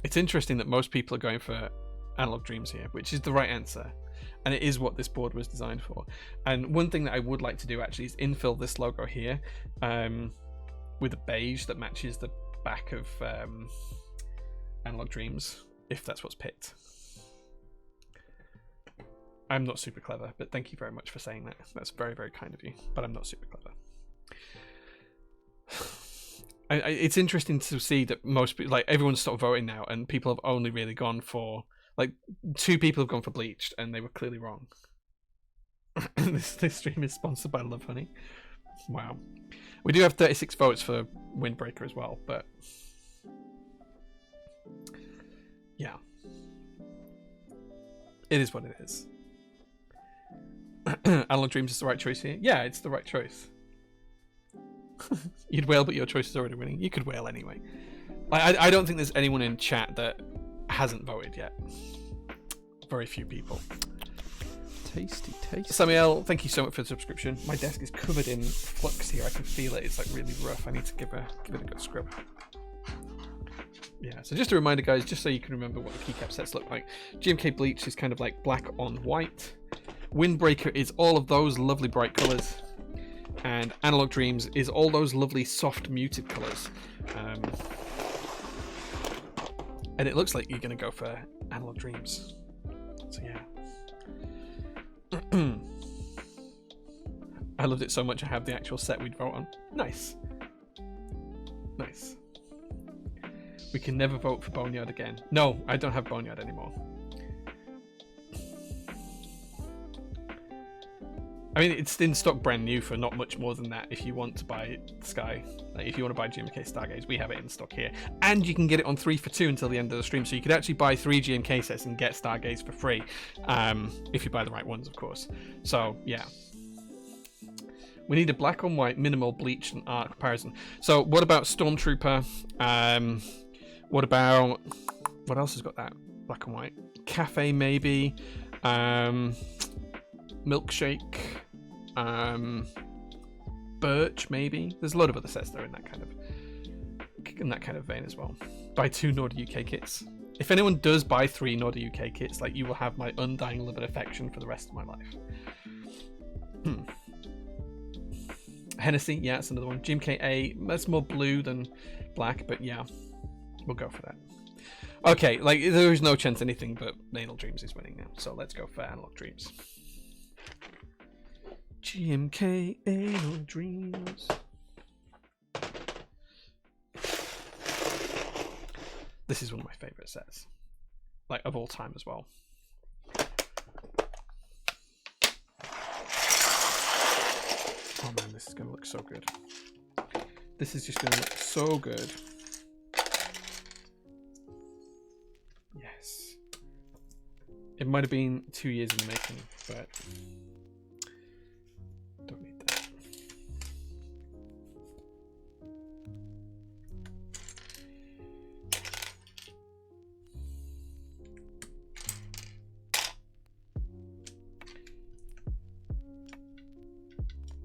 It's interesting that most people are going for Analog Dreams here, which is the right answer. And it is what this board was designed for. And one thing that I would like to do actually is infill this logo here with a beige that matches the back of Analog Dreams, if that's what's picked. I'm not super clever, but thank you very much for saying that. That's very, very kind of you, but I'm not super clever. It's interesting to see that most people, like everyone's stopped voting now, and people have only really gone for, like, 2 people have gone for Bleached, and they were clearly wrong. this stream is sponsored by Love Honey. Wow. We do have 36 votes for Windbreaker as well, but yeah. It is what it is. Analog Dreams is the right choice here? Yeah, it's the right choice. You'd whale, but your choice is already winning. You could whale anyway. I don't think there's anyone in chat that hasn't voted yet. Very few people. Tasty, tasty. Samuel, thank you so much for the subscription. My desk is covered in flux here. I can feel it. It's like really rough. I need to give it a good scrub. Yeah, so just a reminder, guys, just so you can remember what the keycap sets look like. GMK Bleach is kind of like black on white. Windbreaker is all of those lovely bright colours. And Analog Dreams is all those lovely soft muted colours. And it looks like you're going to go for Analog Dreams. So yeah. I loved it so much I have the actual set we'd vote on. Nice. Nice. We can never vote for Boneyard again. No, I don't have Boneyard anymore. I mean, it's in stock brand new for not much more than that if you want to buy Sky. Like, if you want to buy GMK Stargaze, we have it in stock here. And you can get it on 3 for 2 until the end of the stream. So you could actually buy 3 GMK sets and get Stargaze for free. If you buy the right ones, of course. So, yeah. We need a black on white, minimal bleach and art comparison. So what about Stormtrooper? What about... What else has got that? Black and white. Cafe, maybe. Milkshake. Birch, maybe. There's a lot of other sets that are in that kind of vein as well. Buy 2 Norda UK kits. If anyone does buy 3 Norda UK kits, like, you will have my undying love and affection for the rest of my life. Hennessy, yeah, it's another one. GMKA, that's more blue than black, but yeah, we'll go for that. Okay, like, there is no chance anything but Analog Dreams is winning now, so let's go for Analog Dreams. GMK Analog Dreams. This is one of my favorite sets, like, of all time as well. Oh man, this is gonna look so good. This is just gonna look so good. Yes. It might have been 2 years in the making, but don't need that.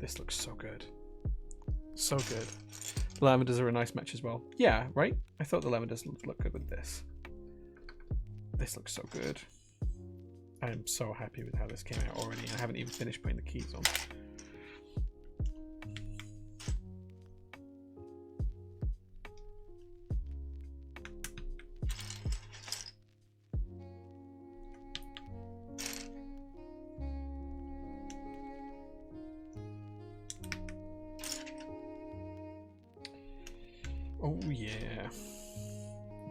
This looks so good. So good. The lavenders are a nice match as well. Yeah, right? I thought the lavenders look good with this. This looks so good. I am so happy with how this came out already. I haven't even finished putting the keys on. Oh yeah.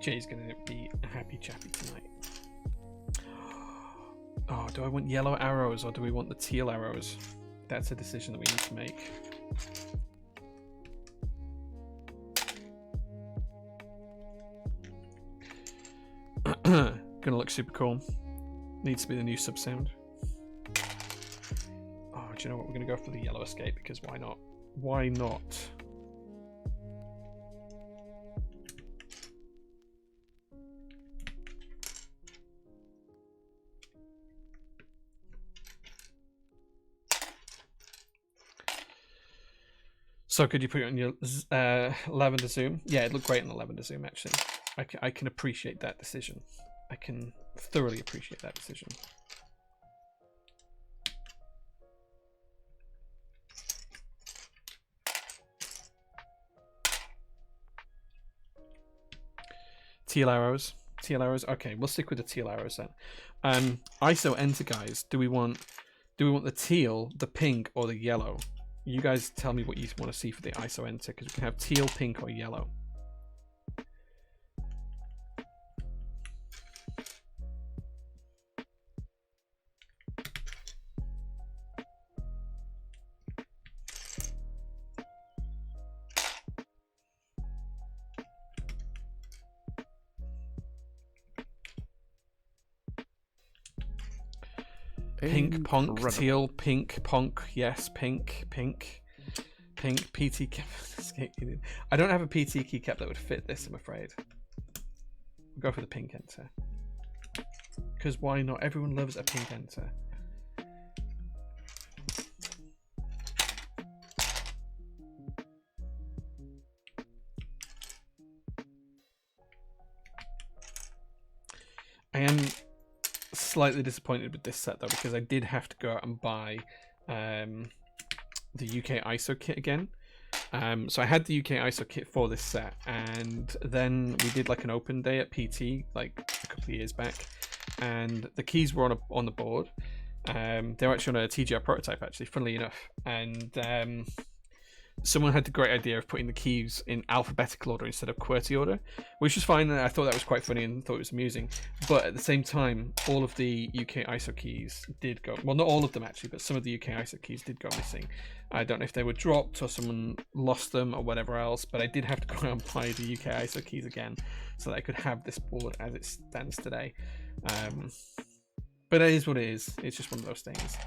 Jay's gonna be a happy chappy tonight. Oh, do I want yellow arrows or do we want the teal arrows? That's a decision that we need to make. Gonna look super cool. Needs to be the new sub sound. Oh, do you know what? We're gonna go for the yellow escape because why not? Why not? So could you put it on your lavender zoom? Yeah, it looked great on the lavender zoom actually. I can appreciate that decision. I can thoroughly appreciate that decision. Teal arrows. Teal arrows. Okay, we'll stick with the teal arrows then. ISO enter, guys. Do we want the teal, the pink, or the yellow? You guys tell me what you want to see for the ISO enter, because we can have teal, pink, or yellow. Pink, punk, teal, pink, punk, yes, pink, pink, pink PT cap. I don't have a PT keycap that would fit this, I'm afraid. We'll go for the pink enter. Because why not? Everyone loves a pink enter. I am slightly disappointed with this set though, because I did have to go out and buy the UK ISO kit again. So I had the UK ISO kit for this set, and then we did like an open day at PT like a couple of years back, and the keys were on the board. They were actually on a TGR prototype, actually, funnily enough, and someone had the great idea of putting the keys in alphabetical order instead of QWERTY order, which was fine. I thought that was quite funny and thought it was amusing. But at the same time, all of the UK ISO keys did go, well, not all of them actually, but some of the UK ISO keys did go missing. I don't know if they were dropped or someone lost them or whatever else, but I did have to go out and buy the UK ISO keys again so that I could have this board as it stands today. But it is what it is. It's just one of those things.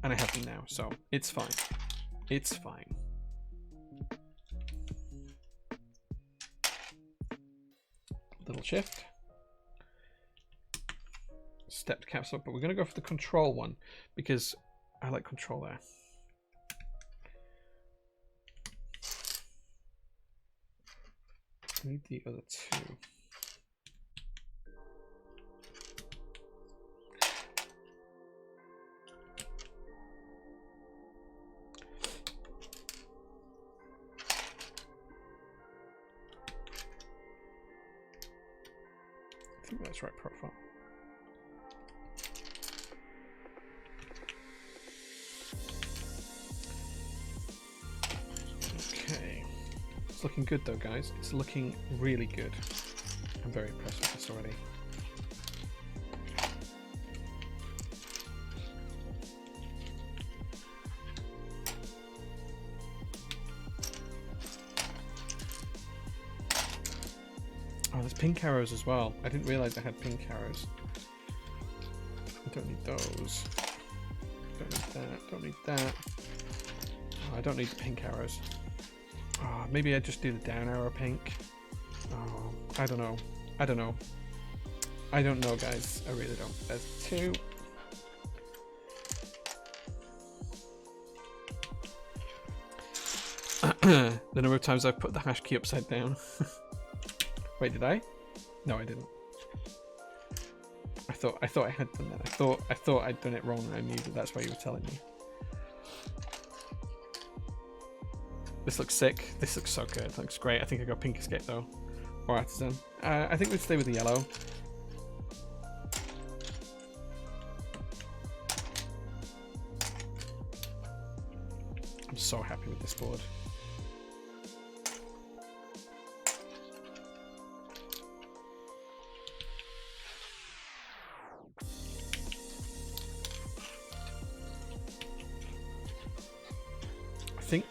And I have them now, so it's fine. It's fine. Little shift. Stepped caps up, but we're going to go for the control one because I like control there. I need the other two. I think that's right profile. Okay. It's looking good though, guys. It's looking really good. I'm very impressed with this already. Oh, there's pink arrows as well. I didn't realize I had pink arrows. I don't need those. Don't need that. Don't need that. Oh, I don't need the pink arrows. Oh, maybe I just do the down arrow pink. Oh, I don't know. I don't know. I don't know, guys. I really don't. There's two. The number of times I've put the hash key upside down. Wait, did I? No, I didn't. I thought I had done that. I thought I'd done it wrong, and I knew that's why you were telling me. This looks sick. This looks so good. It looks great. I think I got pink escape though, or artisan. I think we'd stay with the yellow. I'm so happy with this board.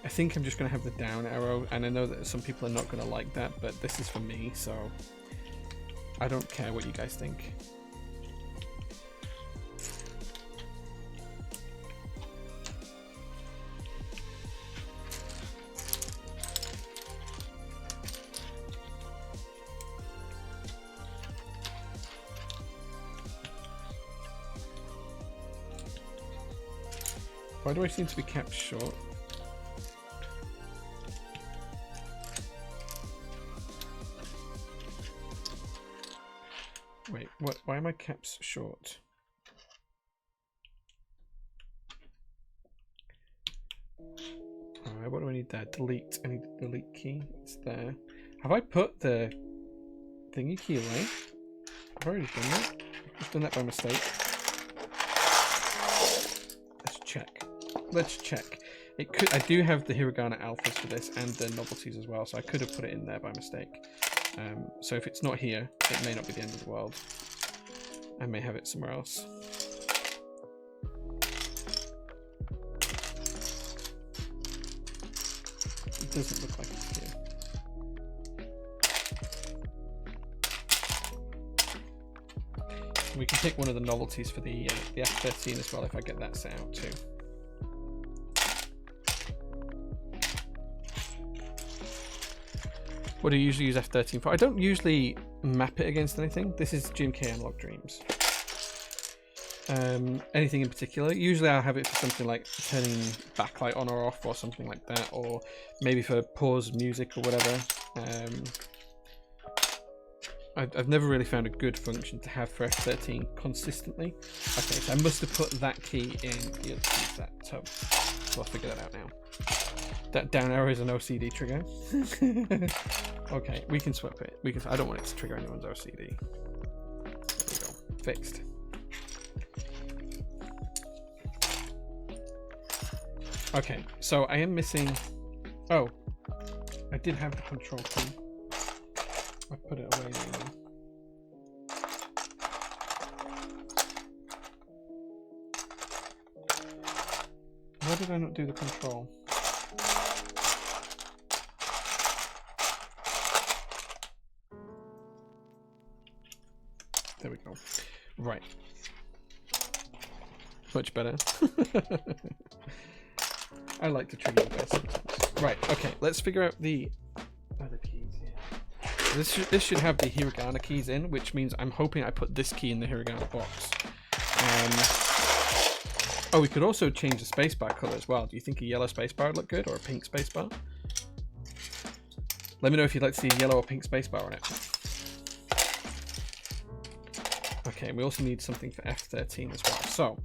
I think I'm just going to have the down arrow, and I know that some people are not going to like that, but this is for me, so I don't care what you guys think. Why do I seem to be kept short? Wait, what? Why are my caps short? Alright, what do I need there? Delete. I need the delete key. It's there. Have I put the thingy key away? I've already done that. I've done that by mistake. Let's check. Let's check. It could. I do have the hiragana alphas for this and the novelties as well, so I could have put it in there by mistake. So if it's not here, it may not be the end of the world. I may have it somewhere else. It doesn't look like it's here. We can pick one of the novelties for the F13 as well if I get that set out too. What do you usually use F13 for? I don't usually map it against anything. This is GMK Analog Dreams. Anything in particular? Usually I'll have it for something like turning backlight on or off or something like that, or maybe for pause music or whatever. I've never really found a good function to have for F13 consistently. Okay, so I must have put that key in. Yeah, use that. So we'll figure that out now. That down arrow is an OCD trigger. Okay, we can swap it. I don't want it to trigger anyone's OCD. There we go. Fixed. Okay, so I am missing. Oh, I did have the control key. I put it away now. Why did I not do the control? There we go. Right. Much better. I like to trigger you guys sometimes. Right, okay, let's figure out the other keys here. This should have the hiragana keys in, which means I'm hoping I put this key in the hiragana box. Oh, we could also change the spacebar color as well. Do you think a yellow spacebar would look good, or a pink spacebar? Let me know if you'd like to see a yellow or pink spacebar on it. Okay, we also need something for F13 as well. So,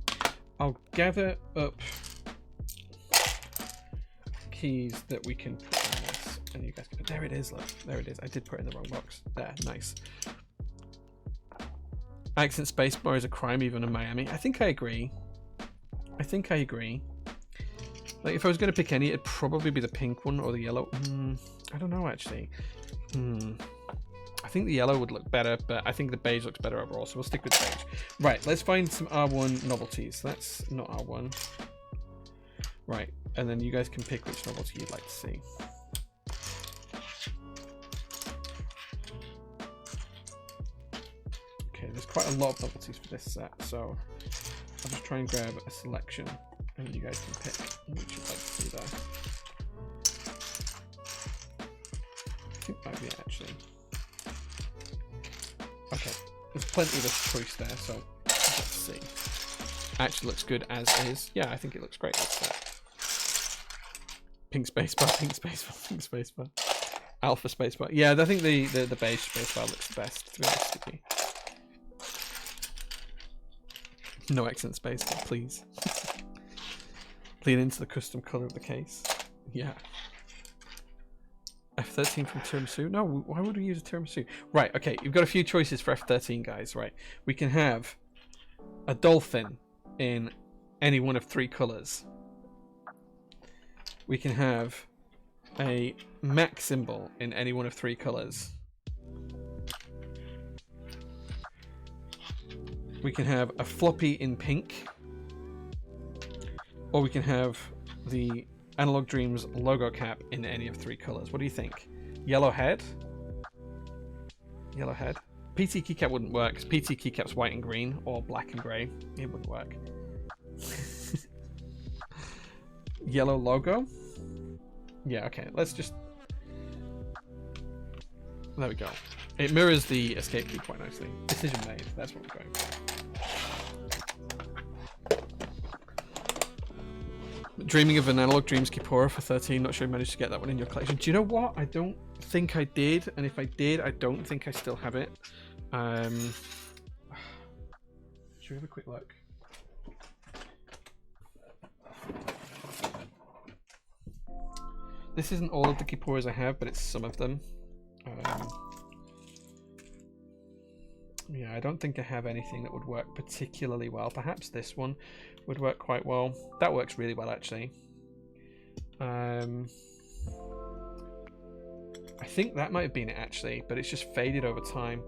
I'll gather up keys that we can put in this, and you guys can. There it is, look. There it is. I did put it in the wrong box. There, nice. Accent spacebar is a crime even in Miami. I think I agree. Like, if I was going to pick any, it'd probably be the pink one or the yellow. I don't know, actually. I think the yellow would look better, but I think the beige looks better overall, so we'll stick with beige. Right, let's find some R1 novelties. That's not R1. Right, and then you guys can pick which novelty you'd like to see. Okay, there's quite a lot of novelties for this set, so I'll just try and grab a selection, and you guys can pick which you'd like to see there. I think that might be it, actually. Okay, there's plenty of this choice there, so let's see. Actually looks good as is. Yeah, I think it looks great. Pink spacebar, pink spacebar, pink spacebar. Alpha spacebar. Yeah, I think the beige spacebar looks the best, to be honest with you. No accent spacebar, please. Lean into the custom color of the case. Yeah. F13 from tiramisu? No, why would we use a tiramisu? Right, okay, you've got a few choices for F13, guys, right? We can have a dolphin in any one of 3 colors. We can have a Mac symbol in any one of 3 colors. We can have a floppy in pink. Or we can have the Analog Dreams logo cap in any of 3 colors. What do you think? Yellow head? Yellow head. PT keycap wouldn't work, because PT keycap's white and green, or black and grey. It wouldn't work. Yellow logo? Yeah, okay, let's just... There we go. It mirrors the escape key quite nicely. Decision made, that's what we're going for. Dreaming of an Analog Dreams Kipora for 13. Not sure you managed to get that one in your collection. Do you know what? I don't think I did, and if I did, I don't think I still have it. Should we have a quick look? This isn't all of the Kiporas I have, but it's some of them. Yeah, I don't think I have anything that would work particularly well. Perhaps this one would work quite well. That works really well, actually. I think that might have been it, actually, but it's just faded over time.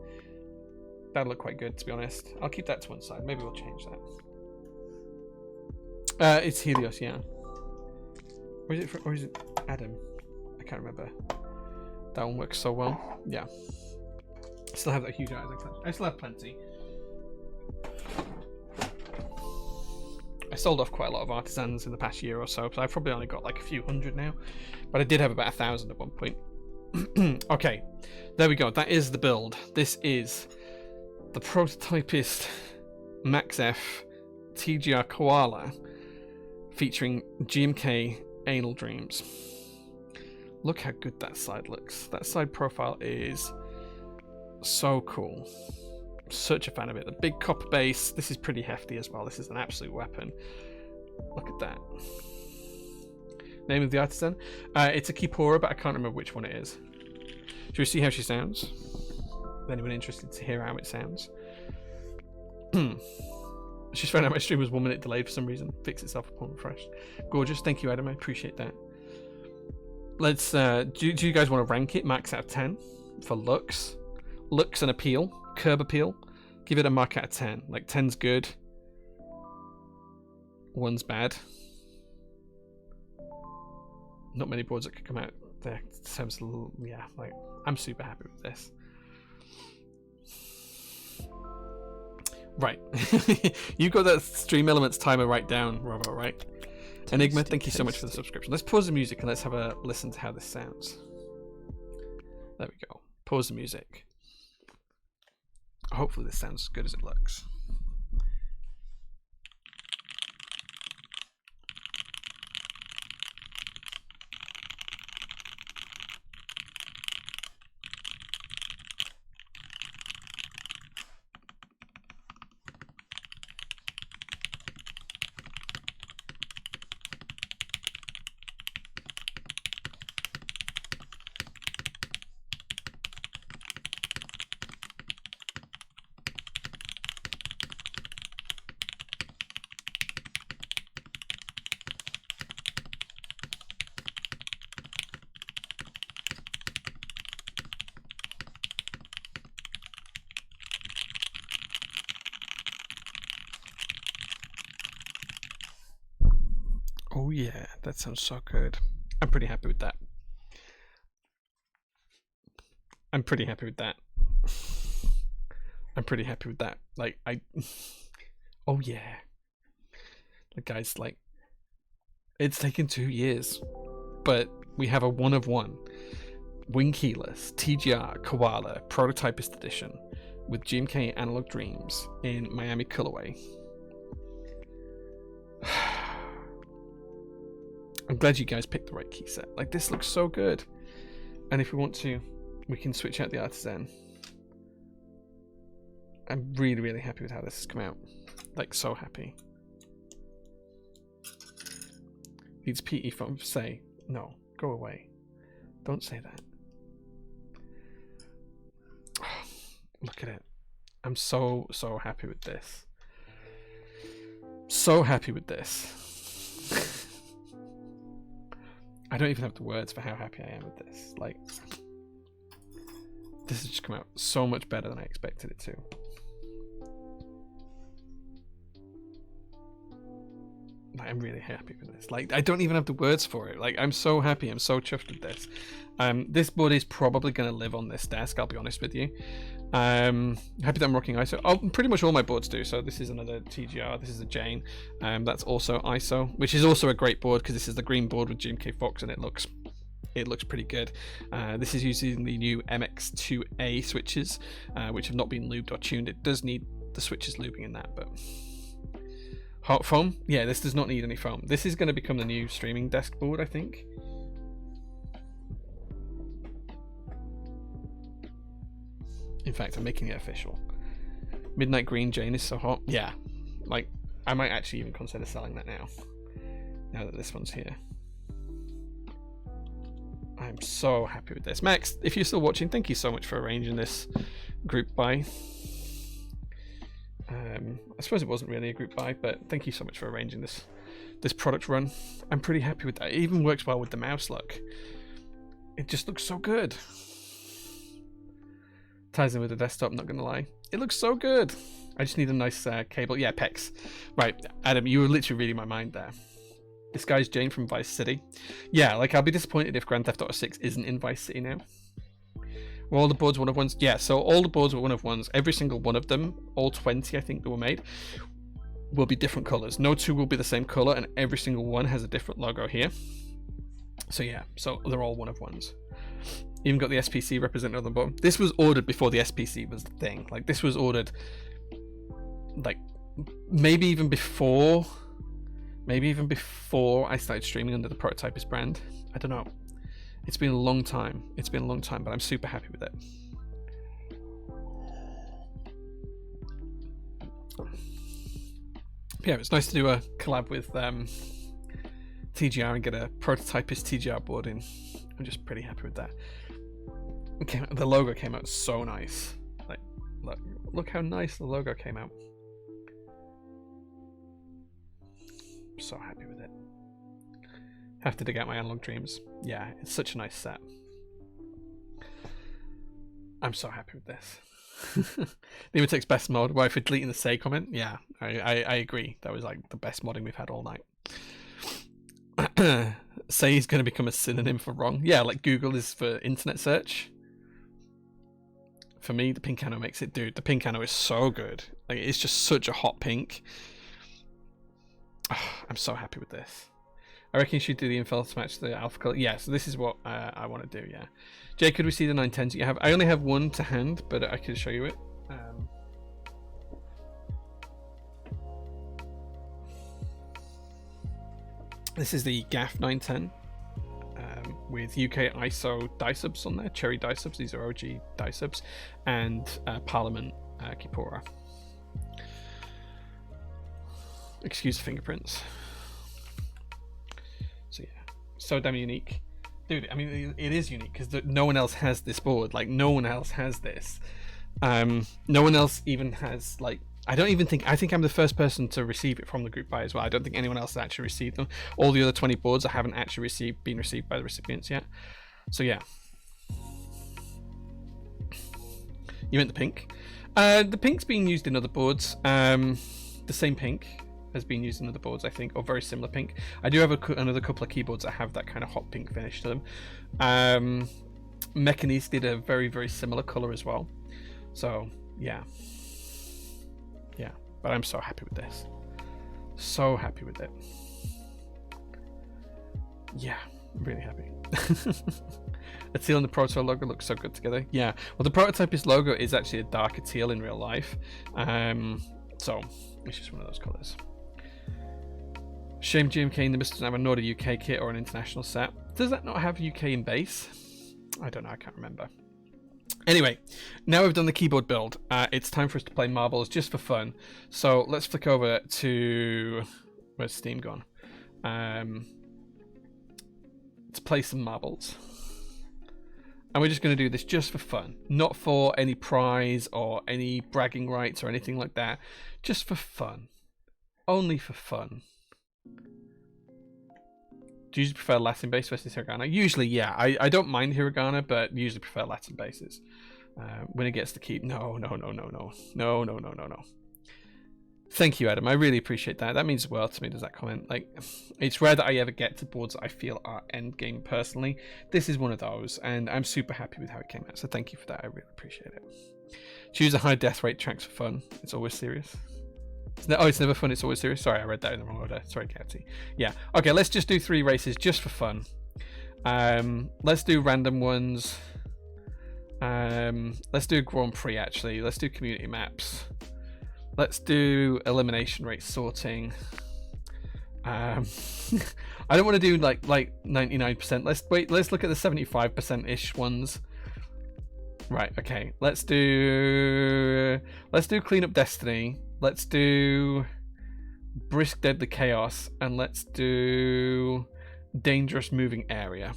That'll look quite good, to be honest. I'll keep that to one side. Maybe we'll change that. It's Helios, yeah. Or is it Adam? I can't remember. That one works so well. Yeah. I still have that huge Isaac collection. I still have plenty. I sold off quite a lot of artisans in the past year or so I've probably only got like a few hundred now, but I did have about 1,000 at one point. Okay, there we go. That is the build. This is the prototypist Max F TGR Koala featuring GMK Anal Dreams. Look how good that side looks. That side profile is so cool. Such a fan of it. The big copper base. This is pretty hefty as well. This is an absolute weapon. Look at that. Name of the artisan? It's a Kipora, but I can't remember which one it is. Should we see how she sounds? Is anyone interested to hear how it sounds? She's found out my stream was 1 minute delayed for some reason. Fix itself upon refresh. Gorgeous. Thank you, Adam. I appreciate that. Let's. Do you guys want to rank it max out of 10 for looks? Looks and appeal. Curb appeal. Give it a mark out of 10. Like 10's good. 1's bad. Not many boards that could come out there. Yeah, like I'm super happy with this. Right. You got that Stream Elements timer right down, Robo, right? Tasty, Enigma, thank you so much for the subscription. Let's pause the music and let's have a listen to how this sounds. There we go. Pause the music. Hopefully this sounds as good as it looks. Oh yeah, that sounds so good. I'm pretty happy with that. I'm pretty happy with that. I'm pretty happy with that. Like, oh yeah. The guys, like, it's taken 2 years, but we have a 1 of 1 wing keyless TGR Koala Prototypist Edition with GMK Analog Dreams in Miami colorway. I'm glad you guys picked the right key set. Like, this looks so good. And if we want to, we can switch out the artisan. I'm really, really happy with how this has come out. Like, so happy. Needs PE foam. Say, no, go away. Don't say that. Look at it. I'm so, so happy with this. So happy with this. I don't even have the words for how happy I am with this. Like, this has just come out so much better than I expected it to. Like, I'm really happy with this. Like, I don't even have the words for it. Like, I'm so happy. I'm so chuffed with this. This board is probably going to live on this desk, I'll be honest with you. Happy that I'm rocking ISO. Oh, pretty much all my boards do. So this is another TGR. This is a Jane. That's also ISO, which is also a great board because this is the green board with GMK Fox, and it looks pretty good. This is using the new MX2A switches, which have not been lubed or tuned. It does need the switches lubing in that, but hot foam. Yeah, this does not need any foam. This is going to become the new streaming desk board, I think. In fact, I'm making it official. Midnight Green Jane is so hot. Yeah, like, I might actually even consider selling that now that this one's here. I'm so happy with this. Max, if you're still watching, thank you so much for arranging this group buy. I suppose it wasn't really a group buy, but thank you so much for arranging this product run. I'm pretty happy with that. It even works well with the mouse look. It just looks so good. Ties in with the desktop, not gonna lie. It looks so good. I just need a nice cable. Yeah, pecs. Right, Adam, you were literally reading my mind there. This guy's Jane from Vice City. Yeah, like, I'll be disappointed if Grand Theft Auto 6 isn't in Vice City now. Were all the boards 1 of 1s? Yeah, so all the boards were 1 of 1s. Every single one of them, all 20, I think, that were made, will be different colors. No two will be the same color, and every single one has a different logo here. So yeah, so they're all one of ones. Even got the SPC represented on the bottom. This was ordered before the SPC was the thing. Like, this was ordered, like, maybe even before I started streaming under the Prototypist brand. I don't know. It's been a long time. It's been a long time, but I'm super happy with it. Yeah, it's nice to do a collab with TGR and get a Prototypist TGR board in. I'm just pretty happy with that. Okay, the logo came out so nice. Like, look how nice the logo came out. I'm so happy with it. Have to dig out my Analog Dreams. Yeah, it's such a nice set. I'm so happy with this. Nematech's best mod. Why, for deleting the say comment? Yeah, I agree. That was like the best modding we've had all night. Say is going to become a synonym for wrong. Yeah, like Google is for internet search. For me, the pink camo makes it. Dude, the pink camo is so good. Like, it's just such a hot pink. I'm so happy with this. I reckon you should do the infill to match the alpha color. Yeah, so this is what I want to do, yeah. Jay, could we see the 910s you have? I only have one to hand, but I can show you it. This is the GAF 910 with UK ISO die subs on there, cherry die subs. These are OG die subs, and Parliament Kipora. Excuse the fingerprints. So yeah, so damn unique, dude. I mean, it is unique because no one else has this board. Like, no one else has this. No one else even has, like, I think I'm the first person to receive it from the group buy as well. I don't think anyone else has actually received them. All the other 20 boards I haven't actually been received by the recipients yet. So yeah. You meant the pink? The pink's being used in other boards. The same pink has been used in other boards, I think, or very similar pink. I do have another couple of keyboards that have that kind of hot pink finish to them. Mechanis did a very, very similar color as well. So yeah. Yeah, but I'm so happy with this. So happy with it. Yeah, I'm really happy. The teal and the Proto logo look so good together. Yeah, well, the Prototypist logo is actually a darker teal in real life. So it's just one of those colors. Shame GMK and the Mr. doesn't have a Nordic UK kit or an international set. Does that not have UK in base? I don't know, I can't remember. Anyway, now we've done the keyboard build, it's time for us to play marbles just for fun. So let's flick over to... Where's Steam gone? Let's play some marbles. And we're just going to do this just for fun. Not for any prize or any bragging rights or anything like that. Just for fun. Only for fun. Do you usually prefer Latin bass versus hiragana? Usually, yeah. I don't mind hiragana, but usually prefer Latin basses. When it gets to key, no. Thank you, Adam. I really appreciate that. That means the world to me, does that comment? Like, it's rare that I ever get to boards that I feel are end game personally. This is one of those, and I'm super happy with how it came out. So thank you for that. I really appreciate it. Choose a high death rate tracks for fun. It's always serious. It's never fun, it's always serious. Sorry, I read that in the wrong order. Sorry, Katie. Yeah. Okay, let's just do 3 races just for fun. Let's do random ones. Let's do Grand Prix, actually. Let's do community maps. Let's do elimination rate sorting. I don't want to do like 99%. Let's look at the 75%-ish ones. Right, okay. Let's do Clean Up Destiny. Let's do Brisk Deadly Chaos, and let's do Dangerous Moving Area.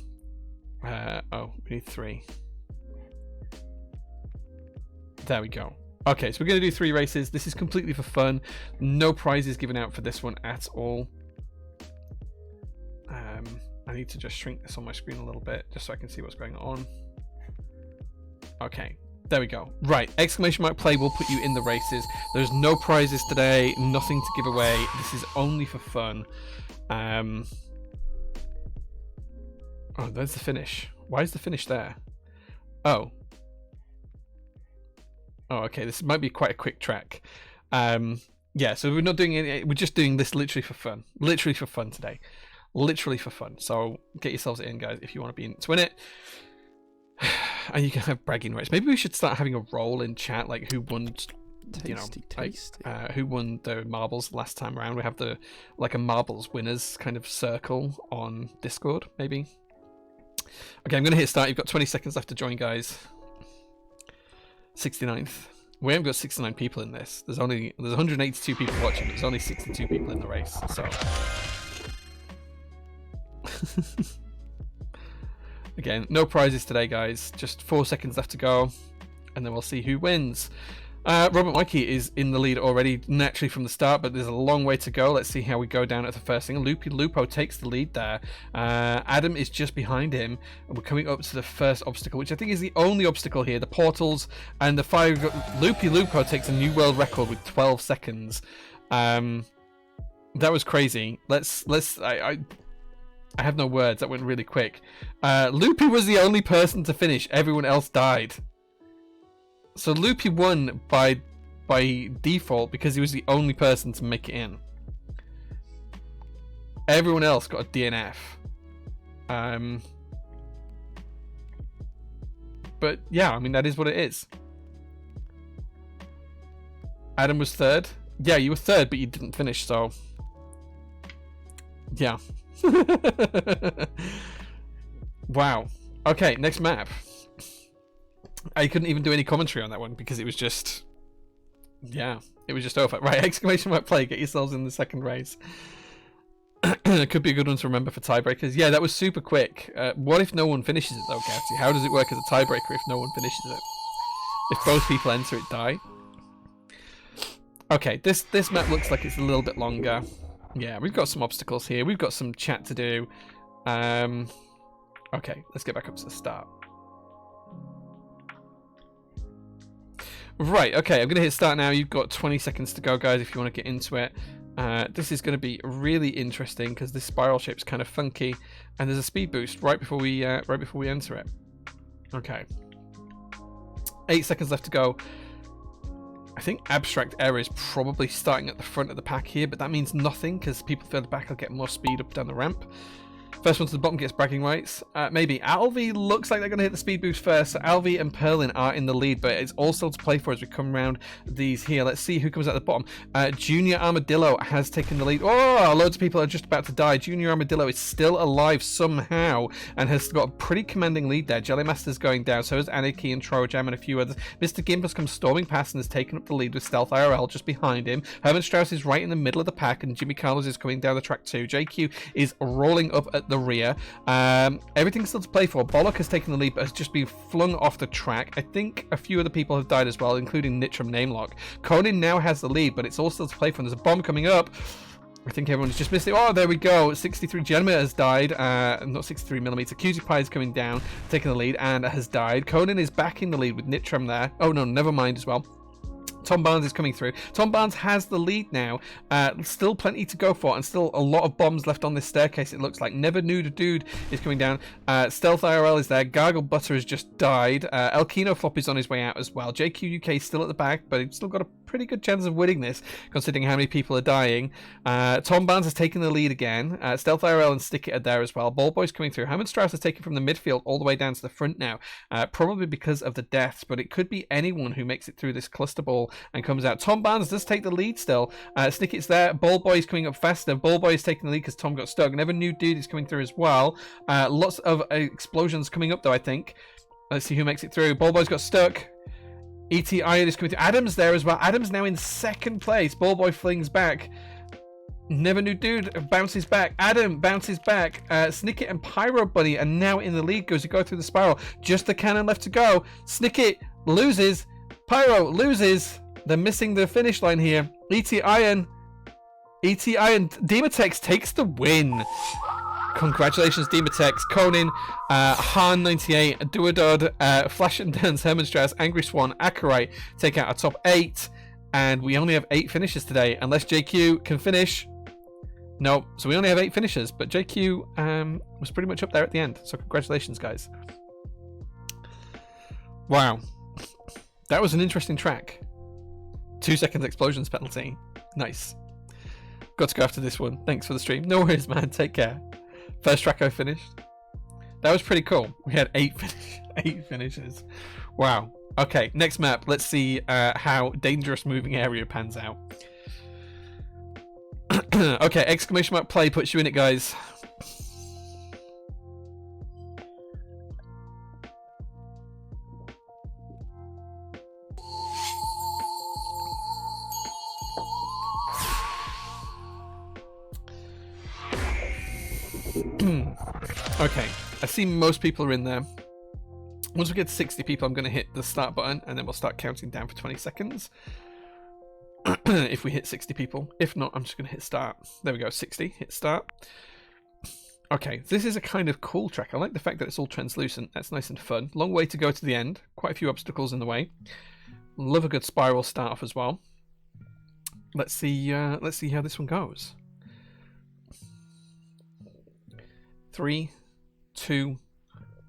Oh, we need 3. There we go. Okay, so we're going to do 3 races. This is completely for fun. No prizes given out for this one at all. I need to just shrink this on my screen a little bit, just so I can see what's going on. Okay. There we go. Right, exclamation mark play will put you in the races. There's no prizes today, nothing to give away. This is only for fun. Oh, there's the finish. Why is the finish there? Oh. Oh, okay, this might be quite a quick track. Yeah, so we're not doing any. We're just doing this literally for fun. Literally for fun today. Literally for fun. So get yourselves in, guys, if you want to be in to win it. And you can have bragging rights. Maybe we should start having a roll in chat, like who won. Tasty. Who won the marbles last time around? We have the a marbles winners kind of circle on Discord, maybe. Okay, I'm gonna hit start. You've got 20 seconds left to join, guys. 69th. We haven't got 69 people in this. There's 182 people watching, but there's only 62 people in the race. So again, no prizes today, guys. Just 4 seconds left to go, and then we'll see who wins. Robert Mikey is in the lead already, naturally from the start, but there's a long way to go. Let's see how we go down at the first thing. Loopy Lupo takes the lead there. Adam is just behind him, and we're coming up to the first obstacle, which I think is the only obstacle here. The portals and the fire. Loopy Lupo takes a new world record with 12 seconds. That was crazy. I have no words. That went really quick. Loopy was the only person to finish. Everyone else died. So Loopy won by default because he was the only person to make it in. Everyone else got a DNF. But yeah, I mean, that is what it is. Adam was third. Yeah, you were third, but you didn't finish, so yeah. Wow. Okay, next map. I couldn't even do any commentary on that one because it was just, yeah, it was just over. Right, exclamation mark play, get yourselves in the second race. It could be a good one to remember for tiebreakers. Yeah, that was super quick. What if no one finishes it though, Gatsy? How does it work as a tiebreaker if no one finishes it? If both people enter it, die? Okay, this map looks like it's a little bit longer. Yeah, we've got some obstacles here. We've got some chat to do. Okay, let's get back up to the start. Right, okay, I'm going to hit start now. You've got 20 seconds to go, guys, if you want to get into it. This is going to be really interesting because this spiral shape's kind of funky, and there's a speed boost right before we enter it. Okay. 8 seconds left to go. I think Abstract Error is probably starting at the front of the pack here, but that means nothing because people further back will get more speed up down the ramp. First one to the bottom gets bragging rights. Maybe. Alvi looks like they're going to hit the speed boost first. So Alvi and Perlin are in the lead, but it's all still to play for as we come around these here. Let's see who comes out the bottom. Junior Armadillo has taken the lead. Oh, loads of people are just about to die. Junior Armadillo is still alive somehow and has got a pretty commanding lead there. Jelly Master's going down. So is Anarchy and Trojam and a few others. Mr. Gimpus comes storming past and has taken up the lead with Stealth IRL just behind him. Herman Strauss is right in the middle of the pack, and Jimmy Carlos is coming down the track too. JQ is rolling up at the rear. Everything's still to play for. Bollock has taken the lead but has just been flung off the track. I think a few other people have died as well, including Nitram Namelock. Conan now has the lead, but it's all still to play for. There's a bomb coming up. I think everyone's just missed it. Oh, there we go. 63 Genma has died. Not 63mm. QZ Pie is coming down, taking the lead, and has died. Conan is back in the lead with Nitram there. Oh, no, never mind as well. Tom Barnes is coming through. Tom Barnes has the lead now. Still plenty to go for, and still a lot of bombs left on this staircase, it looks like. Never Knew the Dude is coming down. Stealth IRL is there. Gargle Butter has just died. El Kino Flop is on his way out as well. JQ UK is still at the back, but he's still got a pretty good chance of winning this, considering how many people are dying. Tom Barnes has taken the lead again. Stealth IRL and Stick It are there as well. Ballboy's coming through. Hammond Strauss has taken from the midfield all the way down to the front now, probably because of the deaths, but it could be anyone who makes it through this cluster ball and comes out. Tom Barnes does take the lead still. Stick It's there. Ballboy is coming up faster. Ballboy is taking the lead because Tom got stuck. Never Knew Dude is coming through as well. Lots of explosions coming up though, I think. Let's see who makes it through. Ballboy's got stuck. E.T. Iron is coming through. Adam's there as well. Adam's now in second place. Ballboy flings back. Never Knew Dude bounces back. Adam bounces back. Snicket and Pyro Bunny are now in the lead. Goes to go through the spiral. Just the cannon left to go. Snicket loses. Pyro loses. They're missing the finish line here. E.T. Iron. Demotex takes the win. Congratulations, Demotex. Conan, Han98, Duodod, Flash and Dance, Herman Strauss, Angry Swan, Akerite take out our top 8. And we only have 8 finishes today, unless JQ can finish. No, so we only have 8 finishes, but JQ was pretty much up there at the end. So congratulations, guys. Wow. That was an interesting track. 2 seconds explosions penalty. Nice. Got to go after this one. Thanks for the stream. No worries, man. Take care. First track I finished. That was pretty cool. We had 8 finishes. Wow. Okay, next map. Let's see how dangerous moving area pans out. Okay, exclamation mark play puts you in it, guys. Okay, I see most people are in there. Once we get to 60 people, I'm going to hit the start button, and then we'll start counting down for 20 seconds. If we hit 60 people. If not, I'm just going to hit start. There we go, 60. Hit start. Okay, this is a kind of cool track. I like the fact that it's all translucent. That's nice and fun. Long way to go to the end. Quite a few obstacles in the way. Love a good spiral start off as well. Let's see how this one goes. 3, 2,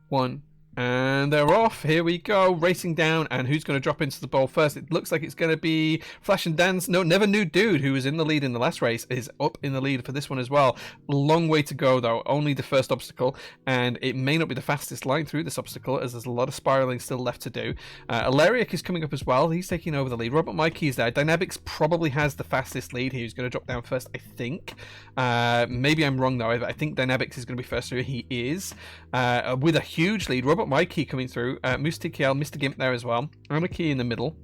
1. And they're off. Here we go. Racing down. And who's going to drop into the bowl first? It looks like it's going to be Flash and Dance. No, Never Knew Dude, who was in the lead in the last race, is up in the lead for this one as well. Long way to go, though. Only the first obstacle. And it may not be the fastest line through this obstacle, as there's a lot of spiraling still left to do. Alaric is coming up as well. He's taking over the lead. Robot Mikey's there. Dynamics probably has the fastest lead here. He's going to drop down first, I think. Maybe I'm wrong, though. I think Dynamics is going to be first through. He is. With a huge lead. Robot Mikey coming through. Moose TKL, Mr. Gimp there as well. Anarchy in the middle.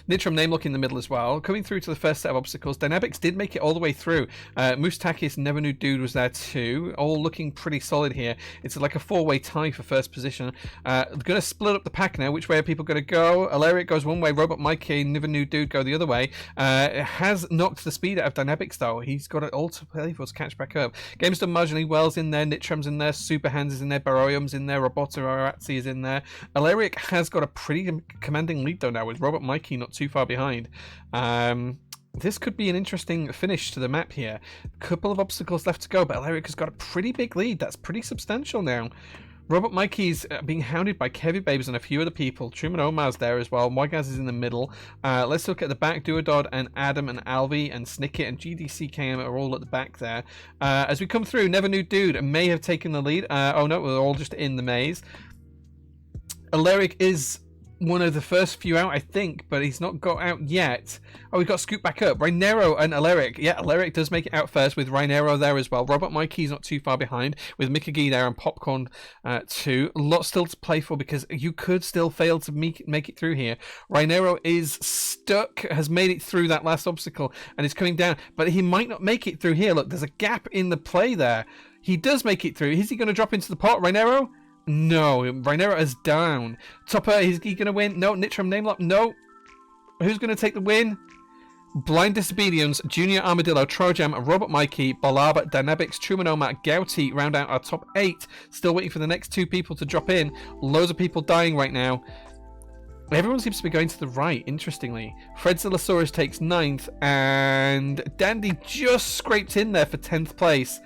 Nitram Namelock in the middle as well. Coming through to the first set of obstacles. Dynamics did make it all the way through. Moose Takis, Never Knew Dude was there too. All looking pretty solid here. It's like a 4-way tie for first position. Going to split up the pack now. Which way are people going to go? Alaric goes one way. Robot Mikey, Never Knew Dude go the other way. It has knocked the speed out of Dynamics though. He's got it all to play for to catch back up. Game's done marginally well's in there. Nitram's in there. Super Hands is in there. Baroyum's in there. Robota Aratsi is in there. Alaric has got a pretty commanding lead though now, with Robot Mikey not too far behind. This could be an interesting finish to the map here. A couple of obstacles left to go, but Alaric has got a pretty big lead. That's pretty substantial now. Robot Mikey's being hounded by Kevy Babes and a few other people. Truman Omar's there as well. Moigaz is in the middle. Let's look at the back. Duodod and Adam and Alvi and Snicket and GDCKM are all at the back there. As we come through, Never Knew Dude may have taken the lead. Oh no, we're all just in the maze. Alaric is one of the first few out, I think, but he's not got out yet. Oh, we got scooped back up. Rhinero and Alaric. Yeah, Alaric does make it out first with Rhinero there as well. Robot Mikey's not too far behind with Mikagi there and Popcorn too. A lot still to play for because you could still fail to make it through here. Rhinero is stuck, has made it through that last obstacle and is coming down, but he might not make it through here. Look, there's a gap in the play there. He does make it through. Is he going to drop into the pot, Rhinero? No, Rhinero is down. Topper, is he going to win? No. Nitram Namelock? No. Who's going to take the win? Blind Disobedience, Junior Armadillo, Trojam, Robot Mikey, Balaba, Dynamics, Trumanoma, Gouty round out our top 8. Still waiting for the next 2 people to drop in. Loads of people dying right now. Everyone seems to be going to the right, interestingly. Fred Zillosaurus takes 9th, and Dandy just scraped in there for 10th place.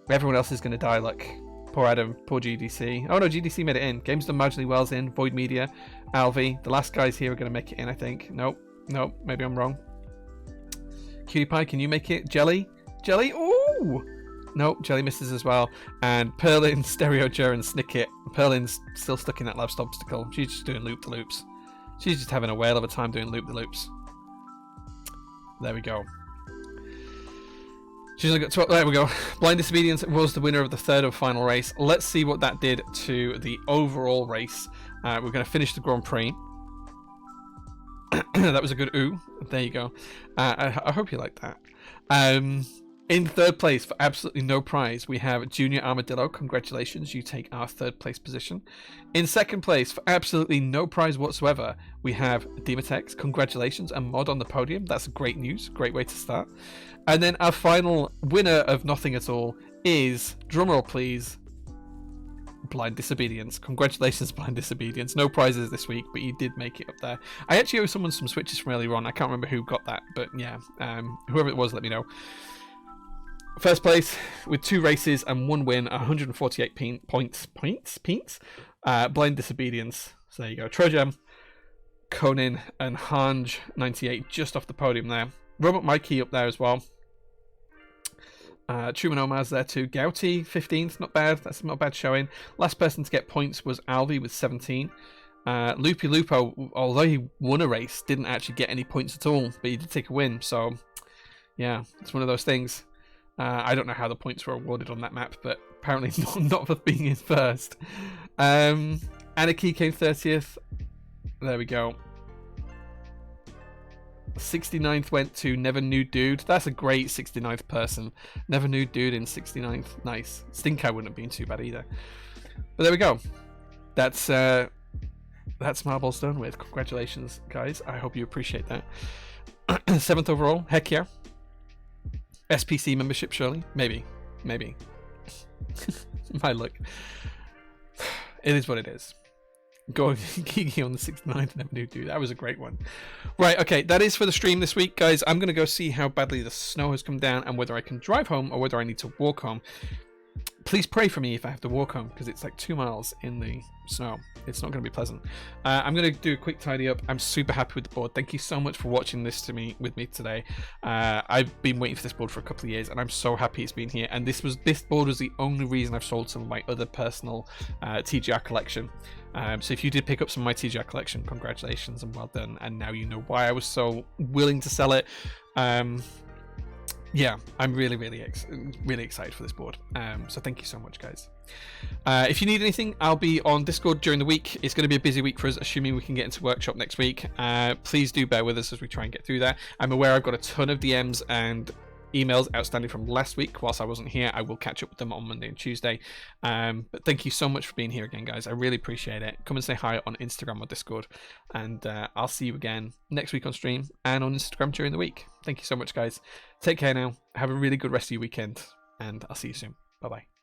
Everyone else is going to die, look. Poor Adam, poor GDC. Oh no, GDC made it in. Games done marginally well's in. Void Media, Alvi. The last guys here are going to make it in, I think. Nope, maybe I'm wrong. Cutie Pie, can you make it? Jelly? Ooh! Nope, Jelly misses as well. And Perlin, Stereo Jer, and Snicket. Perlin's still stuck in that last obstacle. She's just doing loop-the-loops. She's just having a whale of a time doing loop-the-loops. There we go. She's only got 12. There we go. Blind Disobedience was the winner of the third and final race. Let's see what that did to the overall race. We're going to finish the Grand Prix. That was a good ooh. There you go. I hope you liked that. In third place for absolutely no prize, we have Junior Armadillo. Congratulations, you take our third place position. In second place for absolutely no prize whatsoever, we have Demotex. Congratulations, a mod on the podium. That's great news. Great way to start. And then our final winner of nothing at all is, drumroll please, Blind Disobedience. Congratulations, Blind Disobedience. No prizes this week, but you did make it up there. I actually owe someone some switches from earlier on. I can't remember who got that, but yeah, whoever it was, let me know. First place with 2 races and 1 win, 148 points. Blind Disobedience. So there you go. Trojam, Conan and Hanj 98 just off the podium there. Robert Mikey up there as well. Truman Omar's there too. Gouty 15th, not bad. That's not a bad showing. Last person to get points was Alvi with 17. Loopy Lupo, although he won a race, didn't actually get any points at all, but he did take a win. So yeah, it's one of those things. I don't know how the points were awarded on that map, but apparently not for being in first. Anarchy came 30th. There we go. 69th went to Never Knew Dude. That's a great 69th person. Never Knew Dude in 69th. Nice. Stinkai wouldn't have been too bad either. But there we go. That's Marbles done with. Congratulations, guys. I hope you appreciate that. 7th overall. Heck yeah. SPC membership, surely? Maybe. My luck. It is what it is. Going geeky on the 69th, never knew, dude. That was a great one. Right, okay, that is for the stream this week, guys. I'm going to go see how badly the snow has come down and whether I can drive home or whether I need to walk home. Please pray for me if I have to walk home, because it's like 2 miles in the snow. It's not going to be pleasant. I'm going to do a quick tidy up. I'm super happy with the board. Thank you so much for watching this with me today. I've been waiting for this board for a couple of years, and I'm so happy it's been here. And this board was the only reason I've sold some of my other personal TGR collection. So if you did pick up some of my TGR collection, congratulations and well done. And now you know why I was so willing to sell it. Yeah, I'm really excited for this board. So thank you so much, guys. If you need anything, I'll be on Discord during the week. It's going to be a busy week for us, assuming we can get into workshop next week. Please do bear with us as we try and get through that. I'm aware I've got a ton of DMs and emails outstanding from last week whilst I wasn't here. I will catch up with them on Monday and Tuesday. But thank you so much for being here again, guys. I really appreciate it. Come and say hi on Instagram or Discord, and I'll see you again next week on stream and on Instagram during the week. Thank you so much, guys. Take care now. Have a really good rest of your weekend, and I'll see you soon. Bye bye.